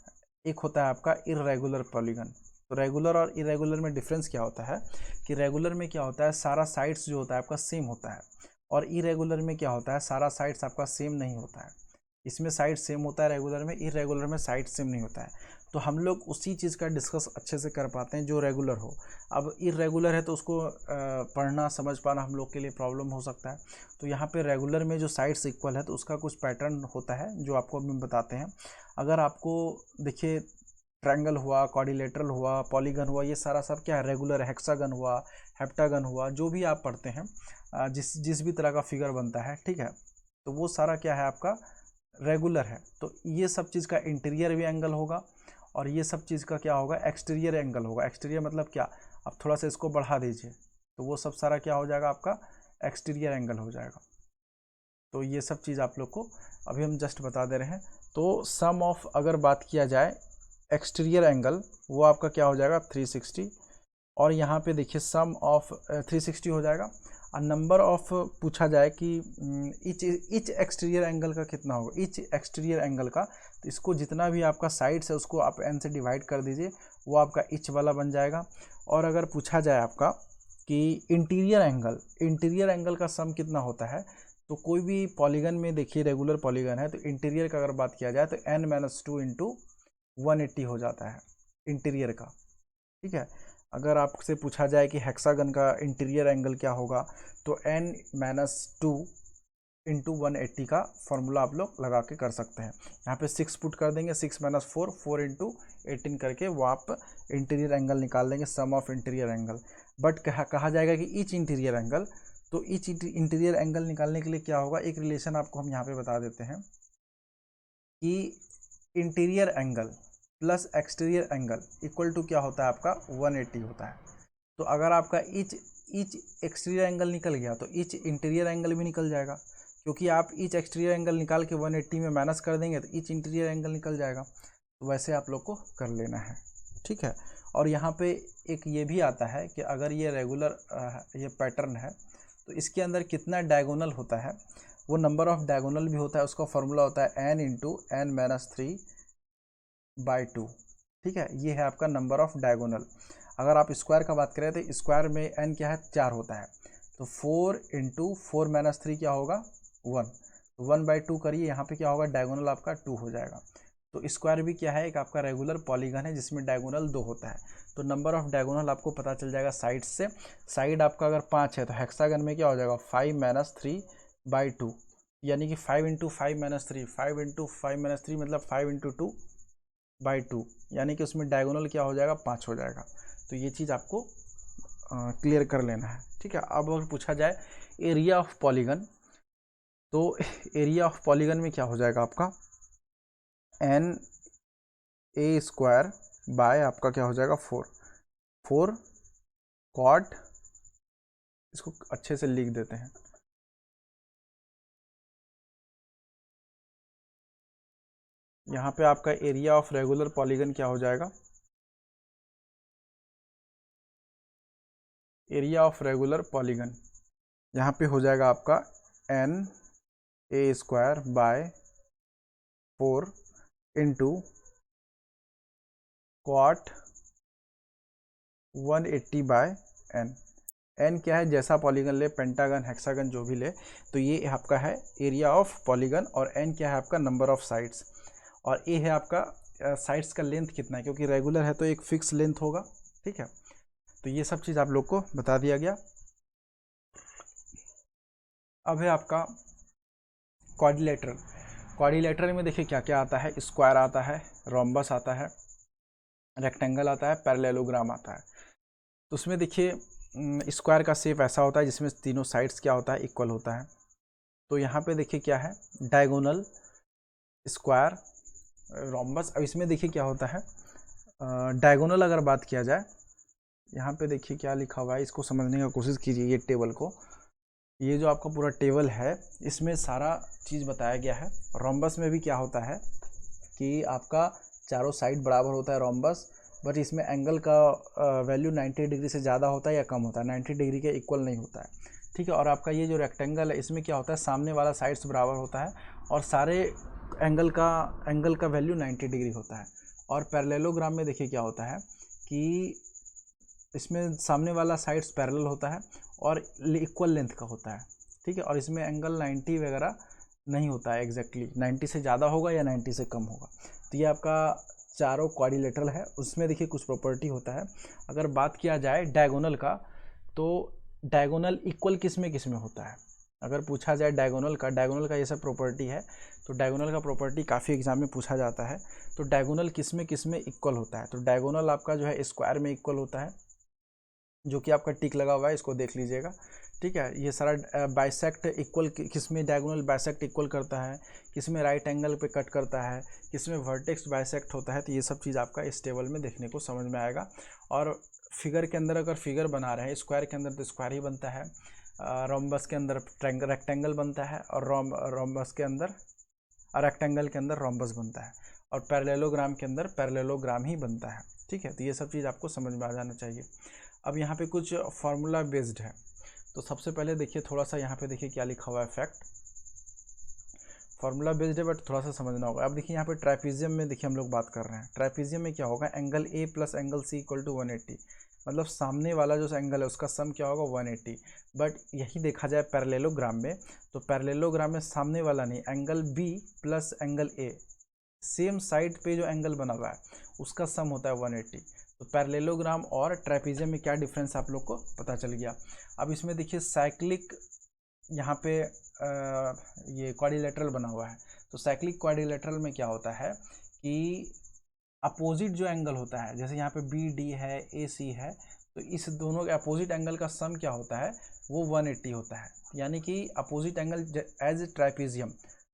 एक होता है आपका इर्रेगुलर पॉलीगन। तो रेगुलर और इरेगुलर में डिफरेंस क्या होता है कि रेगुलर में क्या होता है, सारा साइड्स जो होता है आपका सेम होता है, और इरेगुलर में क्या होता है, सारा साइड्स आपका सेम नहीं होता है। इसमें साइड सेम होता है रेगुलर में, इरेगुलर में साइड सेम नहीं होता है। तो हम लोग उसी चीज़ का डिस्कस अच्छे से कर पाते हैं जो रेगुलर हो। अब इरेगुलर है तो उसको पढ़ना समझ पाना हम लोग के लिए प्रॉब्लम हो सकता है। तो यहाँ पे रेगुलर में जो साइड्स इक्वल है तो उसका कुछ पैटर्न होता है जो आपको हम बताते हैं। अगर आपको देखिए ट्रायंगल हुआ, क्वाड्रिलेटरल हुआ, पॉलीगन हुआ, ये सारा सब क्या है, रेगुलर। हेक्सागन हुआ, हेप्टागन हुआ, जो भी आप पढ़ते हैं, जिस भी तरह का फिगर बनता है, ठीक है, तो वो सारा क्या है आपका रेगुलर है। तो ये सब चीज़ का इंटीरियर भी एंगल होगा और ये सब चीज़ का क्या होगा, एक्सटीरियर एंगल होगा। एक्सटीरियर मतलब क्या, आप थोड़ा सा इसको बढ़ा दीजिए तो वो सब सारा क्या हो जाएगा आपका एक्सटीरियर एंगल हो जाएगा। तो ये सब चीज़ आप लोग को अभी हम जस्ट बता दे रहे हैं। तो सम ऑफ अगर बात किया जाए एक्सटीरियर एंगल, वो आपका क्या हो जाएगा 360, और यहाँ पे देखिए सम ऑफ 360 हो जाएगा। और नंबर ऑफ पूछा जाए कि इच एक्सटीरियर एंगल का कितना होगा, इच एक्सटीरियर एंगल का, तो इसको जितना भी आपका साइड्स है उसको आप n से डिवाइड कर दीजिए, वो आपका इच वाला बन जाएगा। और अगर पूछा जाए आपका कि इंटीरियर एंगल का सम कितना होता है, तो कोई भी पॉलीगन में देखिए रेगुलर पॉलीगन है तो इंटीरियर का अगर बात किया जाए तो n-2 इंटू 180 हो जाता है इंटीरियर का, ठीक है। अगर आपसे पूछा जाए कि हेक्सागन का इंटीरियर एंगल क्या होगा, तो n-2 इंटू 180 का फॉर्मूला आप लोग लगा के कर सकते हैं। यहाँ पे 6 पुट कर देंगे, 6-4 4 इंटू 18 करके वो आप इंटीरियर एंगल निकाल देंगे, सम ऑफ इंटीरियर एंगल। बट कहा जाएगा कि ईच इंटीरियर एंगल, तो ईच इंटीरियर एंगल निकालने के लिए क्या होगा, एक रिलेशन आपको हम यहाँ पे बता देते हैं कि interior angle plus exterior angle equal to क्या होता है आपका 180 होता है। तो अगर आपका ईच एक्सटीरियर एंगल निकल गया तो ईच इंटीरियर एंगल भी निकल जाएगा, क्योंकि आप ईच एक्सटीरियर एंगल निकाल के 180 में माइनस कर देंगे तो ईच इंटीरियर एंगल निकल जाएगा। तो वैसे आप लोग को कर लेना है, ठीक है। और यहाँ पे एक ये भी आता है कि अगर ये रेगुलर ये पैटर्न है तो इसके अंदर कितना डायगोनल होता है, वो नंबर ऑफ डायगोनल भी होता है, उसका फॉर्मूला होता है n इंटू n-3/2, ठीक है। ये है आपका नंबर ऑफ डायगोनल। अगर आप स्क्वायर का बात करें तो स्क्वायर में n क्या है 4 होता है, तो 4 इंटू 4-3 क्या होगा 1, तो 1/2 करिए, यहाँ पे क्या होगा डायगोनल आपका 2 हो जाएगा। तो स्क्वायर भी क्या है, एक आपका रेगुलर पॉलीगन है जिसमें डायगोनल 2 होता है। तो नंबर ऑफ डायगोनल आपको पता चल जाएगा साइड से। साइड आपका अगर 5 है तो हेक्सागन में क्या हो जाएगा 5-3/2, यानी कि 5 इंटू 5-3, 5 इंटू 5-3 मतलब 5 इंटू 2/2, यानी कि उसमें डायगोनल क्या हो जाएगा 5 हो जाएगा। तो ये चीज़ आपको क्लियर कर लेना है, ठीक है। अब अगर पूछा जाए एरिया ऑफ पॉलीगन, तो एरिया ऑफ पॉलीगन में क्या हो जाएगा आपका n² बाय आपका क्या हो जाएगा 4 कॉट, इसको अच्छे से लिख देते हैं, यहाँ पे आपका एरिया ऑफ रेगुलर पॉलीगन क्या हो जाएगा, एरिया ऑफ रेगुलर पॉलीगन यहाँ पे हो जाएगा आपका n² bye 4 into cot 180/n। n क्या है, जैसा पॉलीगन ले, पेंटागन, हेक्सागन जो भी ले, तो ये आपका है एरिया ऑफ पॉलीगन। और n क्या है आपका नंबर ऑफ साइड्स, और a है आपका साइड्स का लेंथ कितना है, क्योंकि रेगुलर है तो एक फिक्स लेंथ होगा, ठीक है। तो ये सब चीज़ आप लोग को बता दिया गया। अब है आपका क्वाड्रिलेटरल। क्वाड्रिलेटरल में देखिए क्या क्या आता है, स्क्वायर आता है, रोम्बस आता है, रेक्टेंगल आता है, पैरेललोग्राम आता है। तो उसमें देखिए स्क्वायर का शेप ऐसा होता है जिसमें तीनों साइड्स क्या होता है इक्वल होता है। तो यहाँ पे देखिए क्या है डायगोनल, स्क्वायर, रोम्बस। अब इसमें देखिए क्या होता है डायगोनल अगर बात किया जाए, यहाँ पे देखिए क्या लिखा हुआ है, इसको समझने का कोशिश कीजिए। ये टेबल को, ये जो आपका पूरा टेबल है इसमें सारा चीज़ बताया गया है। रोम्बस में भी क्या होता है कि आपका चारों साइड बराबर होता है रोम्बस, बट इसमें एंगल का वैल्यू 90 डिग्री से ज़्यादा होता है या कम होता है, 90 डिग्री के इक्वल नहीं होता है, ठीक है। और आपका ये जो रेक्टेंगल है इसमें क्या होता है, सामने वाला साइड्स बराबर होता है और सारे एंगल का वैल्यू 90 डिग्री होता है। और पैरेललोग्राम में देखिए क्या होता है कि इसमें सामने वाला साइड्स पैरेलल होता है और इक्वल लेंथ का होता है, ठीक है। और इसमें एंगल 90 वगैरह नहीं होता है, एग्जैक्टली 90 से ज़्यादा होगा या 90 से कम होगा। तो ये आपका चारों क्वाड्रिलेटरल है। उसमें देखिए कुछ प्रॉपर्टी होता है। अगर बात किया जाए डायगोनल का, तो डायगोनल इक्वल किस में होता है, अगर पूछा जाए डायगोनल का ये सब प्रॉपर्टी है। तो डायगोनल का प्रॉपर्टी काफ़ी एग्जाम में पूछा जाता है। तो डायगोनल किस में इक्वल होता है, तो डायगोनल आपका जो है स्क्वायर में इक्वल होता है, जो कि आपका टिक लगा हुआ है, इसको देख लीजिएगा, ठीक है। ये सारा बाइसेक्ट इक्वल, किस में डायगोनल बाइसेक्ट इक्वल करता है, किस में राइट एंगल पे कट करता है, किस में वर्टेक्स बाइसेक्ट होता है। तो ये सब चीज़ आपका इस टेबल में देखने को समझ में आएगा। और फिगर के अंदर अगर फिगर बना रहे हैं स्क्वायर के अंदर तो स्क्वायर ही बनता है, रोम्बस के अंदर रेक्टेंगल बनता है और रोम्बस के अंदर रेक्टेंगल के अंदर रोम्बस बनता है, और पैरेललोग्राम के अंदर पैरेललोग्राम ही बनता है। ठीक है, तो ये सब चीज़ आपको समझ में आ जाना चाहिए। अब यहाँ पे कुछ फार्मूला बेस्ड है, तो सबसे पहले देखिए थोड़ा सा यहाँ पे देखिए क्या लिखा हुआ है, फैक्ट। फार्मूला बेस्ड है बट थोड़ा सा समझना होगा। अब देखिए यहाँ पे ट्राइपीजियम में देखिए हम लोग बात कर रहे हैं, ट्राइपीजियम में क्या होगा, angle A plus angle C equal to 180, मतलब सामने वाला जो एंगल है उसका सम क्या होगा 180। बट यही देखा जाए पैरेललोग्राम में, तो पैरेललोग्राम में सामने वाला नहीं, angle B plus angle A, same side पे जो एंगल बना हुआ है उसका सम होता है 180। तो पैरेललोग्राम और ट्राइपीजियम में क्या डिफरेंस आप लोग को पता चल गया। अब इसमें देखिए साइक्लिक यहाँ पे ये क्वाड्रिलेटरल बना हुआ है, तो साइक्लिक क्वाड्रिलेटरल में क्या होता है कि अपोजिट जो एंगल होता है, जैसे यहाँ पे बी डी है, ए सी है, तो इस दोनों के अपोजिट एंगल का सम क्या होता है, वो 180 होता है। यानी कि अपोजिट एंगल एज ट्राइपीजियम,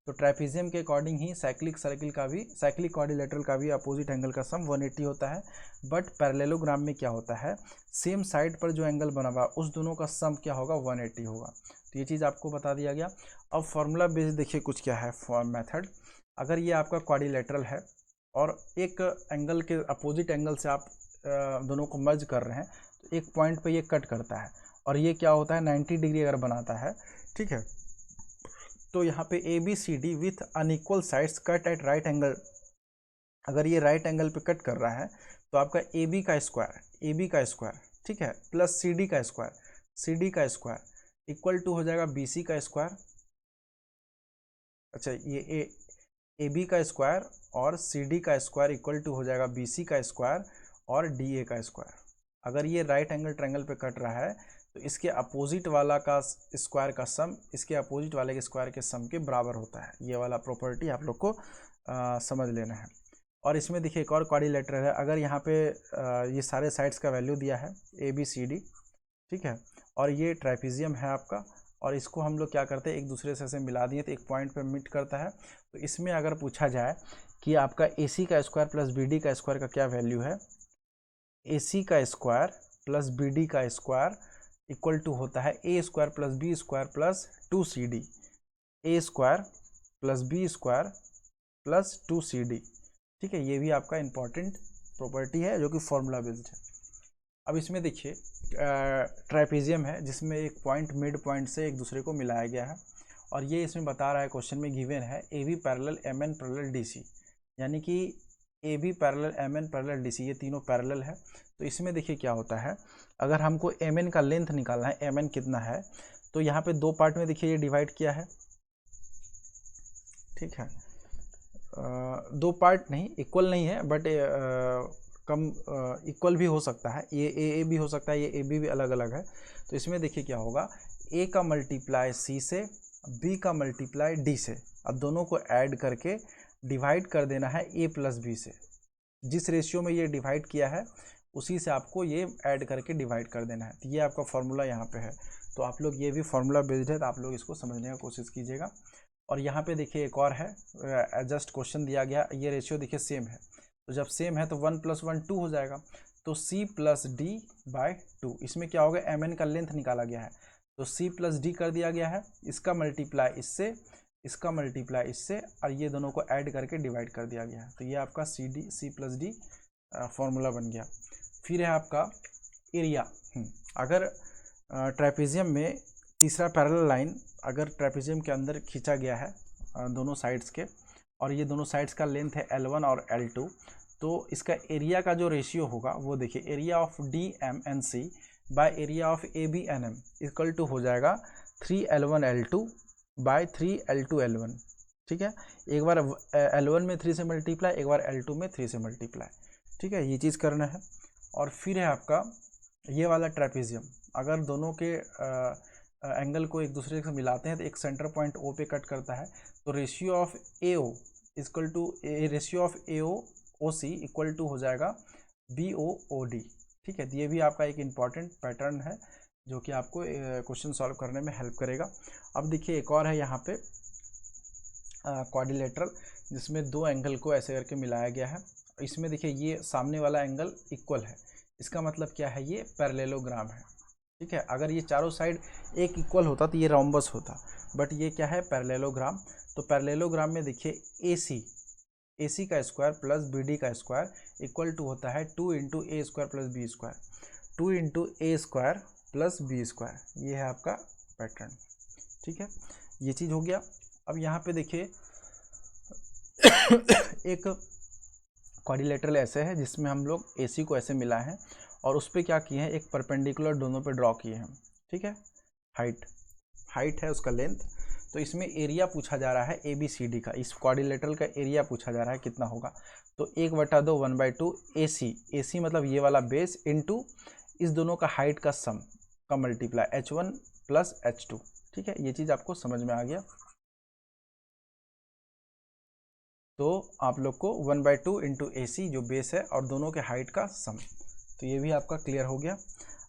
तो ट्राइपीजियम के अकॉर्डिंग ही साइक्लिक सर्किल का भी, साइक्लिक क्वाड्रिलेटरल का भी अपोजिट एंगल का सम 180 होता है। बट पैरेललोग्राम में क्या होता है, सेम साइड पर जो एंगल बना हुआ उस दोनों का सम क्या होगा, 180 होगा। तो ये चीज़ आपको बता दिया गया। अब फॉर्मूला बेस देखिए कुछ क्या है मेथड। अगर ये आपका क्वाड्रिलेटरल है और एक एंगल के अपोजिट एंगल से आप दोनों को मर्ज कर रहे हैं, तो एक पॉइंट पे ये कट करता है और ये क्या होता है 90 डिग्री अगर बनाता है, ठीक है, तो यहाँ पे A B C D with unequal sides cut at right angle, अगर ये राइट एंगल पे कट कर रहा है तो आपका ए बी का स्क्वायर, ठीक है, प्लस सी डी का स्क्वायर इक्वल टू हो जाएगा बी सी का स्क्वायर। अच्छा, ये ए बी का स्क्वायर और सी डी का स्क्वायर इक्वल टू हो जाएगा बी सी का स्क्वायर और डी ए का स्क्वायर। अगर ये राइट एंगल ट्रायंगल पे कट रहा है तो इसके अपोजिट वाला का स्क्वायर का सम इसके अपोजिट वाले के स्क्वायर के सम के बराबर होता है। ये वाला प्रॉपर्टी आप लोग को समझ लेना है। और इसमें देखिए एक और क्वाड्रिलेटरल है, अगर यहाँ पे ये सारे साइड्स का वैल्यू दिया है ए बी सी डी, ठीक है, और ये ट्राइपीजियम है आपका, और इसको हम लोग क्या करते हैं एक दूसरे से ऐसे मिला दिए तो एक पॉइंट पे मीट करता है। तो इसमें अगर पूछा जाए कि आपका ए सी का स्क्वायर प्लस बी डी का स्क्वायर का क्या वैल्यू है, ए सी का स्क्वायर प्लस बी डी का स्क्वायर इक्वल टू होता है A square plus B square plus 2cd, A square plus B square plus 2cd, ठीक है। ये भी आपका इंपॉर्टेंट प्रॉपर्टी है जो कि फॉर्मूला बेस्ड है। अब इसमें देखिए ट्राइपीजियम है जिसमें एक पॉइंट मिड पॉइंट से एक दूसरे को मिलाया गया है, और ये इसमें बता रहा है क्वेश्चन में गिवन है A B parallel M N parallel D C, यानी कि A B parallel M N parallel D C, ये तीनों पैरेलल है। तो इसमें देखिए क्या होता है, अगर हमको एम एन का लेंथ निकालना है, एम एन कितना है, तो यहाँ पे दो पार्ट में देखिए ये डिवाइड किया है, ठीक है, दो पार्ट नहीं, इक्वल नहीं है बट कम इक्वल भी हो सकता है, ये ए भी हो सकता है, ये ए भी अलग अलग है। तो इसमें देखिए क्या होगा, ए का मल्टीप्लाई सी से, बी का मल्टीप्लाई डी से, अब दोनों को ऐड करके डिवाइड कर देना है ए प्लस बी से। जिस रेशियो में ये डिवाइड किया है उसी से आपको ये ऐड करके डिवाइड कर देना है। तो ये आपका फॉर्मूला यहाँ पे है। तो आप लोग ये भी फॉर्मूला बेस्ड है, तो आप लोग इसको समझने का कोशिश कीजिएगा। और यहाँ पे देखिए एक और है, जस्ट क्वेश्चन दिया गया, ये रेशियो देखिए सेम है, तो जब सेम है तो 1 + 1 2 हो जाएगा, तो C + D/2। इसमें क्या होगा, एम एन का लेंथ निकाला गया है, तो C + D कर दिया गया है, इसका मल्टीप्लाई इससे, इसका मल्टीप्लाई इससे, और ये दोनों को ऐड करके डिवाइड कर दिया गया है। तो ये आपका C + D फॉर्मूला बन गया। फिर है आपका एरिया। अगर ट्राइपीजियम में तीसरा पैरेलल लाइन अगर ट्राइपीजियम के अंदर खींचा गया है दोनों साइड्स के, और ये दोनों साइड्स का लेंथ है L1 और L2, तो इसका एरिया का जो रेशियो होगा वो देखिए, area of DMNC by area of ABNM equal to हो जाएगा 3L1L2 बाय 3L2L1, ठीक है। एक बार L1 में 3 से मल्टीप्लाई, एक बार L2 में 3 से मल्टीप्लाई, ठीक है, ये चीज़ करना है। और फिर है आपका ये वाला ट्राइपीजियम, अगर दोनों के एंगल को एक दूसरे से मिलाते हैं तो एक सेंटर पॉइंट O पे कट करता है, तो ratio of AO equal to ratio of AO OC equal to हो जाएगा BOOD, ठीक है। तो ये भी आपका एक इम्पॉर्टेंट पैटर्न है जो कि आपको क्वेश्चन सॉल्व करने में हेल्प करेगा। अब देखिए एक और है यहाँ पे क्वाड्रिलेटरल, जिसमें दो एंगल को ऐसे करके मिलाया गया है। इसमें देखिए ये सामने वाला एंगल इक्वल है, इसका मतलब क्या है, ये पैरेललोग्राम है, ठीक है। अगर ये चारों साइड एक इक्वल होता तो ये रोम्बस होता, बट ये क्या है, पैरेललोग्राम। तो पैरेललोग्राम में देखिए AC का स्क्वायर प्लस BD का स्क्वायर इक्वल टू होता है 2 into A square plus B square, 2 into A square plus B square, ये है आपका पैटर्न। ठीक है, ये चीज़ हो गया। अब यहाँ पे देखिए एक क्वाड्रिलेटरल ऐसे है जिसमें हम लोग AC को ऐसे मिला है और उस पर क्या किए हैं, एक परपेंडिकुलर दोनों पे ड्रॉ किए हैं। ठीक है, हाइट है उसका लेंथ। तो इसमें एरिया पूछा जा रहा है ABCD का, इस क्वाड्रिलेटरल का एरिया पूछा जा रहा है कितना होगा। तो 1/2 1/2 AC मतलब ये वाला बेस इनटू इस दोनों का हाइट का सम का मल्टीप्लाई H1 प्लस H2। ठीक है, ये चीज़ आपको समझ में आ गया। तो आप लोग को 1/2 इंटू AC जो बेस है और दोनों के हाइट का सम, तो ये भी आपका क्लियर हो गया।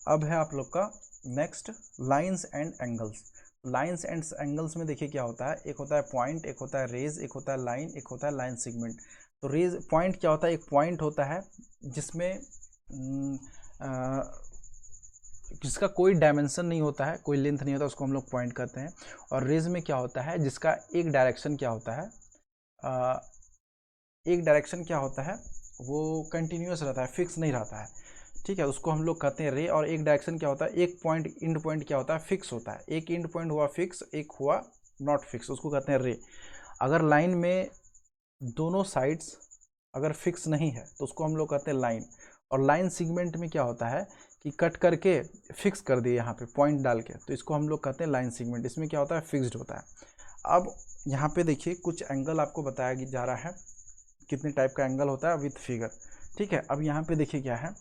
अब है आप लोग का next lines and angles. Lines and angles में देखिए क्या होता है, एक होता है पॉइंट, एक होता है रेज, एक होता है लाइन, एक होता है लाइन सेगमेंट। तो रेज पॉइंट क्या होता है, एक पॉइंट होता है जिसमें जिसका कोई डायमेंशन नहीं होता है, कोई लेंथ नहीं होता, उसको हम लोग पॉइंट कहते हैं। और रेज में क्या होता है, जिसका एक डायरेक्शन क्या होता है, एक डायरेक्शन क्या होता है, वो कंटिन्यूस रहता है, फिक्स नहीं रहता है। ठीक है, उसको हम लोग कहते हैं रे। और एक डायरेक्शन क्या होता है, एक पॉइंट इंड पॉइंट क्या होता है, फिक्स होता है। एक इंड पॉइंट हुआ फिक्स, एक हुआ नॉट फिक्स, उसको कहते हैं रे। अगर लाइन में दोनों साइड्स अगर फिक्स नहीं है तो उसको हम लोग कहते हैं लाइन। और लाइन सेगमेंट में क्या होता है कि कट करके फिक्स कर दिए यहाँ पे पॉइंट डाल के, तो इसको हम लोग कहते हैं लाइन सेगमेंट। इसमें क्या होता है, फिक्स्ड होता है। अब यहाँ पे देखिए कुछ एंगल आपको बताया जा रहा है, कितने टाइप का एंगल होता है विथ फिगर। ठीक है, अब यहाँ पे देखिए क्या है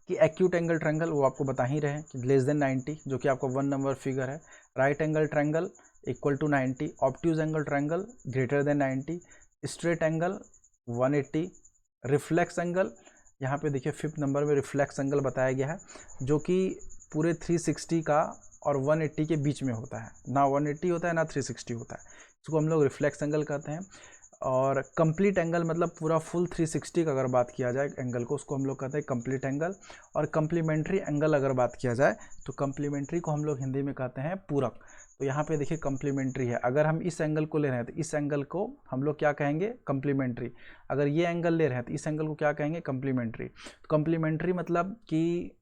कि एक्यूट एंगल ट्रायंगल वो आपको बता ही रहे हैं कि लेस देन 90, जो कि आपका 1 नंबर फिगर है। Right angle triangle equal to 90, obtuse angle triangle greater than 90, straight angle 180, reflex angle यहाँ पे देखिए 5th नंबर में रिफ्लेक्स एंगल बताया गया है, जो कि पूरे 360 का और 180 के बीच में होता है, ना 180 होता है ना 360 होता है, इसको हम लोग रिफ्लेक्स एंगल कहते हैं। और कंप्लीट एंगल मतलब पूरा फुल 360 का अगर बात किया जाए एंगल को, उसको हम लोग कहते हैं कंप्लीट एंगल। और कम्प्लीमेंट्री एंगल अगर बात किया जाए तो कम्प्लीमेंट्री को हम लोग हिंदी में कहते हैं पूरक। तो यहाँ पे देखिए कम्प्लीमेंट्री है, अगर हम इस एंगल को ले रहे हैं तो इस एंगल को हम लोग क्या कहेंगे, कम्प्लीमेंट्री। अगर ये एंगल ले रहे हैं तो इस एंगल को क्या कहेंगे, कम्प्लीमेंट्री। कम्प्लीमेंट्री मतलब कि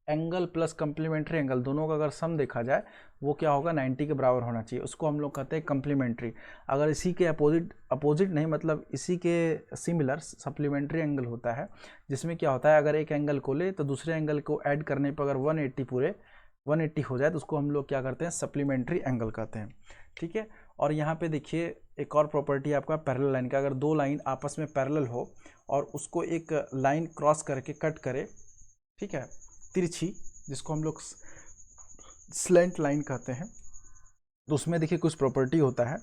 एंगल प्लस कम्प्लीमेंट्री एंगल दोनों का अगर सम देखा जाए वो क्या होगा, 90 के बराबर होना चाहिए, उसको हम लोग कहते हैं कम्प्लीमेंट्री। अगर इसी के अपोजिट नहीं मतलब इसी के सिमिलर सप्लीमेंट्री एंगल होता है, जिसमें क्या होता है अगर एक एंगल को ले तो दूसरे एंगल को ऐड करने पर अगर 180 पूरे 180 हो जाए तो उसको हम लोग क्या करते हैं, सप्लीमेंट्री एंगल कहते हैं। ठीक है, और यहाँ पे देखिए एक और प्रॉपर्टी आपका पैरेलल लाइन का, अगर दो लाइन आपस में पैरेलल हो और उसको एक लाइन क्रॉस करके कट करे, ठीक है, तिरछी, जिसको हम लोग स्लैंट लाइन कहते हैं, तो उसमें देखिए कुछ प्रॉपर्टी होता है।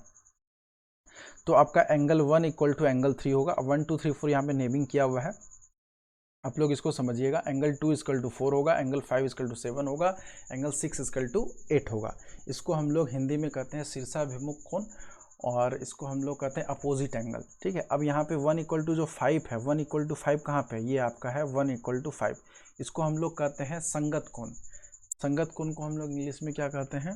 तो आपका एंगल 1 इक्वल टू एंगल 3 होगा। 1 2 3 4 यहाँ पे नेमिंग किया हुआ है, आप लोग इसको समझिएगा। एंगल 2 इक्वल टू 4 होगा, एंगल 5 इक्वल टू 7 होगा, एंगल 6 इक्वल टू 8 होगा। इसको हम लोग हिंदी में कहते हैं शीर्षाभिमुख कोण, और इसको हम लोग कहते हैं अपोजिट एंगल। ठीक है, अब यहाँ पे 1 इक्वल टू जो 5 है, 1 इक्वल टू 5 कहाँ पे, ये आपका है 1 इक्वल टू 5, इसको हम लोग कहते हैं संगत कोण। संगत कोण को हम लोग इंग्लिश में क्या कहते हैं,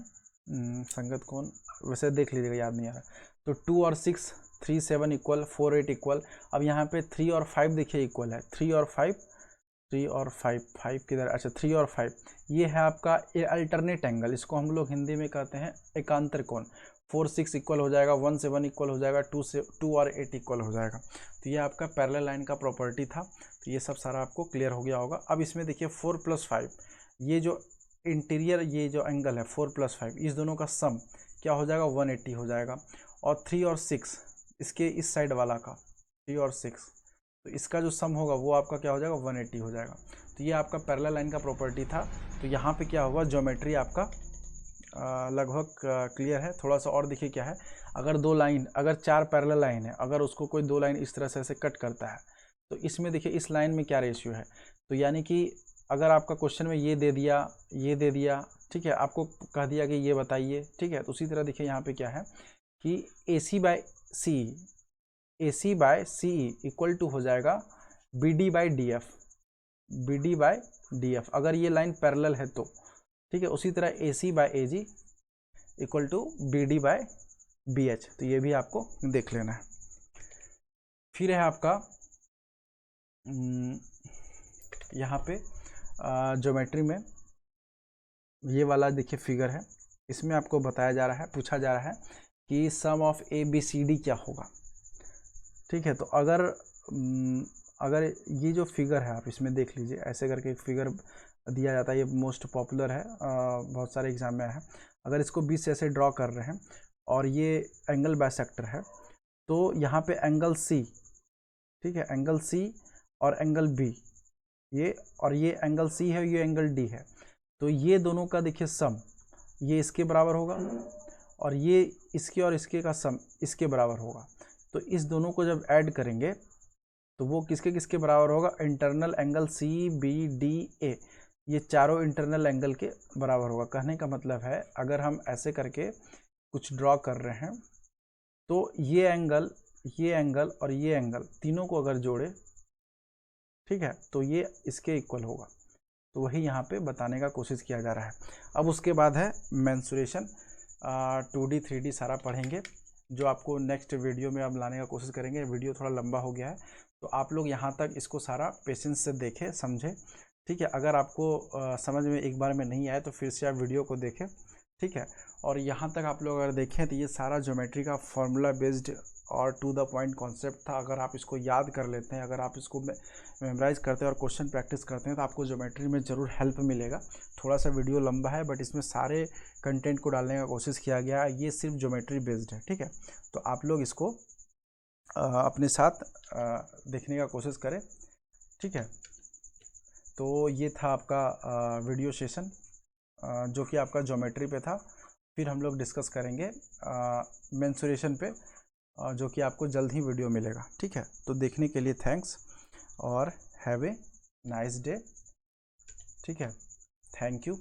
संगत कोण, वैसे देख लीजिएगा, याद नहीं आ रहा। तो 2 और 6 3 7 इक्वल, 4 8 इक्वल। अब यहाँ पे 3 और 5 देखिए इक्वल है, 3 और 5 किधर, अच्छा 3 और 5, ये है आपका अल्टरनेट एंगल, इसको हम लोग हिंदी में कहते हैं एकांतर कोण। 4 6 इक्वल हो जाएगा, 1 7 इक्वल हो जाएगा, 2 और 8 इक्वल हो जाएगा। तो ये आपका पैरेलल लाइन का प्रॉपर्टी था। तो ये सब सारा आपको क्लियर हो गया होगा। अब इसमें देखिए 4 + 5, ये जो इंटीरियर ये जो एंगल है 4 + 5, इस दोनों का सम क्या हो जाएगा, 180 हो जाएगा। और 3 और 6 इसके इस साइड वाला का 3 और 6, तो इसका जो सम होगा वो आपका क्या हो जाएगा, 180 हो जाएगा। तो ये आपका पैरेलल लाइन का प्रॉपर्टी था। तो यहाँ पे क्या होगा, ज्योमेट्री आपका लगभग क्लियर है। थोड़ा सा और देखिए क्या है, अगर दो लाइन, अगर 4 पैरेलल लाइन है, अगर उसको कोई दो लाइन इस तरह से ऐसे कट करता है, तो इसमें देखिए इस लाइन में क्या रेशियो है। तो यानी कि अगर आपका क्वेश्चन में ये दे दिया, ठीक है, आपको कह दिया कि ये बताइए, ठीक है, तो उसी तरह देखिए यहाँ पे क्या है कि AC/CE इक्वल टू हो जाएगा BD/DF। B D by D F, अगर ये लाइन पैरेलल है तो, ठीक है। उसी तरह A C by A G equal to B D by B H, तो ये भी आपको देख लेना है। फिर है आपका यहाँ पे ज्योमेट्री में ये वाला देखिए फिगर है, इसमें आपको बताया जा रहा है, पूछा जा रहा है कि sum of A B C D क्या होगा, ठीक है। तो अगर ये जो फिगर है आप इसमें देख लीजिए, ऐसे करके एक फिगर दिया जाता है, ये मोस्ट पॉपुलर है, बहुत सारे एग्जाम में है। अगर इसको बीच से ऐसे ड्रॉ कर रहे हैं और ये एंगल बाइसेक्टर है, तो यहाँ पे एंगल सी, ठीक है, एंगल सी और एंगल बी, ये और ये एंगल सी है, ये एंगल डी है, तो ये दोनों का देखिए सम ये इसके बराबर होगा और ये इसके और इसके का सम इसके बराबर होगा। तो इस दोनों को जब ऐड करेंगे तो वो किसके किसके बराबर होगा, internal angle C B D A, ये चारों इंटरनल एंगल के बराबर होगा। कहने का मतलब है अगर हम ऐसे करके कुछ ड्रॉ कर रहे हैं तो ये एंगल और ये एंगल तीनों को अगर जोड़े, ठीक है, तो ये इसके इक्वल होगा। तो वही यहाँ पे बताने का कोशिश किया जा रहा है। अब उसके बाद है मेंसुरेशन, 2D 3D सारा पढ़ेंगे, जो आपको नेक्स्ट वीडियो में अब लाने का कोशिश करेंगे। वीडियो थोड़ा लंबा हो गया है, तो आप लोग यहाँ तक इसको सारा पेशेंस से देखें, समझें, ठीक है। अगर आपको समझ में एक बार में नहीं आए तो फिर से आप वीडियो को देखें, ठीक है। और यहाँ तक आप लोग अगर देखें तो ये सारा ज्योमेट्री का फॉर्मूला बेस्ड और टू द पॉइंट कॉन्सेप्ट था। अगर आप इसको याद कर लेते हैं, अगर आप इसको मेमोराइज करते हैं और क्वेश्चन प्रैक्टिस करते हैं, तो आपको ज्योमेट्री में ज़रूर हेल्प मिलेगा। थोड़ा सा वीडियो लंबा है बट इसमें सारे कंटेंट को डालने का कोशिश किया गया है, ये सिर्फ ज्योमेट्री बेस्ड है, ठीक है। तो आप लोग इसको अपने साथ देखने का कोशिश करें, ठीक है। तो ये था आपका वीडियो सेशन जो कि आपका ज्योमेट्री पे था। फिर हम लोग डिस्कस करेंगे मेंसुरेशन पे, जो कि आपको जल्द ही वीडियो मिलेगा, ठीक है। तो देखने के लिए थैंक्स और हैव ए नाइस डे, ठीक है। Thank you.